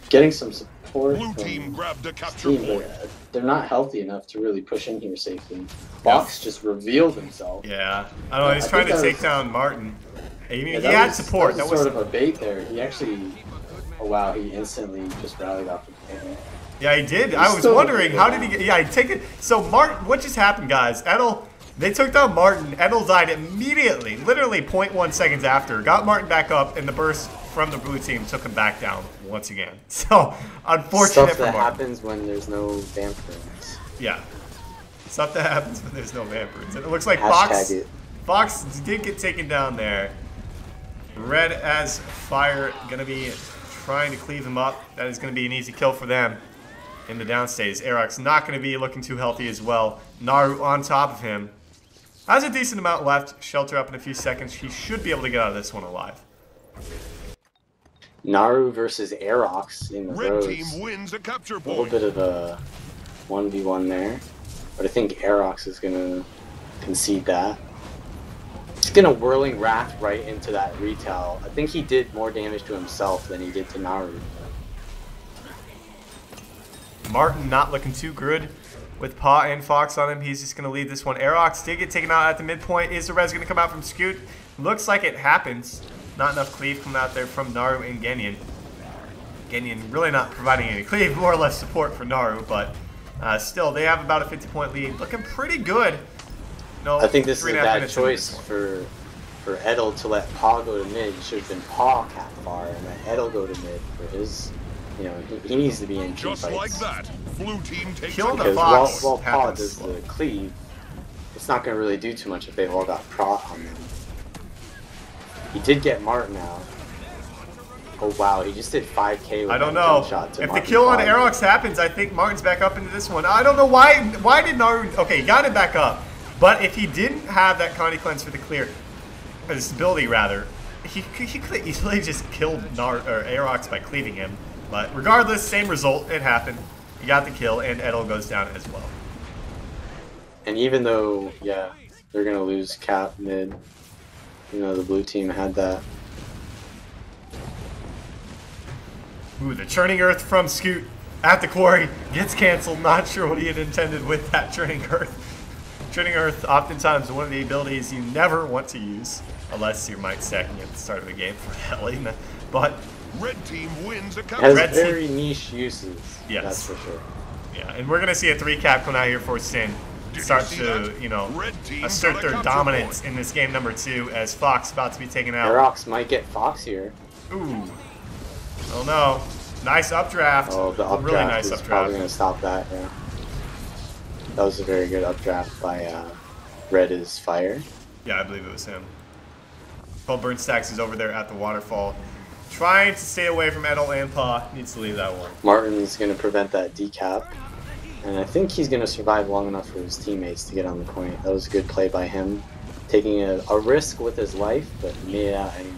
Getting some support Blue from team grabbed a his capture team, point. but they're not healthy enough to really push in here safely. Fox just revealed himself. Yeah, I don't know, he's trying to take down Martin. I mean, Yeah, he had support. That was sort of a bait there. He actually... Oh wow, he instantly just rallied off the panel. Yeah, he did. I was wondering, how did he get... Yeah, he take it... So, Martin, what just happened, guys? Edel, they took down Martin. Edel died immediately, literally 0.1 seconds after. Got Martin back up, and the burst from the blue team took him back down once again. So, unfortunate Stuff for that Martin. happens when there's no vamp runes. Yeah. Stuff that happens when there's no vampires. And it looks like Hashtag Fox did get taken down there. Red as fire, gonna be trying to cleave him up. That is gonna be an easy kill for them in the downstays. Aerox not gonna be looking too healthy as well. Naru on top of him. Has a decent amount left. Shelter up in a few seconds. He should be able to get out of this one alive. Naru versus Aerox in the Red roads. team wins a capture A little point. bit of a 1v1 there. But I think Aerox is going to concede that. He's going to Whirling Wrath right into that retail. I think he did more damage to himself than he did to Naru. Martin not looking too good with Paw and Fox on him. He's just going to lead this one. Aerox did get taken out at the midpoint. Is the res going to come out from Scoot? Looks like it happens. Not enough cleave coming out there from Naru and Genyan. Genyan really not providing any cleave, more or less support for Naru, but still, they have about a 50-point lead. Looking pretty good. No, I think this is a 3.5 bad minutes into choice this for Edel to let Paw go to mid. It should have been Paw cap far and let Edel go to mid for his, you know, he needs to be in team Just fights. like that, blue team takes Kill a the Because Fox while Paw happens does slowly. the cleave, it's not going to really do too much if they've all got prot on them. He did get Martin out. Oh wow, he just did 5k with I don't that know. jump shot to If the Martin kill on 5. Aerox happens, I think Martin's back up into this one. I don't know why. Why did Naru... Okay, he got it back up. But if he didn't have that Connie Cleanse for the clear, or the stability rather, he could easily just killed Aerox by cleaving him. But regardless, same result. It happened. He got the kill, and Edel goes down as well. And even though, yeah, they're going to lose cap mid, you know, the blue team had that. Ooh, the Churning Earth from Scoot at the quarry gets canceled. Not sure what he had intended with that Churning Earth. Churning Earth, oftentimes one of the abilities you never want to use, unless you're might stacking at the start of the game for Helly. But Red team wins a It capture has Red very niche uses, Yes. that's for sure. yeah, and we're gonna see a 3-cap come out here for Sin. Did Start you see to, that? you know, Red team assert got a their capture dominance point. in this game number 2 as Fox about to be taken out. Aerox might get Fox here. Ooh. Oh no. Nice updraft. Oh, the updraft Really nice is probably updraft. going to stop that, yeah. That was a very good updraft by Red is Fire. Yeah, I believe it was him. 12 burn stacks is over there at the waterfall. Trying to stay away from Edel and Paw. Needs to leave that one. Martin's going to prevent that decap. And I think he's going to survive long enough for his teammates to get on the point. That was a good play by him. Taking a risk with his life, but made it out anyways.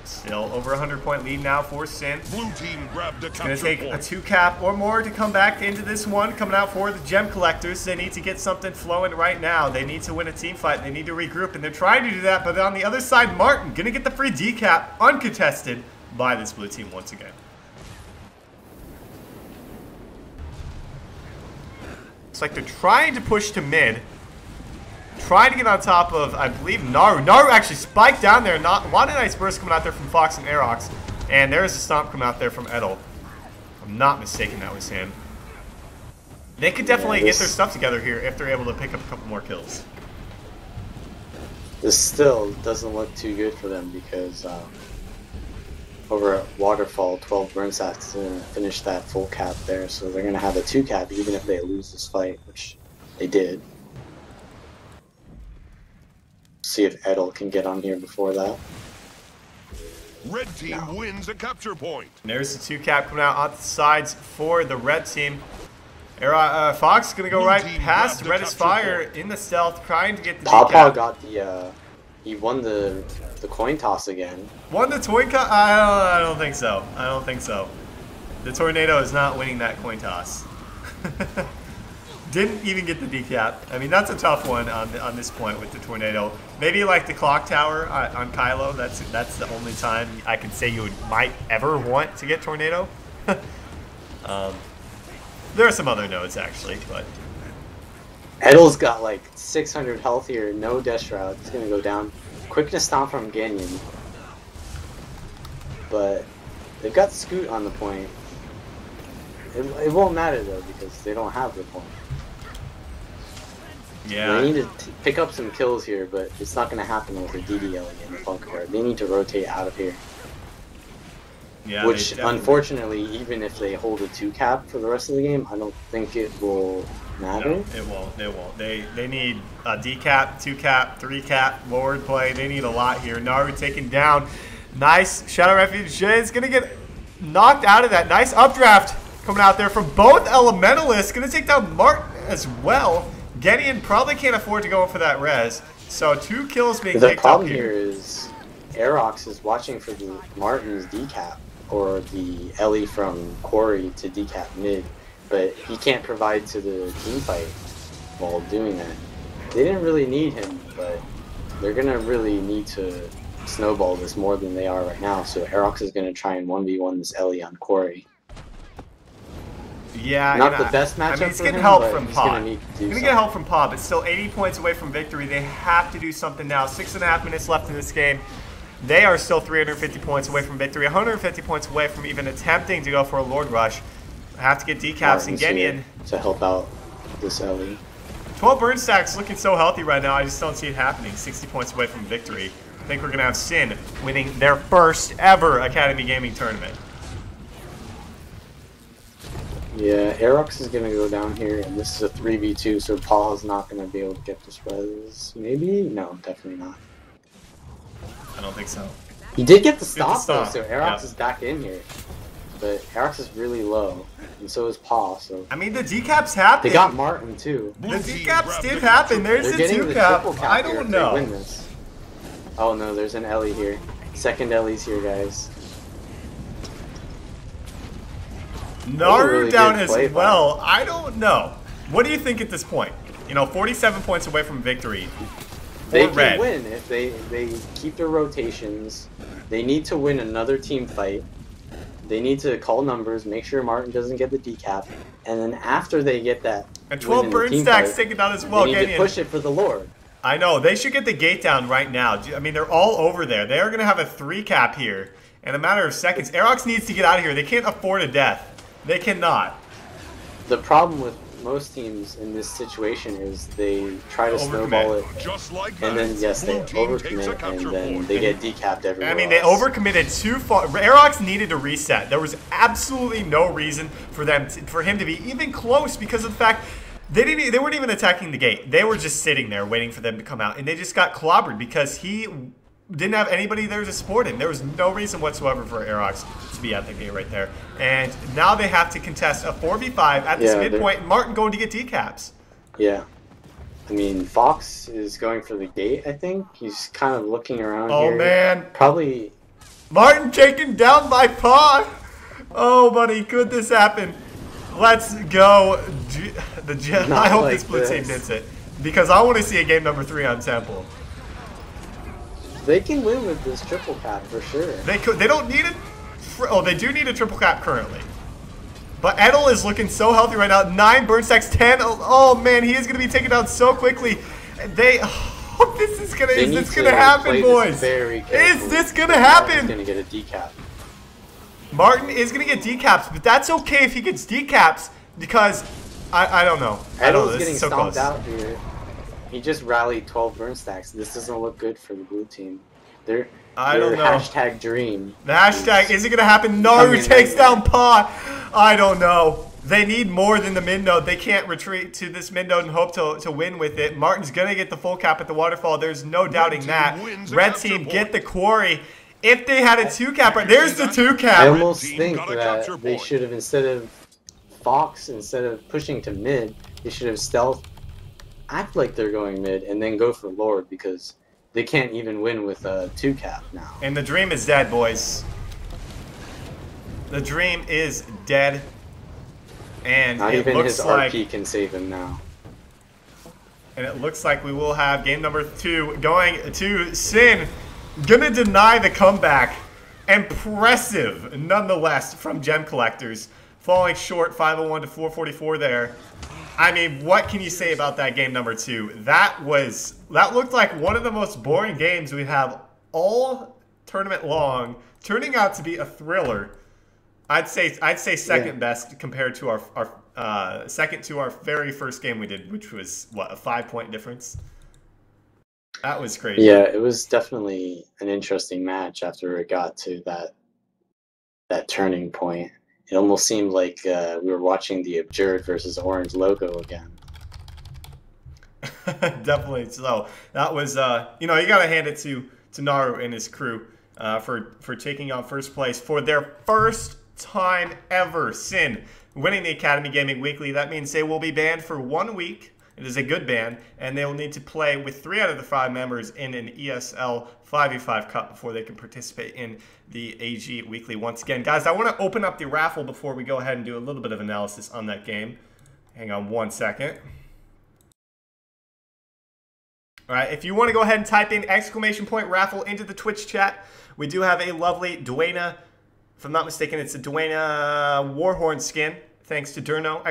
Still over 100-point lead now for Sin. Blue team grabbed a It's going to capture take a point. 2-cap or more to come back into this one. Coming out for the Gem Collectors. They need to get something flowing right now. They need to win a team fight. They need to regroup, and they're trying to do that. But on the other side, Martin going to get the free decap uncontested by this blue team once again. It's like they're trying to push to mid. Trying to get on top of, I believe, Naru. Naru actually spiked down there. Not a lot of nice bursts coming out there from Fox and Aerox. And there's a stomp coming out there from Edel. If I'm not mistaken, that was him. They could definitely get their stuff together here if they're able to pick up a couple more kills. This still doesn't look too good for them because over at Waterfall, 12 burn stacks to finish that full cap there, so they're going to have a 2 cap even if they lose this fight, which they did. See if Edel can get on here before that. Red team wins a capture point. And there's the 2 cap coming out on the sides for the red team. Fox is going to go right past Redis Fire in the stealth, trying to get the Pawpaw got the, he won the coin toss again. Won the coin toss? I don't think so. I don't think so. The Tornado is not winning that coin toss. Didn't even get the decap. I mean, that's a tough one on this point with the Tornado. Maybe like the clock tower on Kylo. That's the only time I can say you might ever want to get Tornado. There are some other nodes actually, but Edel's got like 600 health here, no death shroud. It's gonna go down. Quickness stomp from Ganyan, but they've got Scoot on the point. It won't matter though because they don't have the point. yeah. They need to pick up some kills here, but it's not going to happen with the DDL and the Funk card. They need to rotate out of here. Yeah, Which, unfortunately, even if they hold a 2 cap for the rest of the game, I don't think it will matter. No, it won't. It won't. They need a D cap, 2 cap, 3 cap, forward play. They need a lot here. Naru taken down. Nice Shadow Refuge. Jay's going to get knocked out of that. Nice updraft coming out there from both Elementalists. Going to take down Martin as well. Gideon probably can't afford to go for that res. So 2 kills being The picked up problem here. here is Aerox is watching for the Martin's decap or the Ellie from Quarry to decap mid, but he can't provide to the team fight while doing that. They didn't really need him, but they're going to really need to snowball this more than they are right now, so Aerox is going to try and 1v1 this Ellie on Quarry. Yeah, Not the best matchup I mean, he's for getting him, help but from he's Pod. gonna need to do He's gonna get help from Pod, but still 80 points away from victory. They have to do something now. 6.5 minutes left in this game. They are still 350 points away from victory. 150 points away from even attempting to go for a Lord Rush. Have to get decaps and Genian to help out this Ellie. 12 burn stacks looking so healthy right now. I just don't see it happening. 60 points away from victory. I think we're gonna have Sin winning their first ever Academy Gaming tournament. Yeah, Aerox is going to go down here, and this is a 3v2, so Paul's not going to be able to get this res. Maybe? No, definitely not. I don't think so. He did get the stop, stop, though, so Aerox yeah. is back in here. But Aerox is really low, and so is Paul, so... I mean, the decaps happen. They got Martin, too. The decaps did happen. There's They're the getting 2 the cap. triple cap I here don't if they know. win this. Oh, no, there's an Ellie here. Second Ellie's here, guys. Naru really down good as play well. I don't know. What do you think at this point? You know, 47 points away from victory. They Or can red. win if they keep their rotations. They need to win another team fight. They need to call numbers, make sure Martin doesn't get the decap, and then after they get that And win 12 in the burn team stacks fight, taken down as well. they need to Gideon. push it for the Lord. I know. They should get the gate down right now. I mean, they're all over there. They are going to have a 3 cap here in a matter of seconds. Aerox needs to get out of here. They can't afford a death. They cannot. The problem with most teams in this situation is they try to snowball it, Just like that. and then yes, they Blue team takes a overcommit, capture and then point. they get decapped everywhere I mean, they else. overcommitted too far. Aerox needed to reset. There was absolutely no reason for for him to be even close because of the fact they weren't even attacking the gate. They were just sitting there waiting for them to come out, and they just got clobbered because he didn't have anybody there to support him. There was no reason whatsoever for Aerox to be at the gate right there. And now they have to contest a 4v5 at this midpoint, and Martin going to get decaps. Yeah. I mean, Fox is going for the gate, I think. He's kind of looking around Oh, here. man. Probably... Martin taken down by Pod. Oh, buddy, could this happen? Let's go. I hope like this blue team this. hits it. Because I want to see a game number 3 on Temple. They can win with this triple cap for sure. They could. They don't need it. Oh, they do need a triple cap currently. But Edel is looking so healthy right now. 9 burn stacks, 10. Oh man, he is going to be taken down so quickly. They. Oh, this is gonna. Is this gonna happen, boys? Is this gonna happen? He's gonna get a decap. Martin is gonna get decaps, but that's okay if he gets decaps because I don't know. I don't know. Edel's This getting is so stomped close. out here. He just rallied 12 burn stacks. This doesn't look good for the blue team. Their I don't know. hashtag dream. The hashtag, is it going to happen? Naru takes down Pa. I don't know. They need more than the mid node. They can't retreat to this mid node and hope to win with it. Martin's going to get the full cap at the waterfall. There's no doubting that. Red team get the quarry. If they had a 2-cap, there's the 2-cap. I almost think that they should have, instead of pushing to mid, they should have stealth, act like they're going mid, and then go for Lord, because they can't even win with a 2-cap now. And the dream is dead, boys. The dream is dead. And not it even looks his like, RP can save him now. And it looks like we will have game number 2 going to Sin. Gonna deny the comeback. Impressive, nonetheless, from Gem Collectors. Falling short, 501 to 444 there. I mean, what can you say about that game number 2? That looked like one of the most boring games we have all tournament long, turning out to be a thriller. I'd say second best compared to our second to our very first game we did, which was what, a 5-point difference. That was crazy. Yeah, it was definitely an interesting match after it got to that turning point. It almost seemed like we were watching the Abjured versus Orange logo again. Definitely so. That was, you know, you got to hand it to Naru and his crew for taking on first place for their first time ever. Sin winning the Academy Gaming Weekly. That means they will be banned for 1 week. It is a good ban, and they will need to play with 3 out of the 5 members in an ESL 5v5 Cup before they can participate in the AG Weekly once again. Guys, I want to open up the raffle before we go ahead and do a little bit of analysis on that game. Hang on 1 second. All right, if you want to go ahead and type in !raffle into the Twitch chat, we do have a lovely Dwayna, if I'm not mistaken, it's a Dwayna Warhorn skin. Thanks to Durno,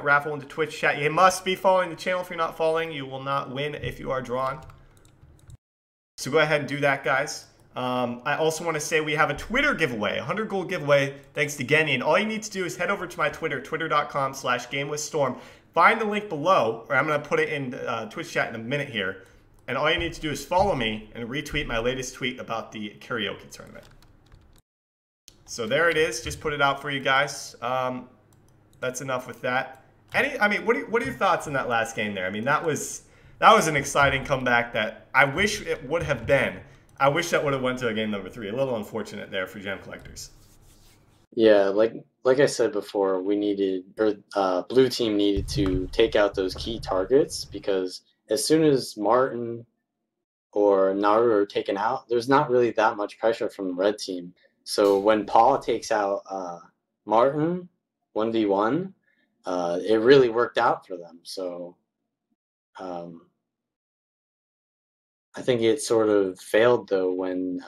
!raffle into Twitch chat. You must be following the channel. If you're not following, you will not win if you are drawn. So go ahead and do that, guys. I also want to say we have a Twitter giveaway, 100 gold giveaway, thanks to Genny. And all you need to do is head over to my Twitter, twitter.com/gamewithstorm. Find the link below, or I'm going to put it in Twitch chat in a minute here. And all you need to do is follow me and retweet my latest tweet about the karaoke tournament. So there it is. Just put it out for you guys. That's enough with that. I mean, what are your thoughts on that last game there? I mean, that was an exciting comeback that I wish it would have been. I wish that would have went to a game number 3. A little unfortunate there for Gem Collectors. Yeah, like I said before, we needed, or blue team needed to take out those key targets, because as soon as Martin or Naru are taken out, there's not really that much pressure from the red team. So when Paul takes out Martin 1v1, it really worked out for them. So I think it sort of failed though when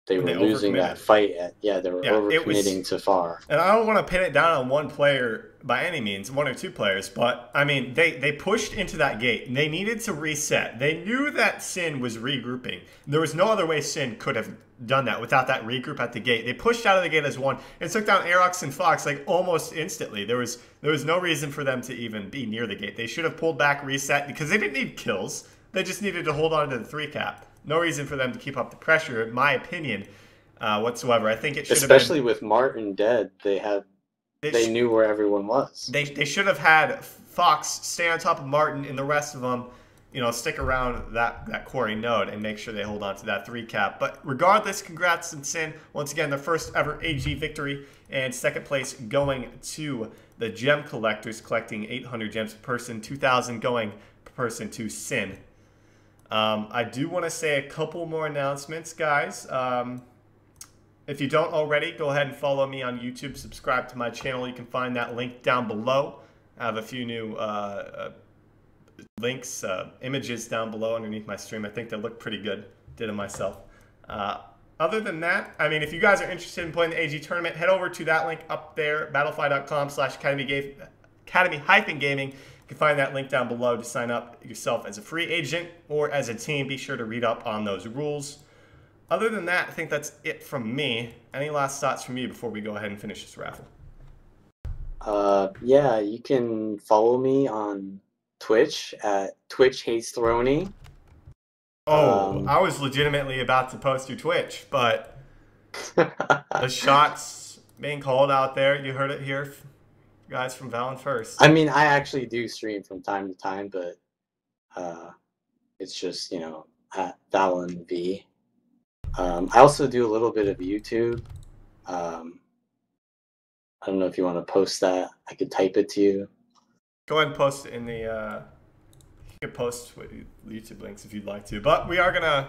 they were losing that fight. They were overcommitting to far. And I don't want to pin it down on one player by any means, 1 or 2 players, but I mean, they pushed into that gate. They needed to reset. They knew that Sin was regrouping. There was no other way Sin could have done that without that regroup at the gate. They pushed out of the gate as one and took down Aerox and Fox like almost instantly. There was no reason for them to even be near the gate. They should have pulled back, reset, because they didn't need kills. They just needed to hold on to the 3-cap. No reason for them to keep up the pressure, in my opinion, whatsoever. I think it should have been, especially with Martin dead, they knew where everyone was. They should have had Fox stay on top of Martin and the rest of them, you know, stick around that quarry node and make sure they hold on to that 3-cap. But regardless, congrats to Sin. Once again, their first ever AG victory, and second place going to the Gem Collectors, collecting 800 gems per person, 2,000 going per person to Sin. I do want to say a couple more announcements, guys. If you don't already, go ahead and follow me on YouTube. Subscribe to my channel. You can find that link down below. I have a few new links, images down below underneath my stream. I think they look pretty good. Did them myself. Other than that, I mean, if you guys are interested in playing the AG tournament, head over to that link up there, battlefy.com/academy-gaming. You can find that link down below to sign up yourself as a free agent or as a team. Be sure to read up on those rules. Other than that, I think that's it from me. Any last thoughts from you before we go ahead and finish this raffle? Yeah, you can follow me on Twitch at Twitch Hates Throny. Oh, I was legitimately about to post your Twitch, but the shots being called out there, you heard it here, guys from Vallun first. I mean, I actually do stream from time to time, but it's just, you know, at Vallun V. I also do a little bit of YouTube. I don't know if you want to post that. I could type it to you. Go ahead and post it in the, you can post with YouTube links if you'd like to. But we are going to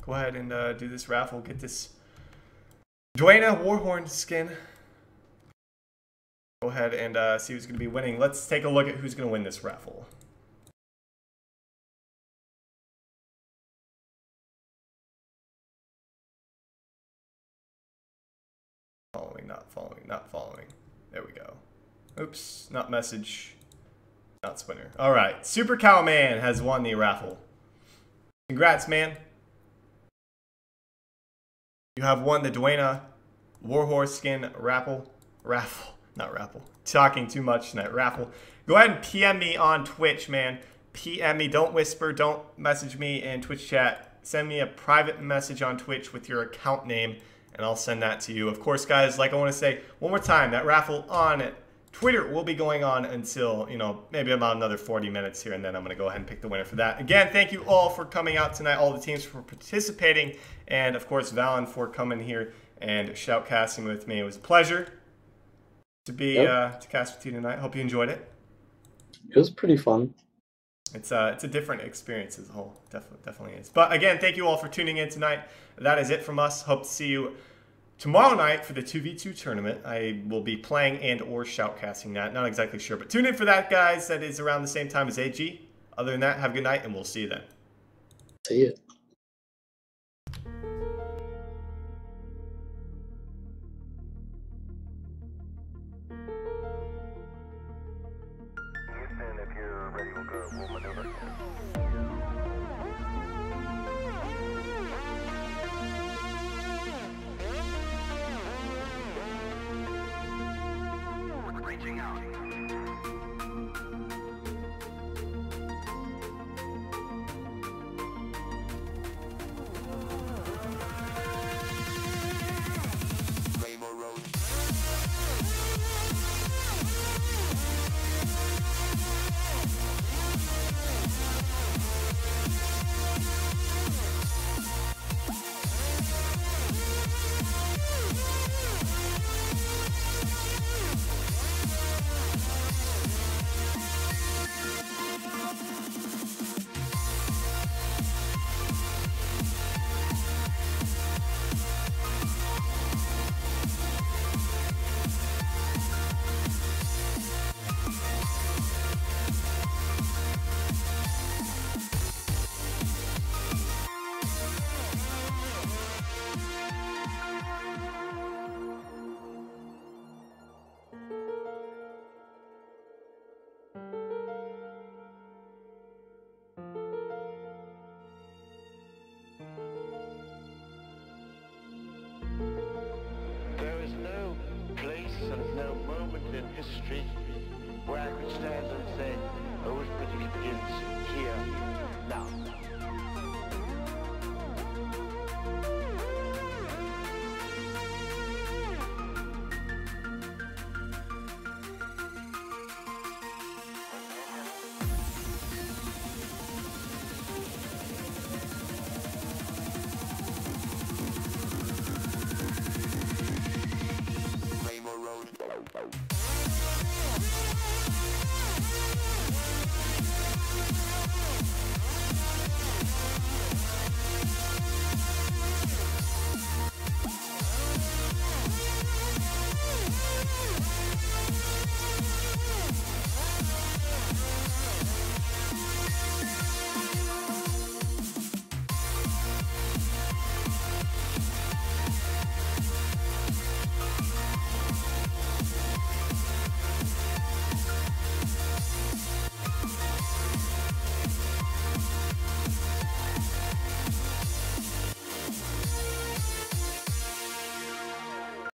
go ahead and do this raffle, get this Dwayna Warhorn skin. Go ahead and see who's going to be winning. Let's take a look at who's going to win this raffle. Following, not following, not following. There we go. Oops, not message. Not Spinner. All right, Super Cow Man has won the raffle. Congrats, man. You have won the Dwayna Warhorse skin raffle. Not raffle. Talking too much tonight. Raffle. Go ahead and PM me on Twitch, man. PM me. Don't whisper. Don't message me in Twitch chat. Send me a private message on Twitch with your account name, and I'll send that to you. Of course, guys, like I want to say one more time, that raffle on Twitter will be going on until, you know, maybe about another 40 minutes here, and then I'm going to go ahead and pick the winner for that. Again, thank you all for coming out tonight, all the teams for participating, and of course, Vallun for coming here and shoutcasting with me. It was a pleasure to be to cast with you tonight. Hope you enjoyed it. It was pretty fun. It's a different experience as a whole. Definitely is. But again, thank you all for tuning in tonight. That is it from us. Hope to see you tomorrow night for the 2v2 tournament. I will be playing and or shoutcasting that. Not exactly sure, but tune in for that, guys. That is around the same time as AG. Other than that, have a good night, and we'll see you then. See you. Houston, if you're ready, we'll maneuver. Reaching out. Rainbow Road. There is no place and no moment in history where I could stand and say, arithmetic begins here, now. Rainbow Road.